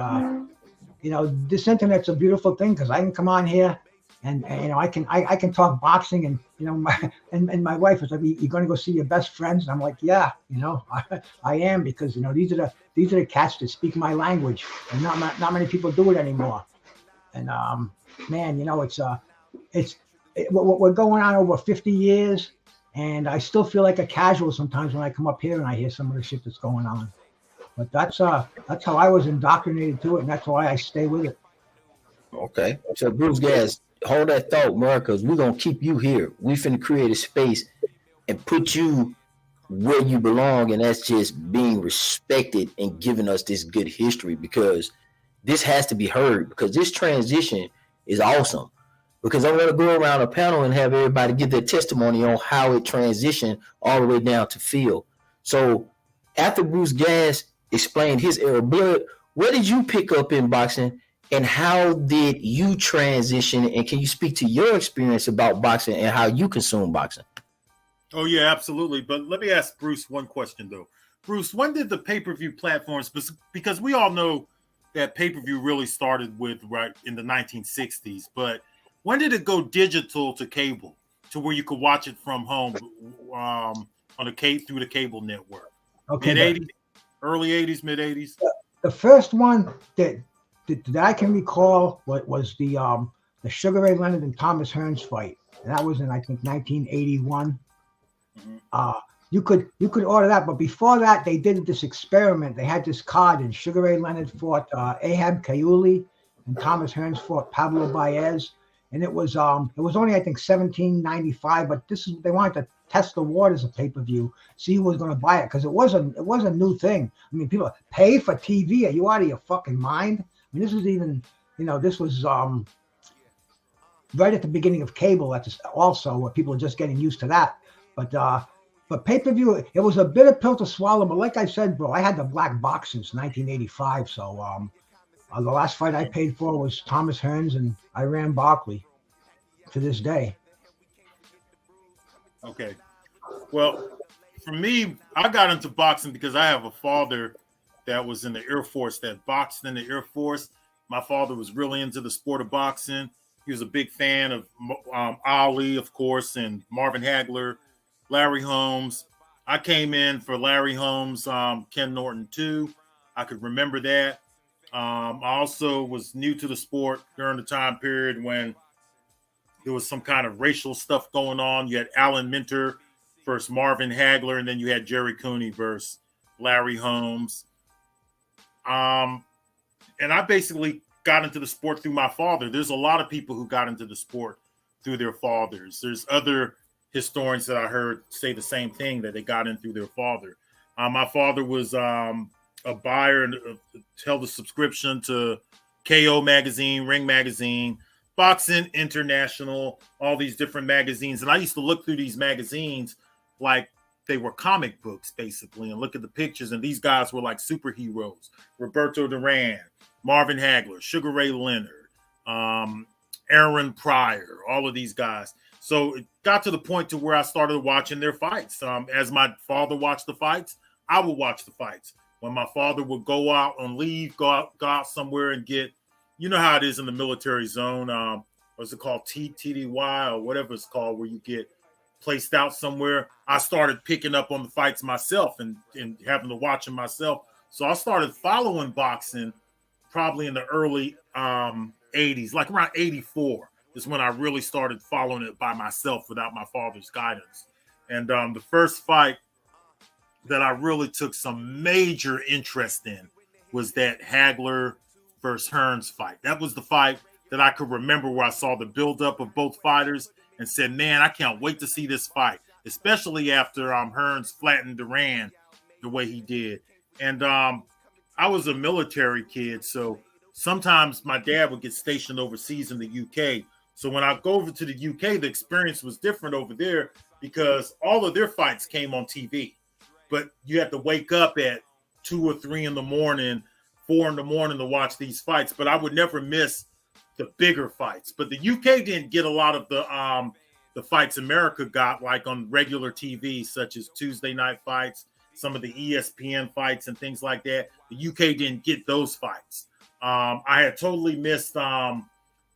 this internet's a beautiful thing because I can come on here and I can talk boxing and my wife is like, you're going to go see your best friends, and I'm like, yeah, I am, because these are the cats that speak my language, and not many people do it anymore. And man, we're going on over 50 years, and I still feel like a casual sometimes when I come up here and I hear some of the shit that's going on. But that's how I was indoctrinated to it, and that's why I stay with it. Okay. So Bruce Gas, hold that thought, Mark, because we're gonna keep you here. We finna create a space and put you where you belong, and that's just being respected and giving us this good history, because this has to be heard, because this transition is awesome. Because I want to go around a panel and have everybody give their testimony on how it transitioned all the way down to Phil. So after Bruce Gas explained his era, Blood, what did you pick up in boxing, and how did you transition? And can you speak to your experience about boxing and how you consume boxing? Oh, yeah, absolutely. But let me ask Bruce one question, though. Bruce, when did the pay-per-view platforms, because we all know that pay-per-view really started with right in the 1960s, but when did it go digital to cable, to where you could watch it from home on through the cable network? Okay, mid-'80s, early 80s, mid-'80s? The first one that I can recall was the Sugar Ray Leonard and Thomas Hearns fight. And that was in, I think, 1981. Mm-hmm. You could order that, but before that, they did this experiment. They had this card, and Sugar Ray Leonard fought Ahab Kayuli, and Thomas Hearns fought Pablo Baez. And it was only, I think, $17.95, but they wanted to test the waters of pay-per-view, see who was going to buy it, because it was a new thing. I mean, people pay for TV. Are you out of your fucking mind? I mean, this was even, this was right at the beginning of cable. That's also where people are just getting used to that. But pay-per-view, it was a bitter pill to swallow. But like I said, bro, I had the black box since 1985. So the last fight I paid for was Thomas Hearns and Iran Barkley to this day. Okay. Well, for me, I got into boxing because I have a father that was in the Air Force, that boxed in the Air Force. My father was really into the sport of boxing. He was a big fan of Ali, of course, and Marvin Hagler, Larry Holmes. I came in for Larry Holmes, Ken Norton too. I could remember that. I also was new to the sport during the time period when there was some kind of racial stuff going on. You had Alan Minter versus Marvin Hagler, and then you had Jerry Cooney versus Larry Holmes. And I basically got into the sport through my father. There's a lot of people who got into the sport through their fathers. There's other historians that I heard say the same thing, that they got in through their father. My father was a buyer and held a subscription to KO Magazine, Ring Magazine, Boxing International, all these different magazines. And I used to look through these magazines like they were comic books, basically, and look at the pictures. And these guys were like superheroes. Roberto Duran, Marvin Hagler, Sugar Ray Leonard, Aaron Pryor, all of these guys. So it got to the point to where I started watching their fights. As my father watched the fights, I would watch the fights. When my father would go out on leave, go out somewhere and get, you know how it is in the military zone. What's it called? TDY or whatever it's called, where you get placed out somewhere. I started picking up on the fights myself and having to watch them myself. So I started following boxing probably in the early 80s, like around 84 is when I really started following it by myself without my father's guidance. And the first fight that I really took some major interest in was that Hagler versus Hearns fight. That was the fight that I could remember where I saw the buildup of both fighters and said, man, I can't wait to see this fight, especially after Hearns flattened Duran the way he did. And I was a military kid, so sometimes my dad would get stationed overseas in the UK. So when I go over to the UK, the experience was different over there because all of their fights came on TV. But you had to wake up at 2 or 3 in the morning, 4 in the morning to watch these fights. But I would never miss the bigger fights. But the UK didn't get a lot of the fights America got, like on regular TV, such as Tuesday night fights, some of the ESPN fights and things like that. The UK didn't get those fights. I had totally missed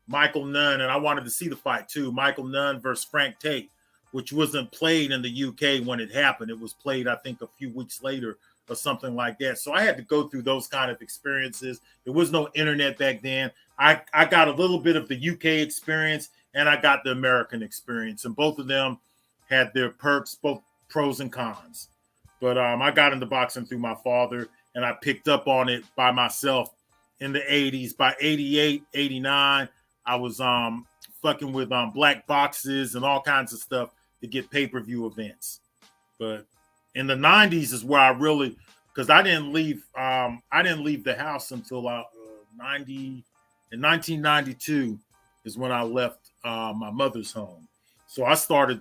Michael Nunn, and I wanted to see the fight too. Michael Nunn versus Frank Tate, which wasn't played in the UK when it happened. It was played, I think, a few weeks later or something like that. So I had to go through those kind of experiences. There was no internet back then. I got a little bit of the UK experience, and I got the American experience, and both of them had their perks, both pros and cons. But I got into boxing through my father, and I picked up on it by myself in the 80s. By 88, 89, I was fucking with black boxes and all kinds of stuff to get pay-per-view events. But in the 90s is where I really, because I didn't leave the house until 1992 is when I left my mother's home. So I started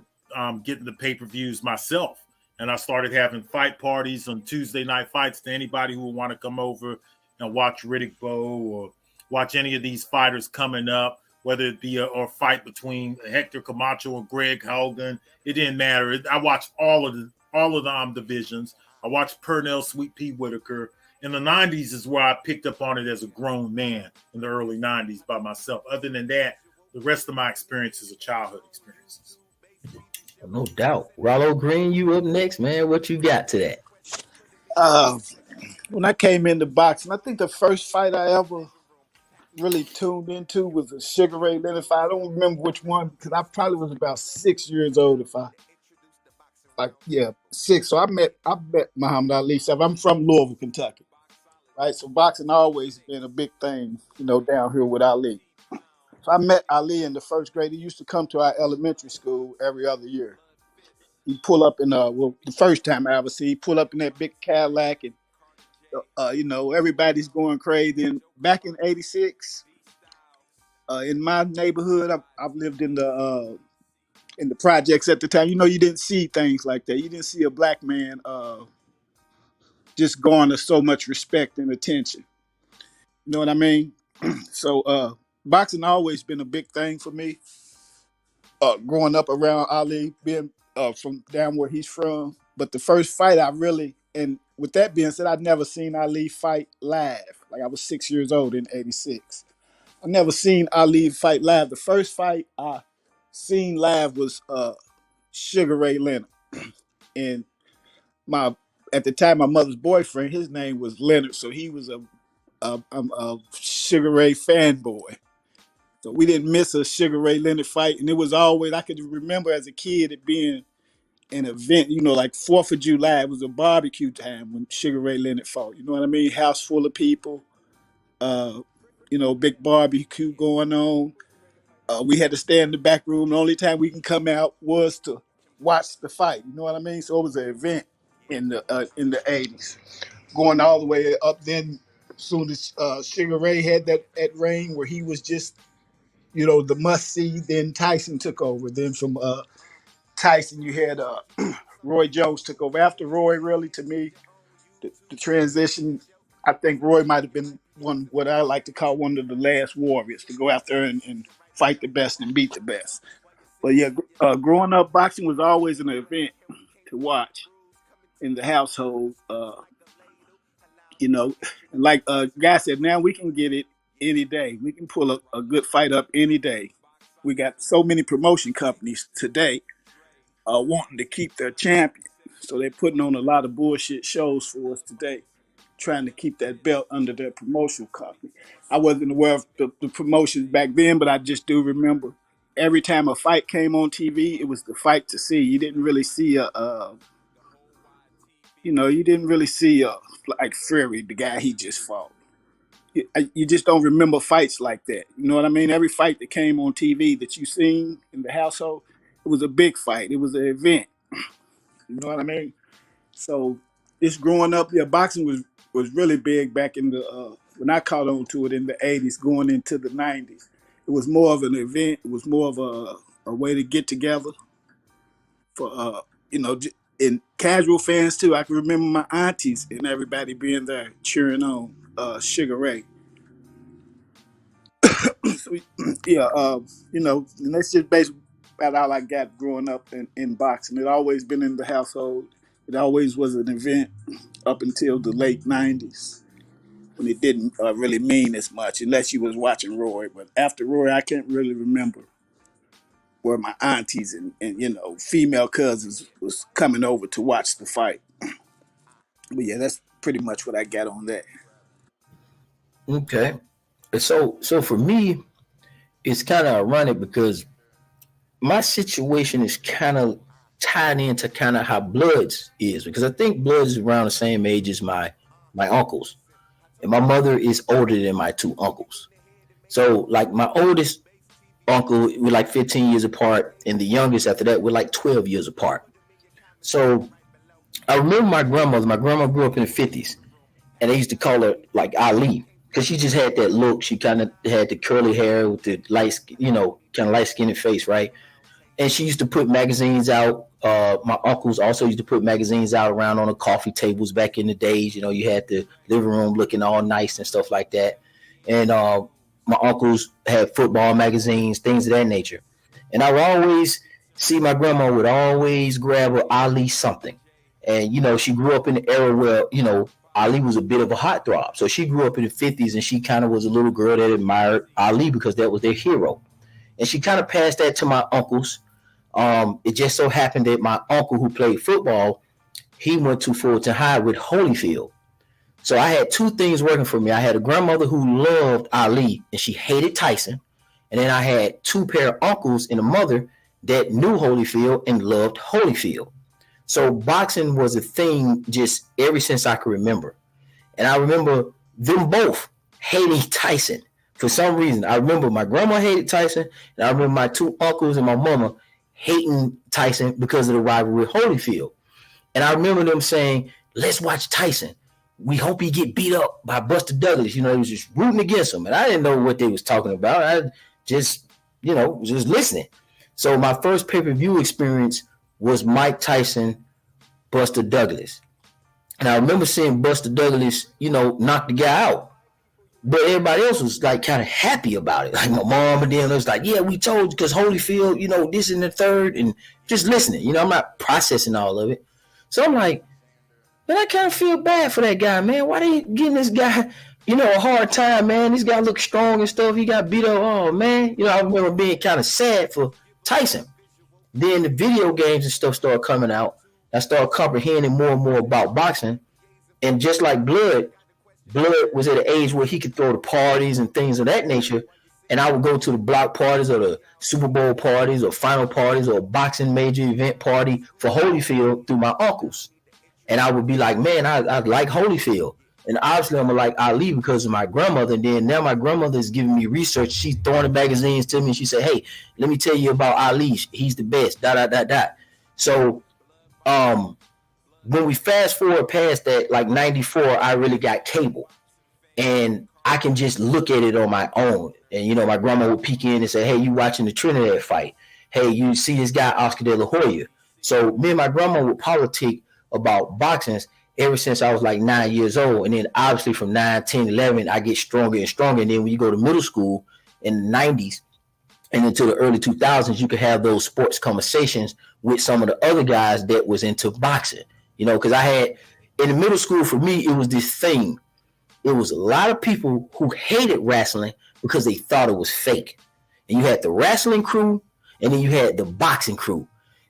getting the pay-per-views myself, and I started having fight parties on Tuesday night fights to anybody who would want to come over and watch Riddick Bowe or watch any of these fighters coming up, whether it be a fight between Hector Camacho or Greg Hogan. It didn't matter. I watched all of the divisions. I watched Purnell Sweet Pea Whitaker. In the 90s is where I picked up on it as a grown man in the early 90s by myself. Other than that, the rest of my experiences are childhood experiences. No doubt. Rollo Green, you up next, man. What you got to that? When I came into boxing, I think the first fight I ever really tuned into was a Sugar Ray Leonard fight. I don't remember which one because I probably was about 6 years old. Six. So I met Muhammad Ali. So I'm from Louisville, Kentucky, right? So boxing always been a big thing, down here with Ali. So I met Ali in the first grade. He used to come to our elementary school every other year. He'd pull up in the first time I ever see, he pull up in that big Cadillac, and everybody's going crazy. And back in '86, in my neighborhood, I've lived in the projects at the time. You didn't see things like that. You didn't see a black man just garner so much respect and attention. You know what I mean? So boxing always been a big thing for me. Growing up around Ali, being from down where he's from. But the first fight and with that being said, I'd never seen Ali fight live. Like I was 6 years old in '86. I never seen Ali fight live. The first fight I seen live was Sugar Ray Leonard. And at the time, my mother's boyfriend, his name was Leonard, so he was a Sugar Ray fanboy. So we didn't miss a Sugar Ray Leonard fight, and it was always, I could remember as a kid it being an event, like 4th of July. It was a barbecue time when Sugar Ray Leonard fought. You know what I mean? House full of people, big barbecue going on. We had to stay in the back room. The only time we can come out was to watch the fight. You know what I mean? So it was an event in the '80s, going all the way up. Then soon as Sugar Ray had that reign where he was just, the must see. Then Tyson took over. Then from Tyson, you had Roy Jones took over. After Roy, really, to me, the transition. I think Roy might have been what I like to call one of the last warriors to go out there and fight the best and beat the best. But yeah, growing up, boxing was always an event to watch in the household. And like Guy said, now we can get it any day. We can pull a good fight up any day. We got so many promotion companies today wanting to keep their champion. So they're putting on a lot of bullshit shows for us today, trying to keep that belt under their promotional company. I wasn't aware of the promotions back then, but I just do remember every time a fight came on TV, it was the fight to see. You didn't really see like Fury, the guy he just fought. You just don't remember fights like that. You know what I mean? Every fight that came on TV that you seen in the household, it was a big fight. It was an event. You know what I mean? So this growing up, boxing was really big back in the when I caught on to it in the '80s, going into the '90s. It was more of an event. It was more of a way to get together for and casual fans too. I can remember my aunties and everybody being there cheering on Sugar Ray. So, and that's just basically about all I got growing up in boxing. It always been in the household. It always was an event up until the late '90s. when it didn't really mean as much, unless you was watching Roy. But after Roy, I can't really remember where my aunties and female cousins was coming over to watch the fight. But yeah, that's pretty much what I got on that. Okay. So for me, it's kind of ironic because my situation is kind of tied into kind of how Bloods is, because I think Bloods is around the same age as my uncles, and my mother is older than my two uncles. So like my oldest uncle, we're like 15 years apart, and the youngest after that, we're like 12 years apart. So I remember my grandmother. My grandma grew up in the 50s, and they used to call her like Ali because she just had that look. She kind of had the curly hair with the light, kind of light skinned face, right? And she used to put magazines out. My uncles also used to put magazines out around on the coffee tables back in the days. You had the living room looking all nice and stuff like that. And my uncles had football magazines, things of that nature. And I would always see my grandma would always grab a Ali something. And, she grew up in the era where, Ali was a bit of a heartthrob. So she grew up in the 50s, and she kind of was a little girl that admired Ali because that was their hero. And she kind of passed that to my uncles. It just so happened that my uncle who played football, he went to Fulton High with Holyfield. So I had two things working for me. I had a grandmother who loved Ali and she hated Tyson. And then I had two pair of uncles and a mother that knew Holyfield and loved Holyfield. So boxing was a thing just ever since I could remember. And I remember them both hating Tyson for some reason. I remember my grandma hated Tyson, and I remember my two uncles and my mama hating Tyson because of the rivalry with Holyfield. And I remember them saying, let's watch Tyson. We hope he get beat up by Buster Douglas. They was just rooting against him. And I didn't know what they was talking about. I just, was just listening. So my first pay-per-view experience was Mike Tyson, Buster Douglas. And I remember seeing Buster Douglas, knock the guy out. But everybody else was like kind of happy about it. Like my mom and them was like, yeah, we told you because Holyfield, this and the third, and just listening. I'm not processing all of it. So I'm like, man, I kind of feel bad for that guy, man. Why they giving this guy, a hard time, man? This guy looks strong and stuff. He got beat up. Oh, man. I remember being kind of sad for Tyson. Then the video games and stuff started coming out. I started comprehending more and more about boxing. And just like Blood was at an age where he could throw the parties and things of that nature. And I would go to the block parties or the Super Bowl parties or final parties or a boxing major event party for Holyfield through my uncles. And I would be like, man, I like Holyfield. And obviously I'm like Ali because of my grandmother. And then now my grandmother is giving me research. She's throwing the magazines to me. And she said, hey, let me tell you about Ali. He's the best, ... So when we fast forward past that, like 94, I really got cable. And I can just look at it on my own. And, my grandma would peek in and say, hey, you watching the Trinidad fight? Hey, you see this guy, Oscar De La Hoya. So me and my grandma would politic about boxing ever since I was like 9 years old. And then obviously from 9, 10, 11, I get stronger and stronger. And then when you go to middle school in the 90s and into the early 2000s, you could have those sports conversations with some of the other guys that was into boxing. Because I had in the middle school, for me, it was this thing. It was a lot of people who hated wrestling because they thought it was fake. And you had the wrestling crew, and then you had the boxing crew.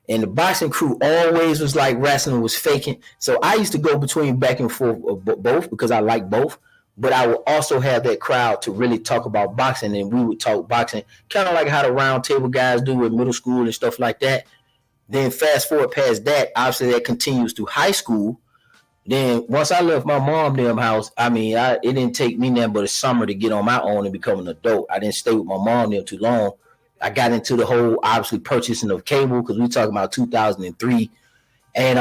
And the boxing crew always was like wrestling was faking. So I used to go between back and forth of both because I like both. But I would also have that crowd to really talk about boxing, and we would talk boxing, kind of like how the round table guys do in middle school and stuff like that. Then fast forward past that, obviously that continues through high school. Then once I left my mom damn house, it didn't take me nothing but a summer to get on my own and become an adult. I didn't stay with my mom there too long. I got into the whole, obviously, purchasing of cable because we're talking about 2003. And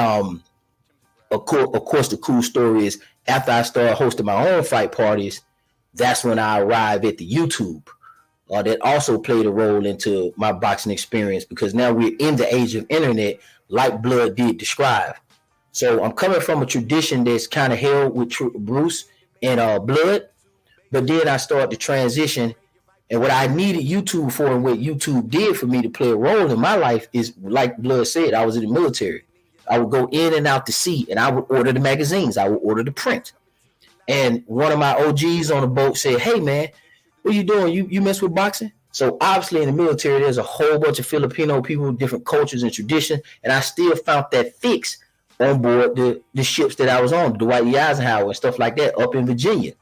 of course, the cool story is after I started hosting my own fight parties, that's when I arrived at the YouTube. That also played a role into my boxing experience because now we're in the age of internet, like Blood did describe. So I'm coming from a tradition that's kind of held with Bruce and Blood, but then I started to transition. And what I needed YouTube for and what YouTube did for me to play a role in my life is, like Blood said, I was in the military. I would go in and out to sea, and I would order the magazines. I would order the print. And one of my OGs on the boat said, "Hey man, what you doing? You mess with boxing?" So obviously in the military, there's a whole bunch of Filipino people, different cultures and traditions, and I still found that fix on board the ships that I was on, the Dwight E. Eisenhower and stuff like that, up in Virginia.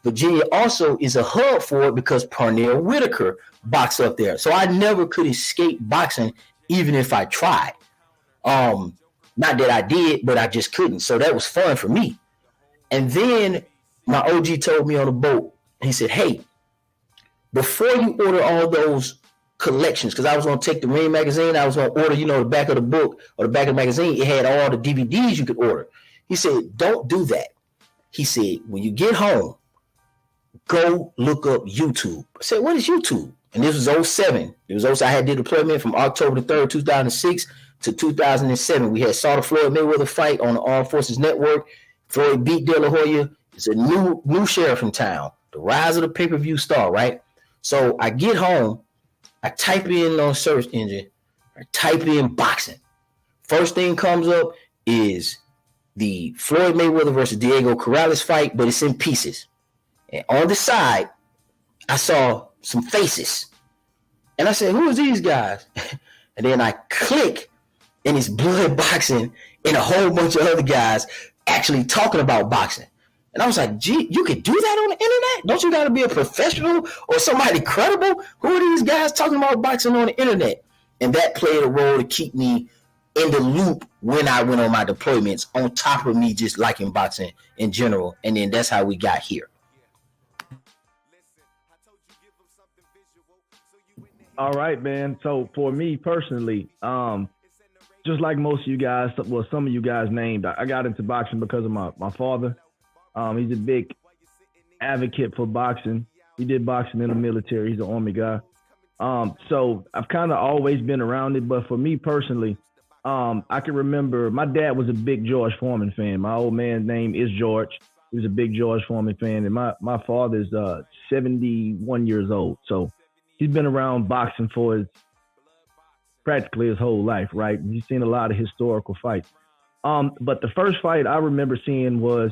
Virginia also is a hub for it because Parnell Whitaker boxed up there. So I never could escape boxing, even if I tried. Not that I did, but I just couldn't. So that was fun for me. And then my OG told me on the boat, he said, "Hey, before you order all those collections," because I was going to take the Ring magazine, I was going to order, the back of the book or the back of the magazine, it had all the DVDs you could order. He said, "Don't do that." He said, "When you get home, go look up YouTube." I said, "What is YouTube?" And this was 07. It was 07. I had did deployment from October the 3rd, 2006 to 2007. We had saw the Floyd Mayweather fight on the Armed Forces Network. Floyd beat De La Hoya. It's a new sheriff in town. The rise of the pay-per-view star, right? So I get home, I type in on search engine, I type in boxing. First thing comes up is the Floyd Mayweather versus Diego Corrales fight, but it's in pieces. And on the side, I saw some faces. And I said, "Who is these guys?" And then I click, and it's blood boxing and a whole bunch of other guys actually talking about boxing. And I was like, "Gee, you could do that on the internet? Don't you got to be a professional or somebody credible? Who are these guys talking about boxing on the internet?" And that played a role to keep me in the loop when I went on my deployments, on top of me just liking boxing in general. And then that's how we got here. All right, man. So for me personally, just like most of you guys, well, some of you guys named, I got into boxing because of my father. He's a big advocate for boxing. He did boxing in the military. He's an Army guy. So I've kind of always been around it. But for me personally, I can remember my dad was a big George Foreman fan. My old man's name is George. He was a big George Foreman fan. And my father's 71 years old. So he's been around boxing for practically his whole life, right? He's seen a lot of historical fights. But the first fight I remember seeing was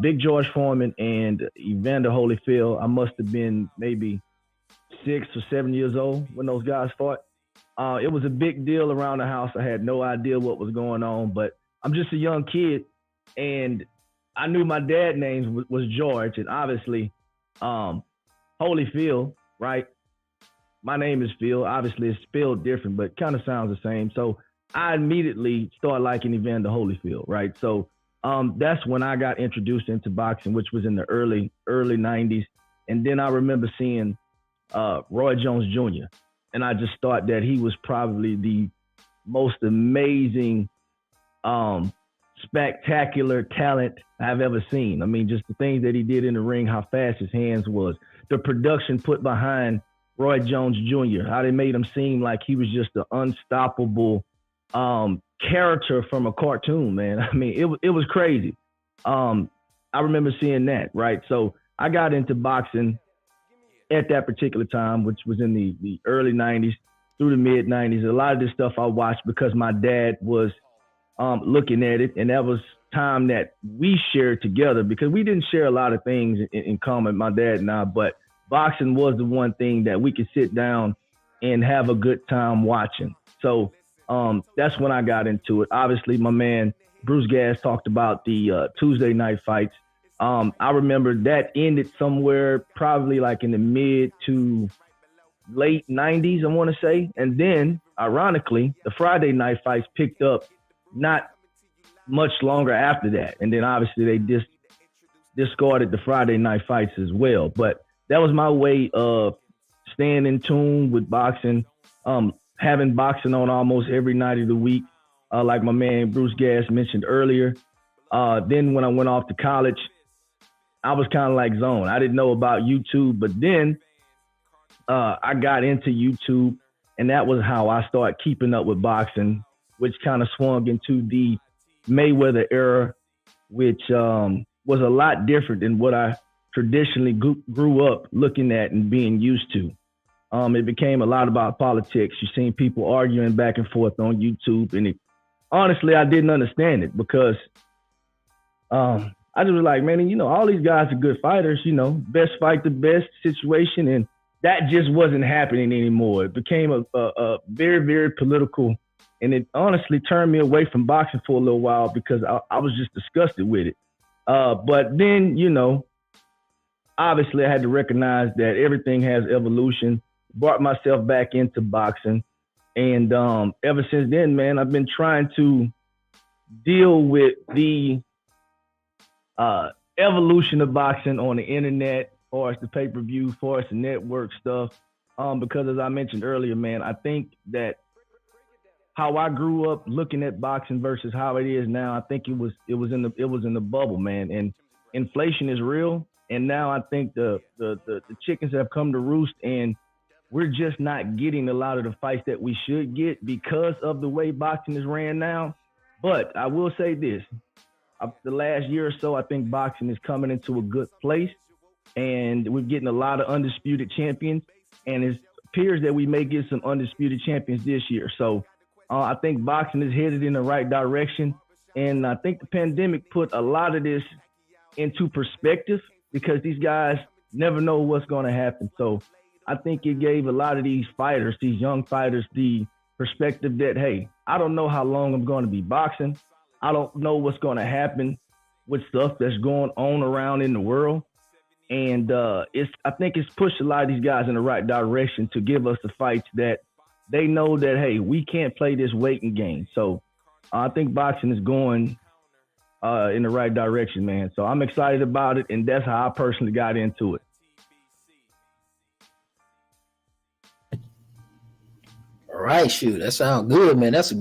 Big George Foreman and Evander Holyfield. I must have been maybe 6 or 7 years old when those guys fought. It was a big deal around the house. I had no idea what was going on, but I'm just a young kid, and I knew my dad's name was George, and obviously Holyfield, right? My name is Phil. Obviously, it's spelled different, but kind of sounds the same. So I immediately started liking Evander Holyfield, right? So that's when I got introduced into boxing, which was in the early 90s. And then I remember seeing Roy Jones Jr. And I just thought that he was probably the most amazing, spectacular talent I've ever seen. I mean, just the things that he did in the ring, how fast his hands was, the production put behind Roy Jones Jr., how they made him seem like he was just an unstoppable character from a cartoon, man. I mean, it was crazy. I remember seeing that, right? So I got into boxing at that particular time, which was in the early 90s through the mid 90s. A lot of this stuff I watched because my dad was looking at it, and that was time that we shared together because we didn't share a lot of things in common, my dad and I, but boxing was the one thing that we could sit down and have a good time watching. So that's when I got into it. Obviously, my man Bruce Gass talked about the Tuesday night fights. I remember that ended somewhere probably like in the mid to late 90s, I want to say. And then, ironically, the Friday night fights picked up not much longer after that. And then obviously they discarded the Friday night fights as well. But that was my way of staying in tune with boxing, having boxing on almost every night of the week, like my man Bruce Gass mentioned earlier. Then when I went off to college, I was kind of like zone. I didn't know about YouTube, but then I got into YouTube, and that was how I started keeping up with boxing, which kind of swung into the Mayweather era, which was a lot different than what I traditionally grew up looking at and being used to. It became a lot about politics. You've seen people arguing back and forth on YouTube, and honestly, I didn't understand it because I just was like, man, you know, all these guys are good fighters, you know, best fight the best situation. And that just wasn't happening anymore. It became a very, very political, and it honestly turned me away from boxing for a little while because I was just disgusted with it. But then, you know, obviously I had to recognize that everything has evolution, brought myself back into boxing. And ever since then, man, I've been trying to deal with the evolution of boxing on the internet, or as the pay-per-view, for as the network stuff. Because as I mentioned earlier, man, I think that how I grew up looking at boxing versus how it is now, I think it was in the bubble, man. And inflation is real. And now I think the chickens have come to roost, and we're just not getting a lot of the fights that we should get because of the way boxing is ran now. But I will say this. The last year or so, I think boxing is coming into a good place, and we're getting a lot of undisputed champions, and it appears that we may get some undisputed champions this year. So I think boxing is headed in the right direction, and I think the pandemic put a lot of this into perspective because these guys never know what's going to happen. So I think it gave a lot of these fighters, these young fighters, the perspective that, hey, I don't know how long I'm going to be boxing. I don't know what's going to happen with stuff that's going on around in the world. And I think it's pushed a lot of these guys in the right direction to give us the fights that they know that, hey, we can't play this waiting game. So I think boxing is going in the right direction, man. So I'm excited about it, and that's how I personally got into it. All right, shoot, that sounds good, man. That's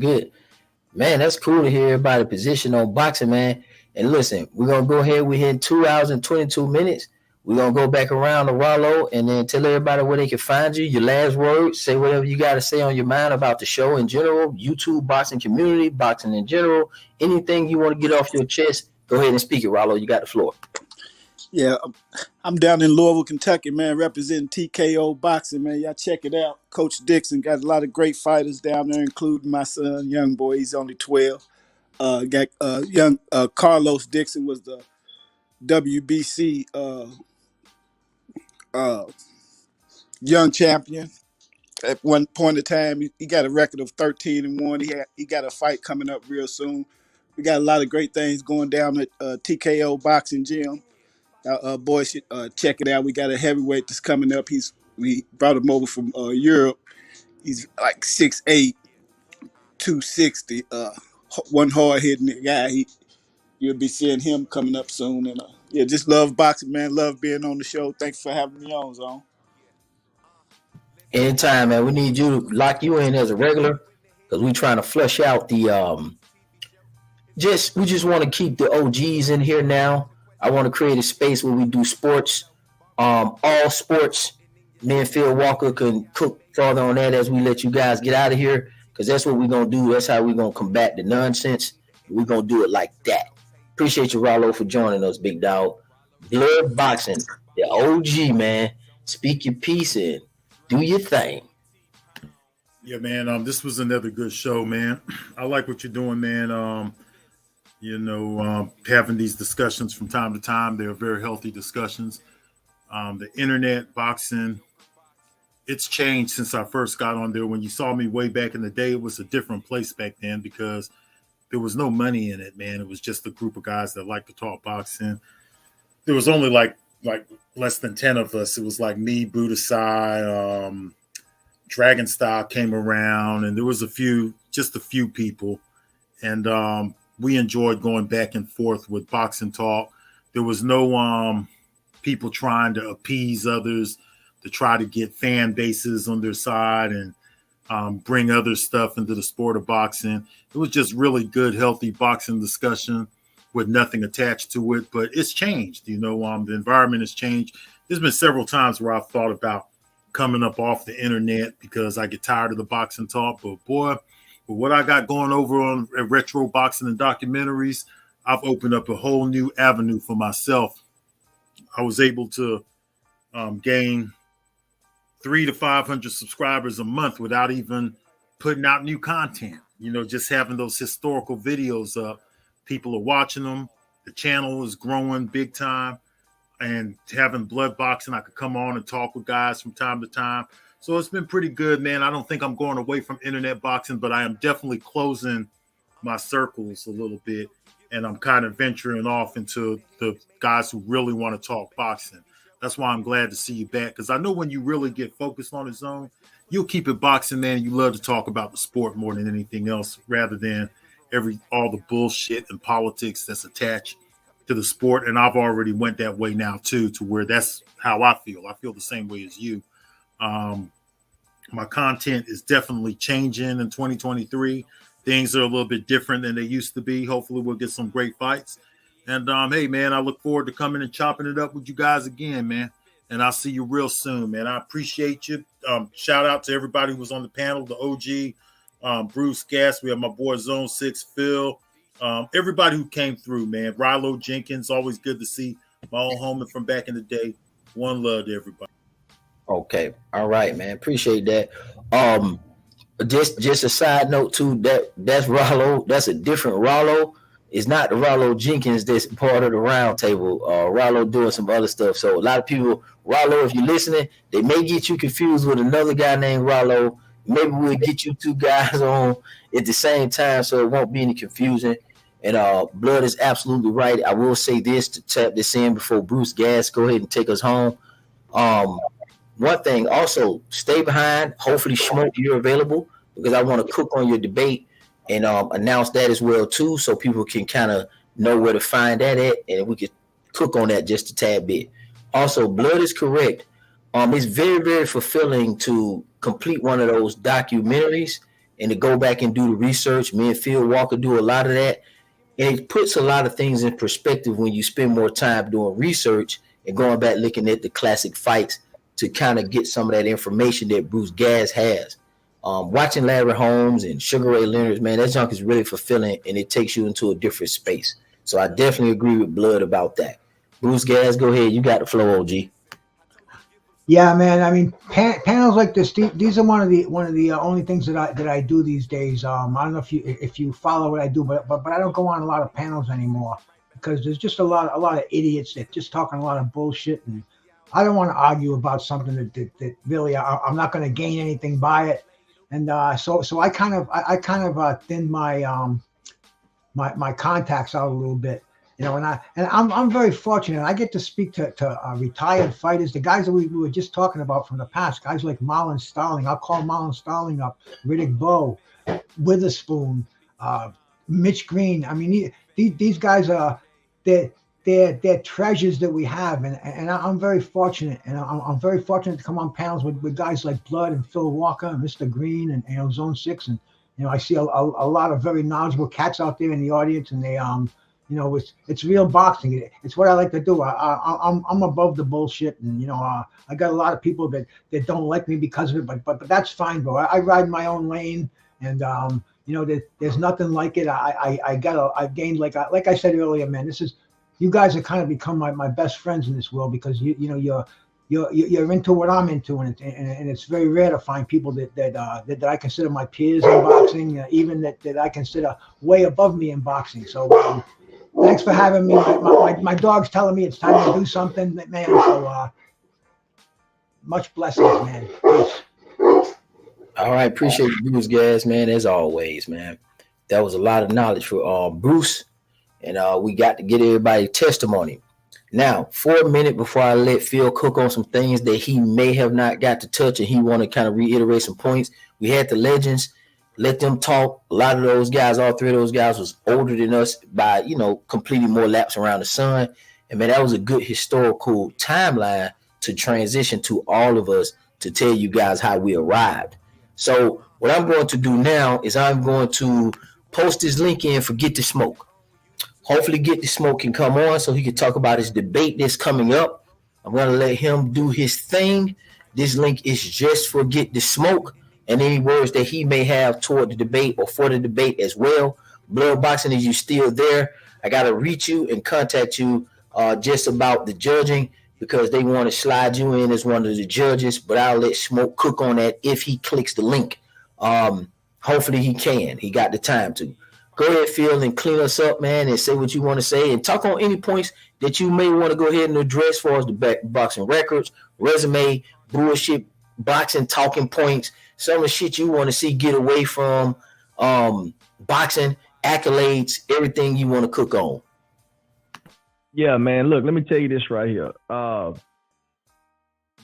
cool to hear everybody position on boxing, man. And listen, we're gonna go ahead. We're here in 2 hours and 22 minutes. We're gonna go back around to Rollo and then tell everybody where they can find you. Your last words, say whatever you got to say on your mind about the show in general, YouTube, boxing community, boxing in general, anything you want to get off your chest. Go ahead and speak it, Rollo. You got the floor. Yeah, I'm down in Louisville, Kentucky, man, representing TKO Boxing, man. Y'all check it out. Coach Dixon got a lot of great fighters down there, including my son, young boy. He's only 12. Got young Carlos Dixon was the WBC young champion. At one point in time, he got a record of 13-1. He got a fight coming up real soon. We got a lot of great things going down at TKO Boxing Gym. Boys should check it out. We got a heavyweight that's coming up. We brought him over from Europe. He's like 6'8", 260. One hard hitting guy. You'll be seeing him coming up soon. And yeah, just love boxing, man. Love being on the show. Thanks for having me on, Zone. Anytime, man. We need you to lock you in as a regular because we're trying to flush out the we just want to keep the OGs in here now. I want to create a space where we do sports, all sports. Me and Phil Walker can cook further on that as we let you guys get out of here because that's what we're going to do. That's how we're going to combat the nonsense. We're going to do it like that. Appreciate you, Rollo, for joining us, big dog. Blood Boxing, the OG, man. Speak your piece and do your thing. Yeah, man. This was another good show, man. I like what you're doing, man. Having these discussions from time to time. They're very healthy discussions. The internet, boxing, it's changed since I first got on there. When you saw me way back in the day, it was a different place back then because there was no money in it, man. It was just a group of guys that like to talk boxing. There was only like less than 10 of us. It was like me, Budasai, Dragon Style came around, and there was just a few people. And we enjoyed going back and forth with boxing talk. There was no people trying to appease others to try to get fan bases on their side and bring other stuff into the sport of boxing. It was just really good, healthy boxing discussion with nothing attached to it. But it's changed, the environment has changed. There's been several times where I've thought about coming up off the internet because I get tired of the boxing talk. But boy, with what I got going over on retro boxing and documentaries, I've opened up a whole new avenue for myself. I was able to gain 300 to 500 subscribers a month without even putting out new content. Just having those historical videos up. People are watching them. The channel is growing big time, and having blood boxing, I could come on and talk with guys from time to time. So it's been pretty good, man. I don't think I'm going away from internet boxing, but I am definitely closing my circles a little bit, and I'm kind of venturing off into the guys who really want to talk boxing. That's why I'm glad to see you back, because I know when you really get focused on the zone, you'll keep it boxing, man. You love to talk about the sport more than anything else, rather than all the bullshit and politics that's attached to the sport. And I've already went that way now too, to where that's how I feel. I feel the same way as you. My content is definitely changing in 2023. Things are a little bit different than they used to be. Hopefully we'll get some great fights. And hey, man, I look forward to coming and chopping it up with you guys again, man. And I'll see you real soon, man. I appreciate you. Shout out to everybody who was on the panel, the OG, Bruce Gass. We have my boy Zone 6, Phil. Everybody who came through, man. Rilo Jenkins, always good to see my old homie from back in the day. One love to everybody. Okay. All right, man. Appreciate that. Just a side note too, that's Rilo. That's a different Rilo. It's not the Rilo Jenkins that's part of the round table. Rilo doing some other stuff. So a lot of people, Rilo, if you're listening, they may get you confused with another guy named Rilo. Maybe we'll get you two guys on at the same time so it won't be any confusion. And Blood is absolutely right. I will say this to tap this in before Bruce Gass go ahead and take us home. One thing, also stay behind. Hopefully, Smoke, you're available, because I want to cook on your debate and announce that as well too, so people can kind of know where to find that at, and we could cook on that just a tad bit. Also, Blood is correct. It's very, very fulfilling to complete one of those documentaries and to go back and do the research. Me and Phil Walker do a lot of that, and it puts a lot of things in perspective when you spend more time doing research and going back looking at the classic fights to kind of get some of that information that Bruce Gass has. Watching Larry Holmes and Sugar Ray Leonard, man, that junk is really fulfilling, and it takes you into a different space. So I definitely agree with Blood about that. Bruce Gass, go ahead. You got the floor, OG. Yeah, man. I mean, panels like this, these are one of the only things that I do these days. I don't know if you follow what I do, but I don't go on a lot of panels anymore, because there's just a lot of idiots that just talking a lot of bullshit, and I don't want to argue about something that really I'm not going to gain anything by it. And so I kind of thinned my my contacts out a little bit, you know. And I'm very fortunate. I get to speak to retired fighters, the guys that we were just talking about from the past, guys like Marlon Starling. I'll call Marlon Starling up, Riddick Bowe, Witherspoon, Mitch Green. I mean, these guys are they're treasures that we have, and I'm very fortunate, and I'm very fortunate to come on panels with guys like Blood and Phil Walker and Mr. Green and Zone 6, and I see a lot of very knowledgeable cats out there in the audience, and they it's real boxing. It's what I like to do. I'm above the bullshit, and I got a lot of people that don't like me because of it, but that's fine, bro. I ride my own lane, and there's nothing like it. I gained, like I said earlier, man. You guys have kind of become my best friends in this world, because you're into what I'm into, and it's very rare to find people that I consider my peers in boxing, even that I consider way above me in boxing. So thanks for having me. My dog's telling me it's time to do something, man. So much blessings, man. Peace. All right, appreciate you, Bruce Gass, man, as always, man. That was a lot of knowledge for Bruce. And we got to get everybody's testimony. Now, for a minute before I let Phil cook on some things that he may have not got to touch, and he want to kind of reiterate some points. We had the legends, let them talk. A lot of those guys, all three of those guys, was older than us by, completing more laps around the sun. And man, that was a good historical timeline to transition to all of us to tell you guys how we arrived. So what I'm going to do now is I'm going to post this link in for Get the Smoke. Hopefully Get the Smoke can come on so he can talk about his debate that's coming up. I'm going to let him do his thing. This link is just for Get the Smoke, and any words that he may have toward the debate or for the debate as well. Blood Boxing, is you still there? I got to reach you and contact you just about the judging, because they want to slide you in as one of the judges, but I'll let Smoke cook on that if he clicks the link. Hopefully he can. He got the time to. go ahead, Phil, and clean us up, man, and say what you want to say, and talk on any points that you may want to go ahead and address as far as the boxing records, resume, bullshit, boxing talking points, some of the shit you want to see get away from boxing, accolades, everything you want to cook on. Yeah, man. Look, let me tell you this right here.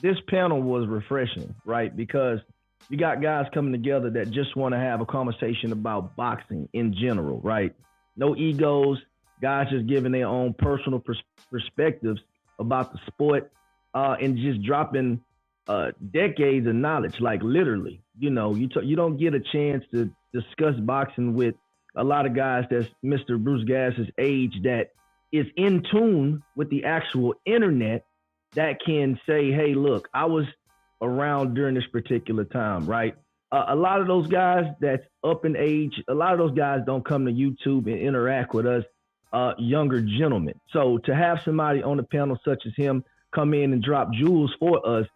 This panel was refreshing, right? Because you got guys coming together that just want to have a conversation about boxing in general, right? No egos, guys just giving their own personal perspectives about the sport and just dropping decades of knowledge, like literally. You know, you don't get a chance to discuss boxing with a lot of guys that's Mr. Bruce Gass's age that is in tune with the actual internet that can say, hey, look, I was around during this particular time, right? A lot of those guys that's up in age, a lot of those guys don't come to YouTube and interact with us younger gentlemen. So to have somebody on the panel such as him come in and drop jewels for us,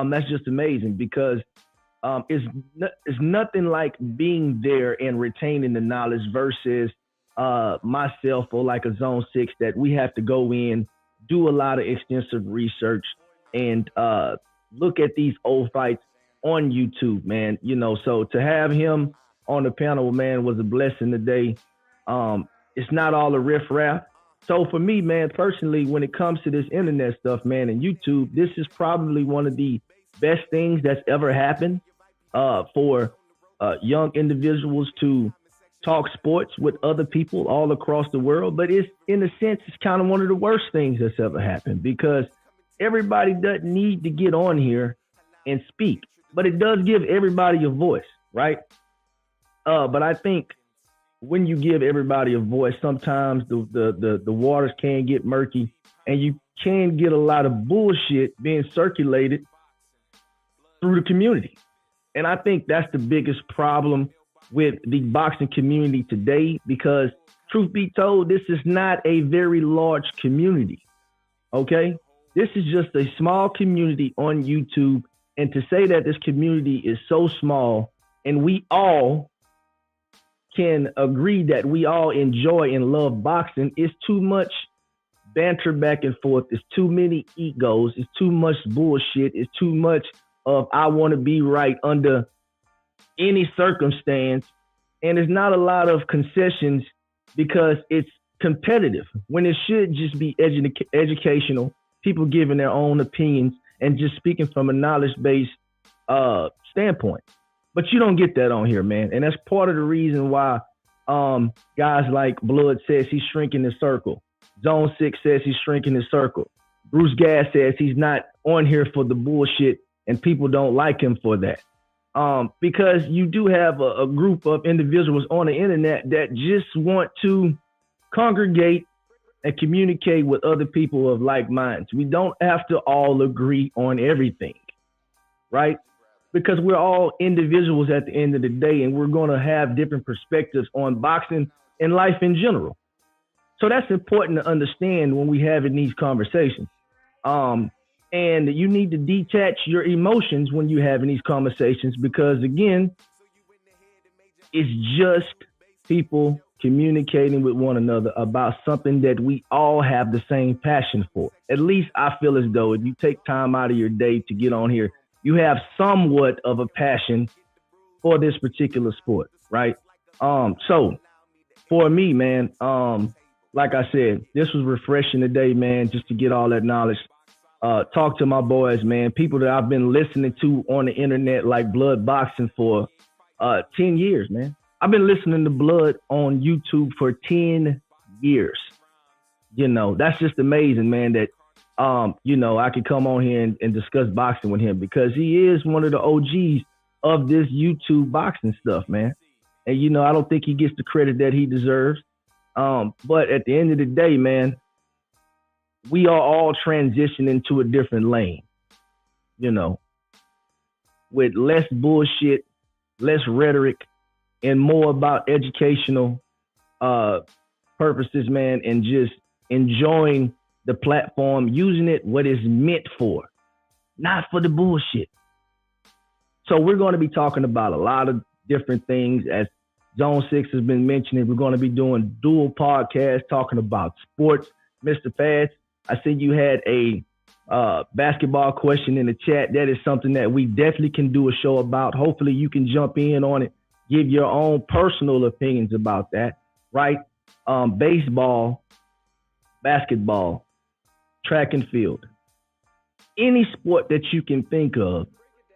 that's just amazing, because it's nothing like being there and retaining the knowledge versus myself or like a Zone 6 that we have to go in, do a lot of extensive research and look at these old fights on YouTube, man. You know, so to have him on the panel, man, was a blessing today. It's not all a riff-raff. So for me, man, personally, when it comes to this internet stuff, man, and YouTube, this is probably one of the best things that's ever happened for young individuals to talk sports with other people all across the world. But it's, in a sense, it's kind of one of the worst things that's ever happened, because everybody doesn't need to get on here and speak, but it does give everybody a voice, right? But I think when you give everybody a voice, sometimes the waters can get murky, and you can get a lot of bullshit being circulated through the community. And I think that's the biggest problem with the boxing community today, because truth be told, this is not a very large community, okay? This is just a small community on YouTube, and to say that this community is so small and we all can agree that we all enjoy and love boxing is too much banter back and forth. It's too many egos. It's too much bullshit. It's too much of I want to be right under any circumstance. And there's not a lot of concessions because it's competitive when it should just be educational, people giving their own opinions and just speaking from a knowledge-based standpoint. But you don't get that on here, man. And that's part of the reason why guys like Blood says he's shrinking the circle. Zone 6 says he's shrinking the circle. Bruce Gass says he's not on here for the bullshit, and people don't like him for that. Because you do have a group of individuals on the internet that just want to congregate and communicate with other people of like minds. We don't have to all agree on everything, right? Because we're all individuals at the end of the day, and we're going to have different perspectives on boxing and life in general. So that's important to understand when we having these conversations. And you need to detach your emotions when you're having these conversations, because again, it's just people communicating with one another about something that we all have the same passion for. At least I feel as though if you take time out of your day to get on here, you have somewhat of a passion for this particular sport, right? So for me, man, like I said, this was refreshing today, man, just to get all that knowledge. Talk to my boys, man, people that I've been listening to on the internet like Blood Boxing for 10 years, man. I've been listening to Blood on YouTube for 10 years. You know, that's just amazing, man, that you know, I could come on here and discuss boxing with him, because he is one of the OGs of this YouTube boxing stuff, man. And, you know, I don't think he gets the credit that he deserves. But at the end of the day, man, we are all transitioning to a different lane, you know, with less bullshit, less rhetoric, and more about educational purposes, man, and just enjoying the platform, using it what it's meant for, not for the bullshit. So we're going to be talking about a lot of different things as Zone 6 has been mentioning we're going to be doing dual podcasts talking about sports. Mr. Fast, I see you had a basketball question in the chat. That is something that we definitely can do a show about. Hopefully you can jump in on it, give your own personal opinions about that, right? Baseball, basketball, track and field, any sport that you can think of,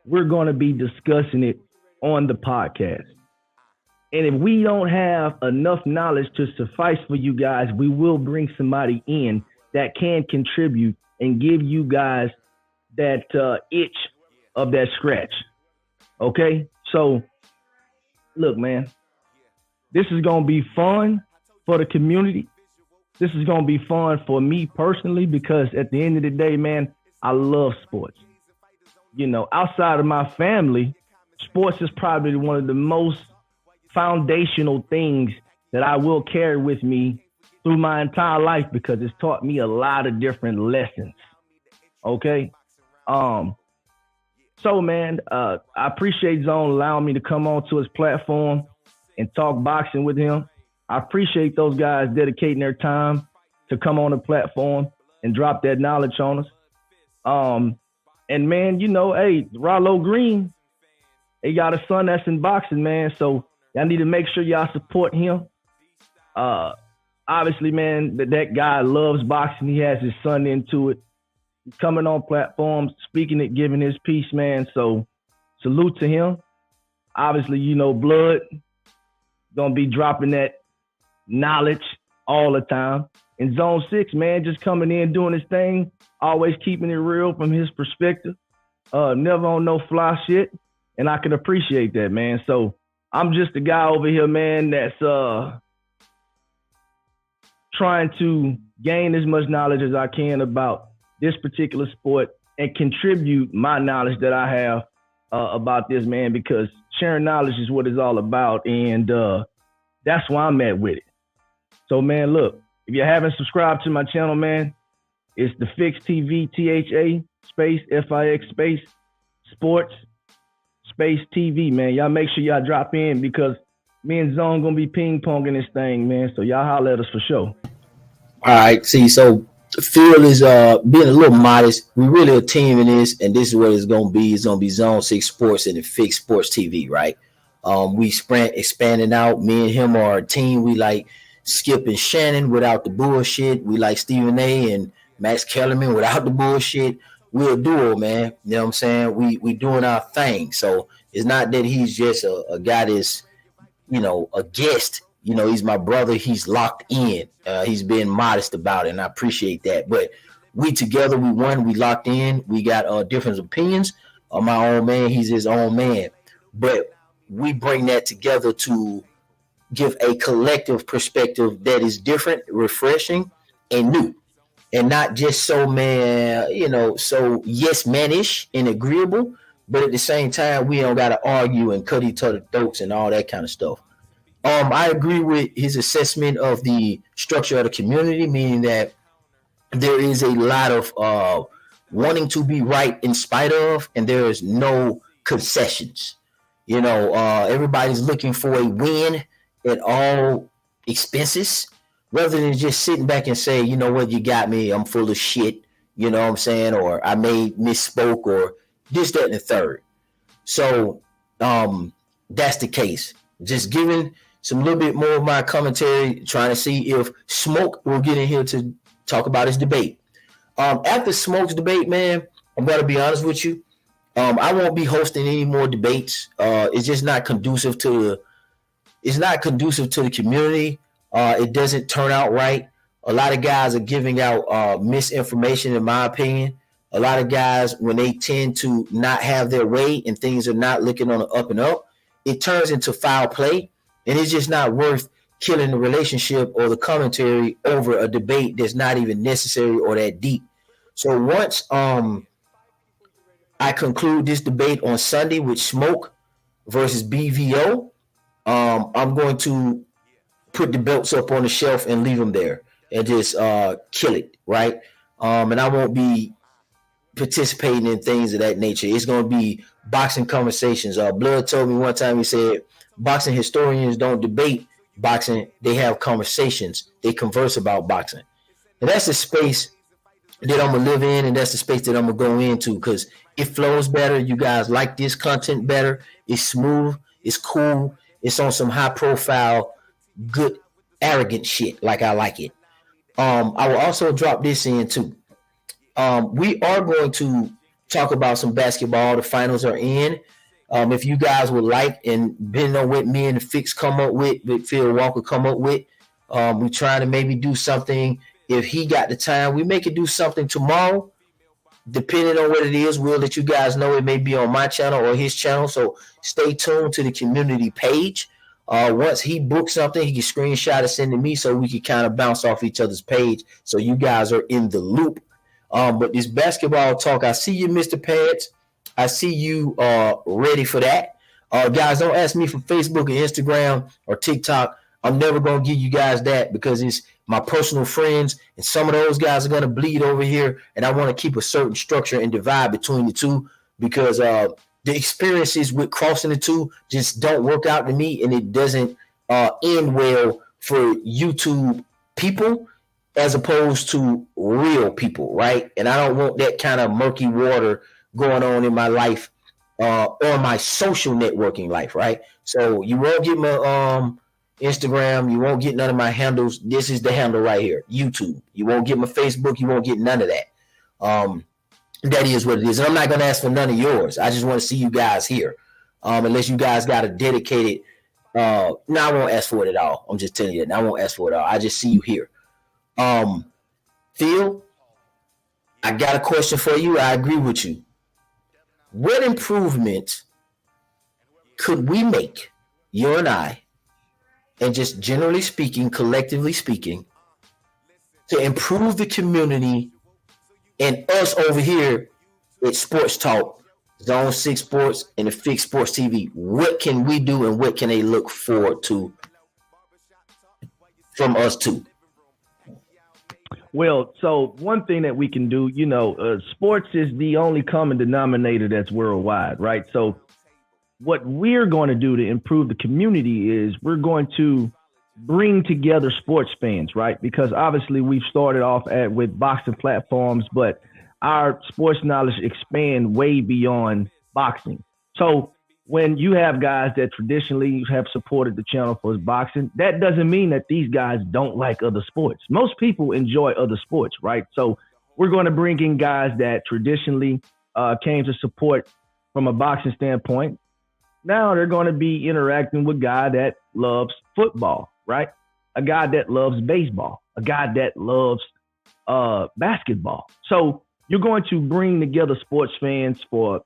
we're going to be discussing it on the podcast. And if we don't have enough knowledge to suffice for you guys, we will bring somebody in that can contribute and give you guys that itch of that scratch. Okay? So, look, man, this is going to be fun for the community. This is going to be fun for me personally because at the end of the day, man, I love sports. You know, outside of my family, sports is probably one of the most foundational things that I will carry with me through my entire life because it's taught me a lot of different lessons. Okay. So man, I appreciate Zone allowing me to come onto his platform and talk boxing with him. I appreciate those guys dedicating their time to come on the platform and drop that knowledge on us. And man, you know, hey, Rollo Green, he got a son that's in boxing, man. So y'all need to make sure y'all support him. Obviously, man, that guy loves boxing. He has his son into it. He's coming on platforms, speaking it, giving his piece, man. So salute to him. Obviously, you know, Blood gonna be dropping that knowledge all the time. And Zone 6, man, just coming in, doing his thing, always keeping it real from his perspective. Never on no fly shit. And I can appreciate that, man. So I'm just a guy over here, man, that's trying to gain as much knowledge as I can about this particular sport and contribute my knowledge that I have about this, man, because sharing knowledge is what it's all about. And that's why I'm at with it. So, man, look, if you haven't subscribed to my channel, man, it's the Fix TV, THA, space, FIX, space, sports, space TV, man. Y'all make sure y'all drop in because me and Zone gonna be ping-ponging this thing, man. So y'all holler at us for sure. All right, see, so Phil is being a little modest. We really a team in this, and this is what it's gonna be. It's gonna be Zone 6 Sports and the Fix Sports TV, right? We expanding out. Me and him are a team. We like Skip and Shannon without the bullshit. We like Stephen A. and Max Kellerman without the bullshit. We're a duo, man. You know what I'm saying? We doing our thing. So it's not that he's just a guy that's, you know, a guest. You know, he's my brother. He's locked in. He's being modest about it, and I appreciate that. But we together, we won. We locked in. We got different opinions. My own man, he's his own man. But we bring that together to give a collective perspective that is different, refreshing, and new. And not just so, man, you know, so yes manish and agreeable, but at the same time, we don't got to argue and cut each other throats and all that kind of stuff. I agree with his assessment of the structure of the community, meaning that there is a lot of wanting to be right in spite of, and there is no concessions. You know, everybody's looking for a win at all expenses, rather than just sitting back and say, you know what, you got me, I'm full of shit, you know what I'm saying, or I may misspoke, or this, that, and the third. So that's the case. Just giving some little bit more of my commentary, trying to see if Smoke will get in here to talk about his debate. After Smoke's debate, man, I'm going to be honest with you. I won't be hosting any more debates. It's just not conducive to the community. It doesn't turn out right. A lot of guys are giving out misinformation, in my opinion. A lot of guys, when they tend to not have their way and things are not looking on the up and up, it turns into foul play. And it's just not worth killing the relationship or the commentary over a debate that's not even necessary or that deep. So once I conclude this debate on Sunday with Smoke versus BVO, I'm going to put the belts up on the shelf and leave them there and just kill it, right? And I won't be participating in things of that nature. It's going to be boxing conversations. Blood told me one time, he said, boxing historians don't debate boxing. They have conversations. They converse about boxing. And that's the space that I'm going to live in, and that's the space that I'm going to go into because it flows better. You guys like this content better. It's smooth. It's cool. It's on some high-profile, good, arrogant shit like I like it. I will also drop this in, too. We are going to talk about some basketball. The finals are in. If you guys would like, and depending on what me and the Fix come up with Phil Walker come up with, we're trying to maybe do something. If he got the time, we may could do something tomorrow. Depending on what it is, we'll let you guys know. It may be on my channel or his channel. So stay tuned to the community page. Once he books something, he can screenshot it, send to me so we can kind of bounce off each other's page. So you guys are in the loop. But this basketball talk, I see you, Mr. Pads. I see you ready for that. Guys, don't ask me for Facebook or Instagram or TikTok. I'm never going to give you guys that because it's my personal friends, and some of those guys are going to bleed over here, and I want to keep a certain structure and divide between the two because the experiences with crossing the two just don't work out to me, and it doesn't end well for YouTube people as opposed to real people, right? And I don't want that kind of murky water going on in my life or my social networking life, right? So you won't get my Instagram, you won't get none of my handles. This is the handle right here, YouTube. You won't get my Facebook, you won't get none of that. That is what it is. And I'm not going to ask for none of yours. I just want to see you guys here. Unless you guys got a dedicated, no, I won't ask for it at all. I'm just telling you that. I won't ask for it at all. I just see you here. Phil, I got a question for you. I agree with you. What improvement could we make, you and I, and just generally speaking, collectively speaking, to improve the community and us over here at Sports Talk, Zone 6 Sports, and the Fix Sports TV? What can we do and what can they look forward to from us too? Well, so one thing that we can do, sports is the only common denominator that's worldwide, right? So what we're going to do to improve the community is we're going to bring together sports fans, right? Because obviously we've started off with boxing platforms, but our sports knowledge expand way beyond boxing. So when you have guys that traditionally have supported the channel for boxing, that doesn't mean that these guys don't like other sports. Most people enjoy other sports, right? So we're going to bring in guys that traditionally came to support from a boxing standpoint. Now they're going to be interacting with a guy that loves football, right? A guy that loves baseball, a guy that loves basketball. So you're going to bring together sports fans for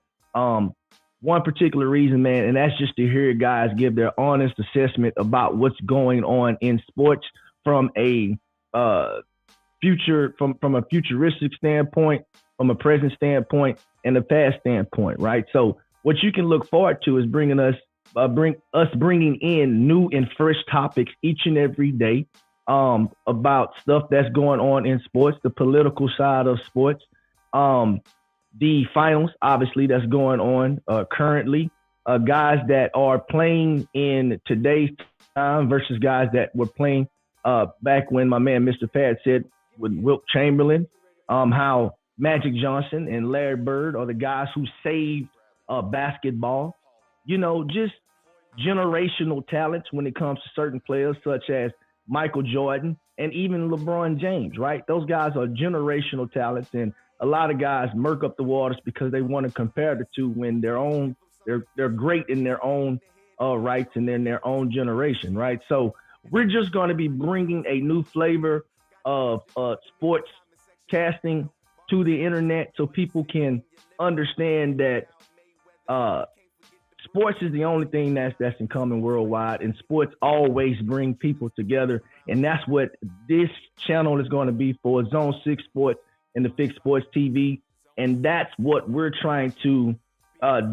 one particular reason, man, and that's just to hear guys give their honest assessment about what's going on in sports from a futuristic standpoint, from a present standpoint, and a past standpoint, right? So what you can look forward to is bringing in new and fresh topics each and every day about stuff that's going on in sports, the political side of sports, the finals, obviously, that's going on currently, guys that are playing in today's time versus guys that were playing back when my man Mr. Pad said with Wilt Chamberlain, how Magic Johnson and Larry Bird are the guys who saved basketball, just generational talents when it comes to certain players such as Michael Jordan and even LeBron James, right? Those guys are generational talents, and a lot of guys murk up the waters because they want to compare the two when they're great in their own rights and in their own generation, right? So we're just going to be bringing a new flavor of sports casting to the internet so people can understand that sports is the only thing that's in common worldwide, and sports always bring people together. And that's what this channel is going to be for, Zone 6 Sports and the Fix Sports TV. And that's what we're trying to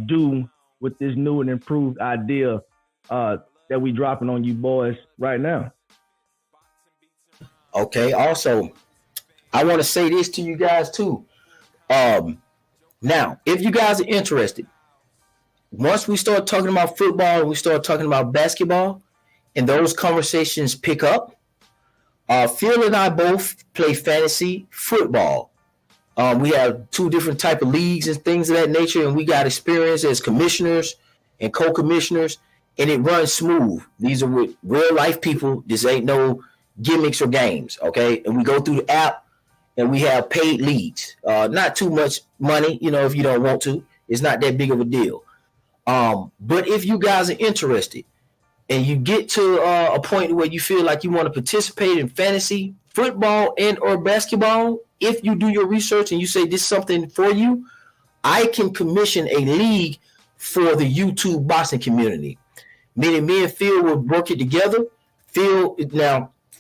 do with this new and improved idea that we dropping on you boys right now. Okay. Also, I want to say this to you guys too. Now, if you guys are interested, once we start talking about football and we start talking about basketball, and those conversations pick up, Phil and I both play fantasy football. We have 2 different type of leagues and things of that nature, and we got experience as commissioners and co-commissioners, and it runs smooth. These are with real life people. This ain't no gimmicks or games, okay? And we go through the app, and we have paid leagues. Not too much money, if you don't want to. It's not that big of a deal. But if you guys are interested and you get to a point where you feel like you want to participate in fantasy football and or basketball, if you do your research and you say this is something for you, I can commission a league for the YouTube boxing community. Meaning me and Phil will work it together. Phil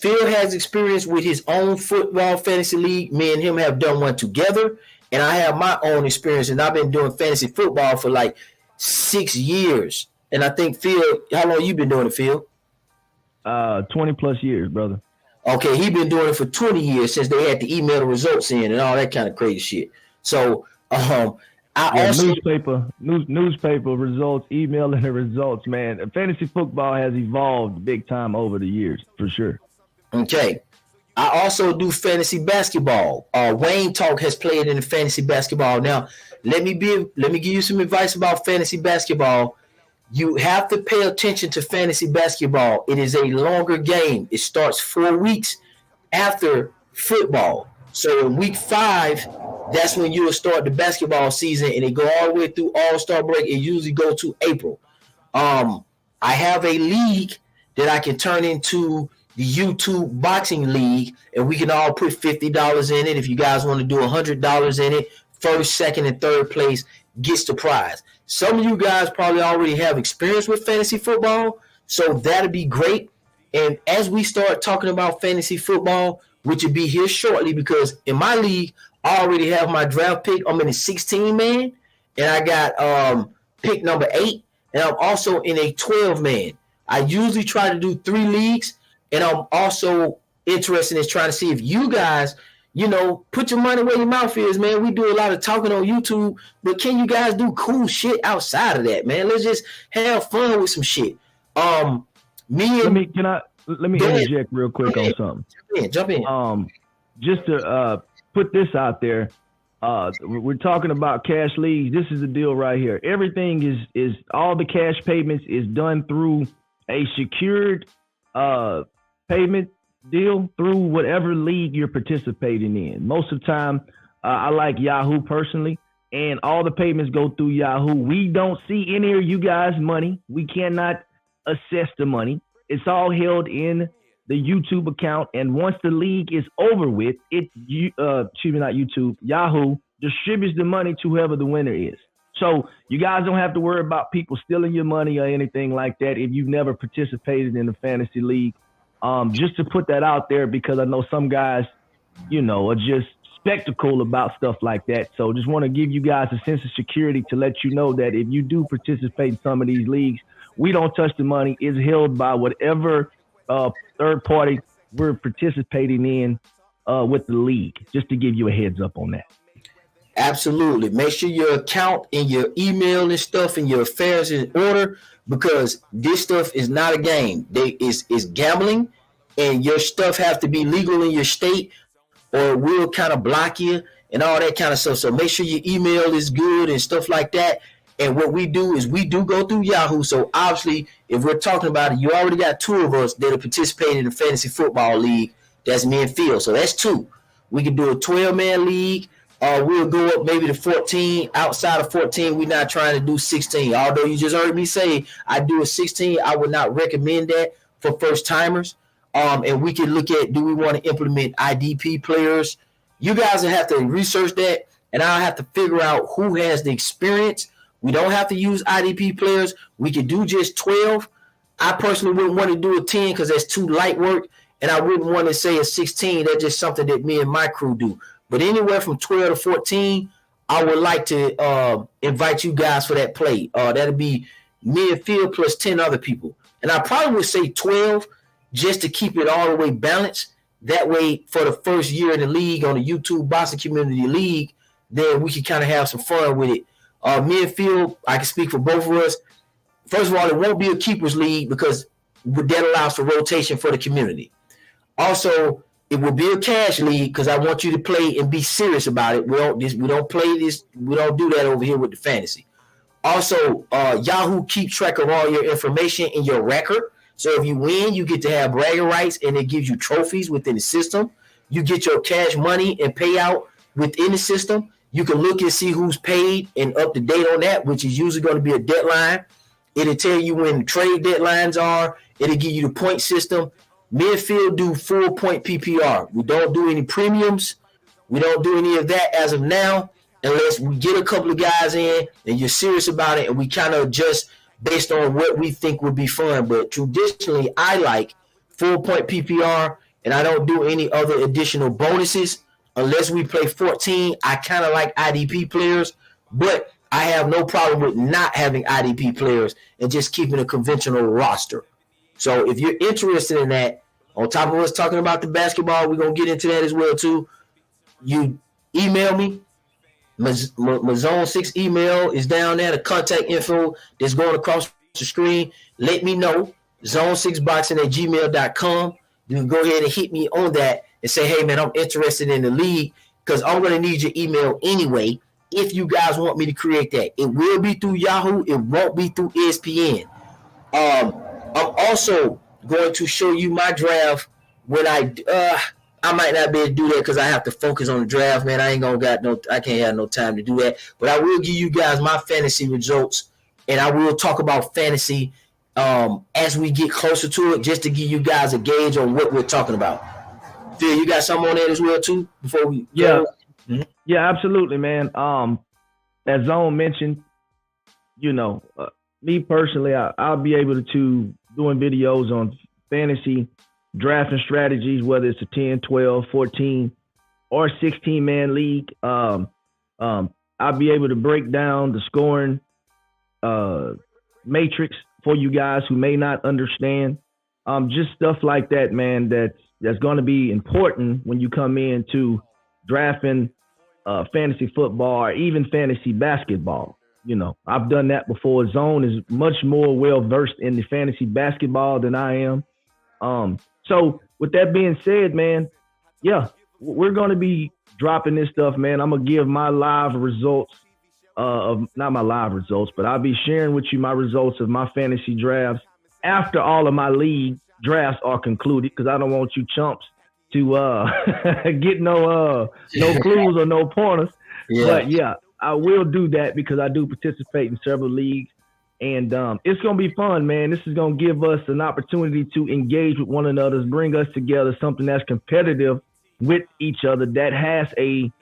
has experience with his own football fantasy league. Me and him have done one together, and I have my own experience, and I've been doing fantasy football for like 6 years. And I think Phil, how long you been doing it, Phil? 20 plus years, brother. Okay, he been doing it for 20 years since they had to email the results in and all that kind of crazy shit. So newspaper results, emailing the results, man. Fantasy football has evolved big time over the years, for sure. Okay. I also do fantasy basketball. Wayne Talk has played in the fantasy basketball. Now, let me give you some advice about fantasy basketball. You have to pay attention to fantasy basketball. It is a longer game. It starts 4 weeks after football. So in week 5, that's when you will start the basketball season, and it go all the way through All-Star break. It usually go to April. I have a league that I can turn into the YouTube boxing league, and we can all put $50 in it. If you guys want to do $100 in it, first, second, and third place gets the prize. Some of you guys probably already have experience with fantasy football, so that'd be great. And as we start talking about fantasy football, which will be here shortly, because in my league, I already have my draft pick. I'm in a 16-man, and I got pick number 8, and I'm also in a 12-man. I usually try to do 3 leagues, and I'm also interested in trying to see if you guys, put your money where your mouth is, man. We do a lot of talking on YouTube, but can you guys do cool shit outside of that, man? Let's just have fun with some shit. Let me interject real quick on something. Jump in. Just to put this out there, we're talking about cash leagues. This is the deal right here. Everything is all the cash payments is done through a secured payment deal through whatever league you're participating in. Most of the time, I like Yahoo personally, and all the payments go through Yahoo. We don't see any of you guys' money. We cannot assess the money. It's all held in the YouTube account, and once the league is over with, Yahoo distributes the money to whoever the winner is. So you guys don't have to worry about people stealing your money or anything like that if you've never participated in a fantasy league. Just to put that out there, because I know some guys, are just spectacle about stuff like that. So just want to give you guys a sense of security to let you know that if you do participate in some of these leagues, we don't touch the money. It's held by whatever third party we're participating in with the league, just to give you a heads up on that. Absolutely. Make sure your account and your email and stuff and your affairs in order, because this stuff is not a game. It's gambling, and your stuff has to be legal in your state, or we'll kind of block you and all that kind of stuff. So make sure your email is good and stuff like that. And what we do is we do go through Yahoo. So obviously, if we're talking about it, you already got 2 of us that are participating in the fantasy football league. That's me and Phil. So that's 2. We can do a 12-man league. We'll go up maybe to 14. Outside of 14, we're not trying to do 16. Although you just heard me say I do a 16, I would not recommend that for first timers. And we can look at, do we want to implement IDP players? You guys will have to research that, and I'll have to figure out who has the experience. We don't have to use IDP players. We could do just 12. I personally wouldn't want to do a 10 because that's too light work, and I wouldn't want to say a 16. That's just something that me and my crew do. But anywhere from 12 to 14, I would like to invite you guys for that play. That'll be me and Phil plus 10 other people. And I probably would say 12 just to keep it all the way balanced. That way, for the first year in the league on the YouTube Boxing Community League, then we can kind of have some fun with it. Me and Phil, I can speak for both of us. First of all, it won't be a keepers league because that allows for rotation for the community. Also, it will be a cash league because I want you to play and be serious about it. We don't play this. We don't do that over here with the fantasy. Also, Yahoo keeps track of all your information in your record. So if you win, you get to have bragging rights, and it gives you trophies within the system. You get your cash money and payout within the system. You can look and see who's paid and up to date on that, which is usually going to be a deadline. It'll tell you when trade deadlines are. It'll give you the point system. Me and Phil do full point PPR. We don't do any premiums. We don't do any of that as of now, unless we get a couple of guys in and you're serious about it, and we kind of adjust based on what we think would be fun. But traditionally, I like full point PPR, and I don't do any other additional bonuses unless we play 14. I kind of like IDP players, but I have no problem with not having IDP players and just keeping a conventional roster. So if you're interested in that, on top of us talking about the basketball, we're going to get into that as well too. You email me. My Zone 6 email is down there. The contact info that's going across the screen. Let me know. Zone6boxing@gmail.com. You can go ahead and hit me on that and say, hey, man, I'm interested in the league, because I'm going to need your email anyway if you guys want me to create that. It will be through Yahoo. It won't be through ESPN. I'm also going to show you my draft when I might not be able to do that because I have to focus on the draft, man. I can't have no time to do that. But I will give you guys my fantasy results, and I will talk about fantasy as we get closer to it, just to give you guys a gauge on what we're talking about. Phil, you got something on that as well too before we go? Mm-hmm. Yeah, absolutely, man. As Zone mentioned, me personally, I'll be able to doing videos on fantasy drafting strategies, whether it's a 10, 12, 14, or 16-man league. I'll be able to break down the scoring matrix for you guys who may not understand. Just stuff like that, man, that's going to be important when you come into drafting fantasy football or even fantasy basketball. I've done that before. Zone is much more well-versed in the fantasy basketball than I am. So with that being said, man, yeah, we're going to be dropping this stuff, man. I'm going to give my live results not my live results, but I'll be sharing with you my results of my fantasy drafts after all of my league drafts are concluded, because I don't want you chumps to get no clues or no pointers. Yeah. But yeah, I will do that because I do participate in several leagues, and it's going to be fun, man. This is going to give us an opportunity to engage with one another, bring us together, something that's competitive with each other, that has a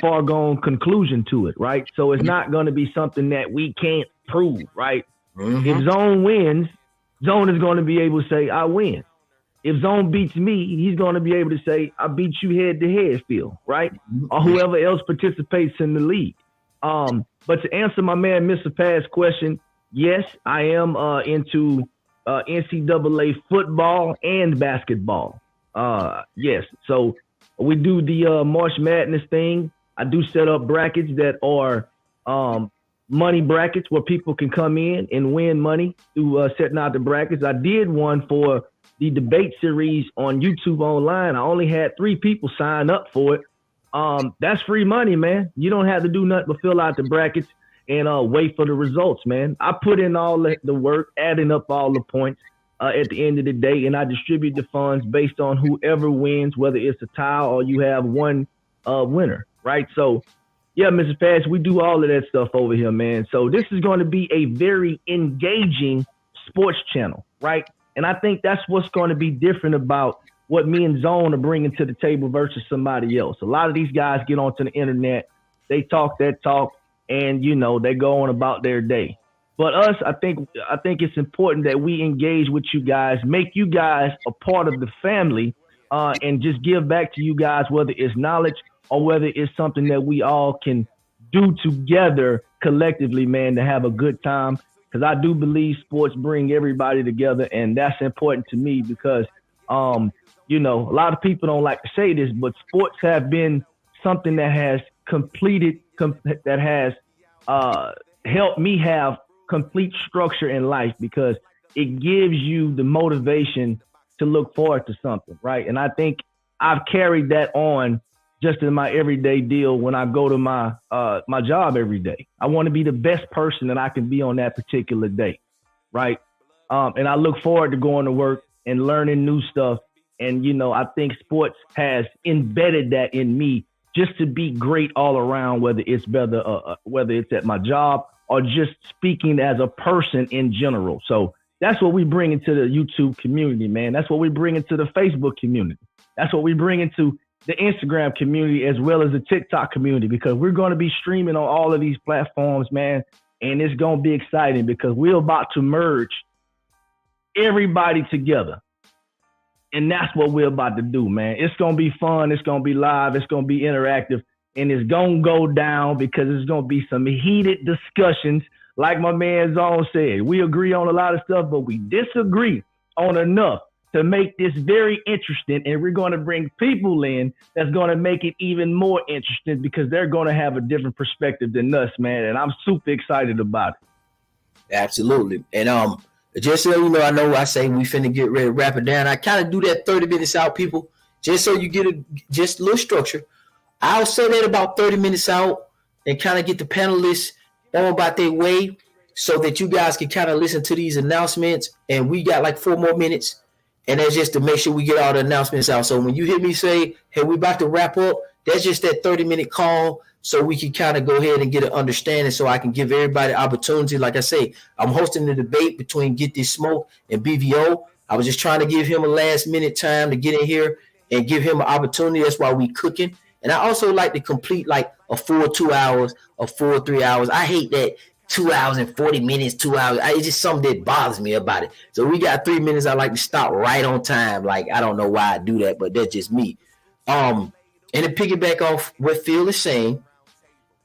far gone conclusion to it, right? So it's not going to be something that we can't prove, right? Mm-hmm. If Zone wins, Zone is going to be able to say, I win. If Zone beats me, he's going to be able to say, I beat you head to head, Phil, right? Or whoever else participates in the league. But to answer my man Mr. Paz's question, yes, I am into NCAA football and basketball. Yes, so we do the March Madness thing. I do set up brackets that are money brackets where people can come in and win money through setting out the brackets. I did one for the debate series on YouTube online. I only had 3 people sign up for it. That's free money, man. You don't have to do nothing but fill out the brackets and wait for the results, man. I put in all the work, adding up all the points at the end of the day, and I distribute the funds based on whoever wins, whether it's a tie or you have one winner, right? So, yeah, Mr. Paz, we do all of that stuff over here, man. So this is going to be a very engaging sports channel, right? And I think that's what's going to be different about what me and Zone are bringing to the table versus somebody else. A lot of these guys get onto the internet, they talk that talk, and, they go on about their day. But us, I think it's important that we engage with you guys, make you guys a part of the family, and just give back to you guys, whether it's knowledge or whether it's something that we all can do together collectively, man, to have a good time. Because I do believe sports bring everybody together, and that's important to me because, a lot of people don't like to say this, but sports have been something that has helped me have complete structure in life because it gives you the motivation to look forward to something, right? And I think I've carried that on just in my everyday deal when I go to my my job every day. I want to be the best person that I can be on that particular day, right? And I look forward to going to work and learning new stuff. And, you know, I think sports has embedded that in me just to be great all around, whether it's at my job or just speaking as a person in general. So that's what we bring into the YouTube community, man. That's what we bring into the Facebook community. That's what we bring into the Instagram community as well as the TikTok community, because we're going to be streaming on all of these platforms, man. And it's going to be exciting because we're about to merge everybody together. And that's what we're about to do, man. It's going to be fun. It's going to be live. It's going to be interactive. And it's going to go down because it's going to be some heated discussions. Like my man Zone said, we agree on a lot of stuff, but we disagree on enough to make this very interesting. And we're going to bring people in that's going to make it even more interesting because they're going to have a different perspective than us, man. And I'm super excited about it. Absolutely. And just so you know, I say we finna get ready to wrap it down. I kind of do that 30 minutes out, people, just so you get just a little structure. I'll say that about 30 minutes out and kind of get the panelists on about their way so that you guys can kind of listen to these announcements. And we got like 4 more minutes. And that's just to make sure we get all the announcements out. So when you hear me say, hey, we're about to wrap up, that's just that 30-minute call so we can kind of go ahead and get an understanding so I can give everybody opportunity. Like I say, I'm hosting the debate between Get This Smoke and BVO. I was just trying to give him a last-minute time to get in here and give him an opportunity. That's why we cooking. And I also like to complete like a full 2 hours, a full 3 hours. I hate that 2 hours and 40 minutes, 2 hours. It's just something that bothers me about it. So we got 3 minutes. I like to stop right on time. Like, I don't know why I do that, but that's just me. And to piggyback off what Phil is saying,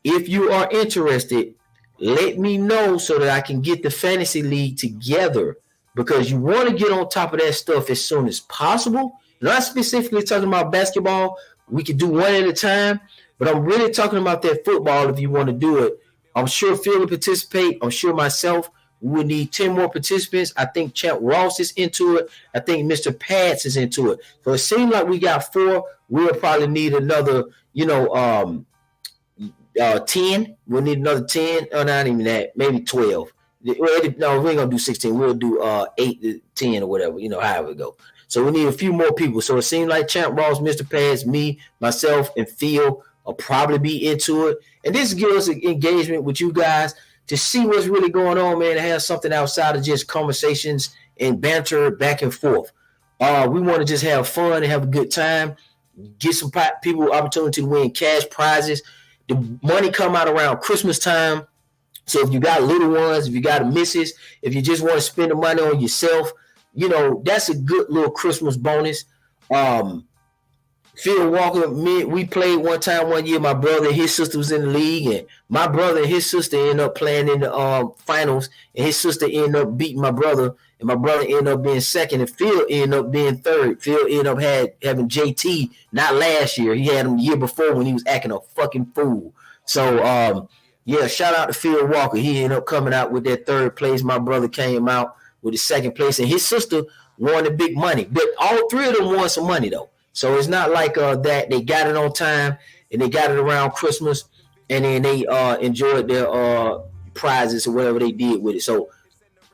if you are interested, let me know so that I can get the fantasy league together, because you want to get on top of that stuff as soon as possible. Not specifically talking about basketball. We can do one at a time, but I'm really talking about that football if you want to do it. I'm sure Phil will participate. I'm sure myself. We would need 10 more participants. I think Champ Ross is into it. I think Mr. Pats is into it. So it seems like we got 4. We'll probably need another, 10. We'll need another 10. Oh, not even that. Maybe 12. No, we ain't going to do 16. We'll do 8 to 10 or whatever, however it go. So we need a few more people. So it seems like Champ Ross, Mr. Pats, me, myself, and Phil will probably be into it. And this gives us an engagement with you guys to see what's really going on, man, to have something outside of just conversations and banter back and forth. We want to just have fun and have a good time, get some people opportunity to win cash prizes. The money come out around Christmas time. So if you got little ones, if you got a missus, if you just want to spend the money on yourself, that's a good little Christmas bonus. Phil Walker, we played one year. My brother and his sister was in the league, and my brother and his sister ended up playing in the finals, and his sister ended up beating my brother, and my brother ended up being second, and Phil ended up being third. Phil ended up having JT, not last year. He had him the year before when he was acting a fucking fool. So, shout out to Phil Walker. He ended up coming out with that third place. My brother came out with the second place, and his sister won the big money. But all 3 of them won some money, though. So it's not like that they got it on time and they got it around Christmas and then they enjoyed their prizes or whatever they did with it. So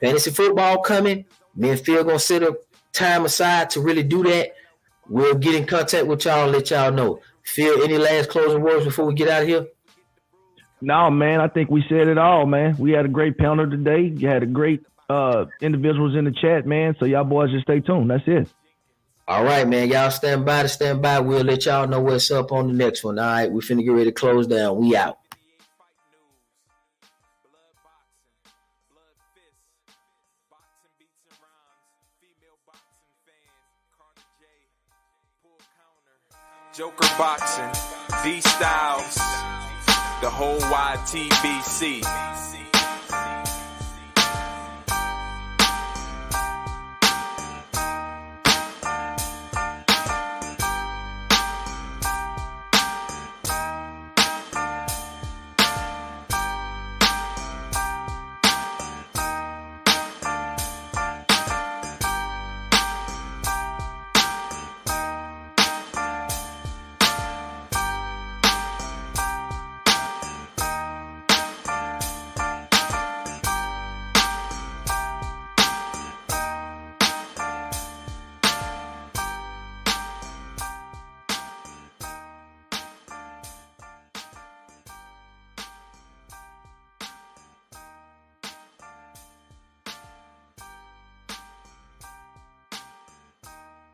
fantasy football coming. Me and Phil going to set up time aside to really do that. We'll get in contact with y'all and let y'all know. Phil, any last closing words before we get out of here? No, man, I think we said it all, man. We had a great panel today. You had a great individuals in the chat, man. So y'all boys just stay tuned. That's it. All right, man. Y'all stand by. We'll let y'all know what's up on the next one. All right, we finna get ready to close down. We out. Joker boxing, V Styles, the whole YTBC.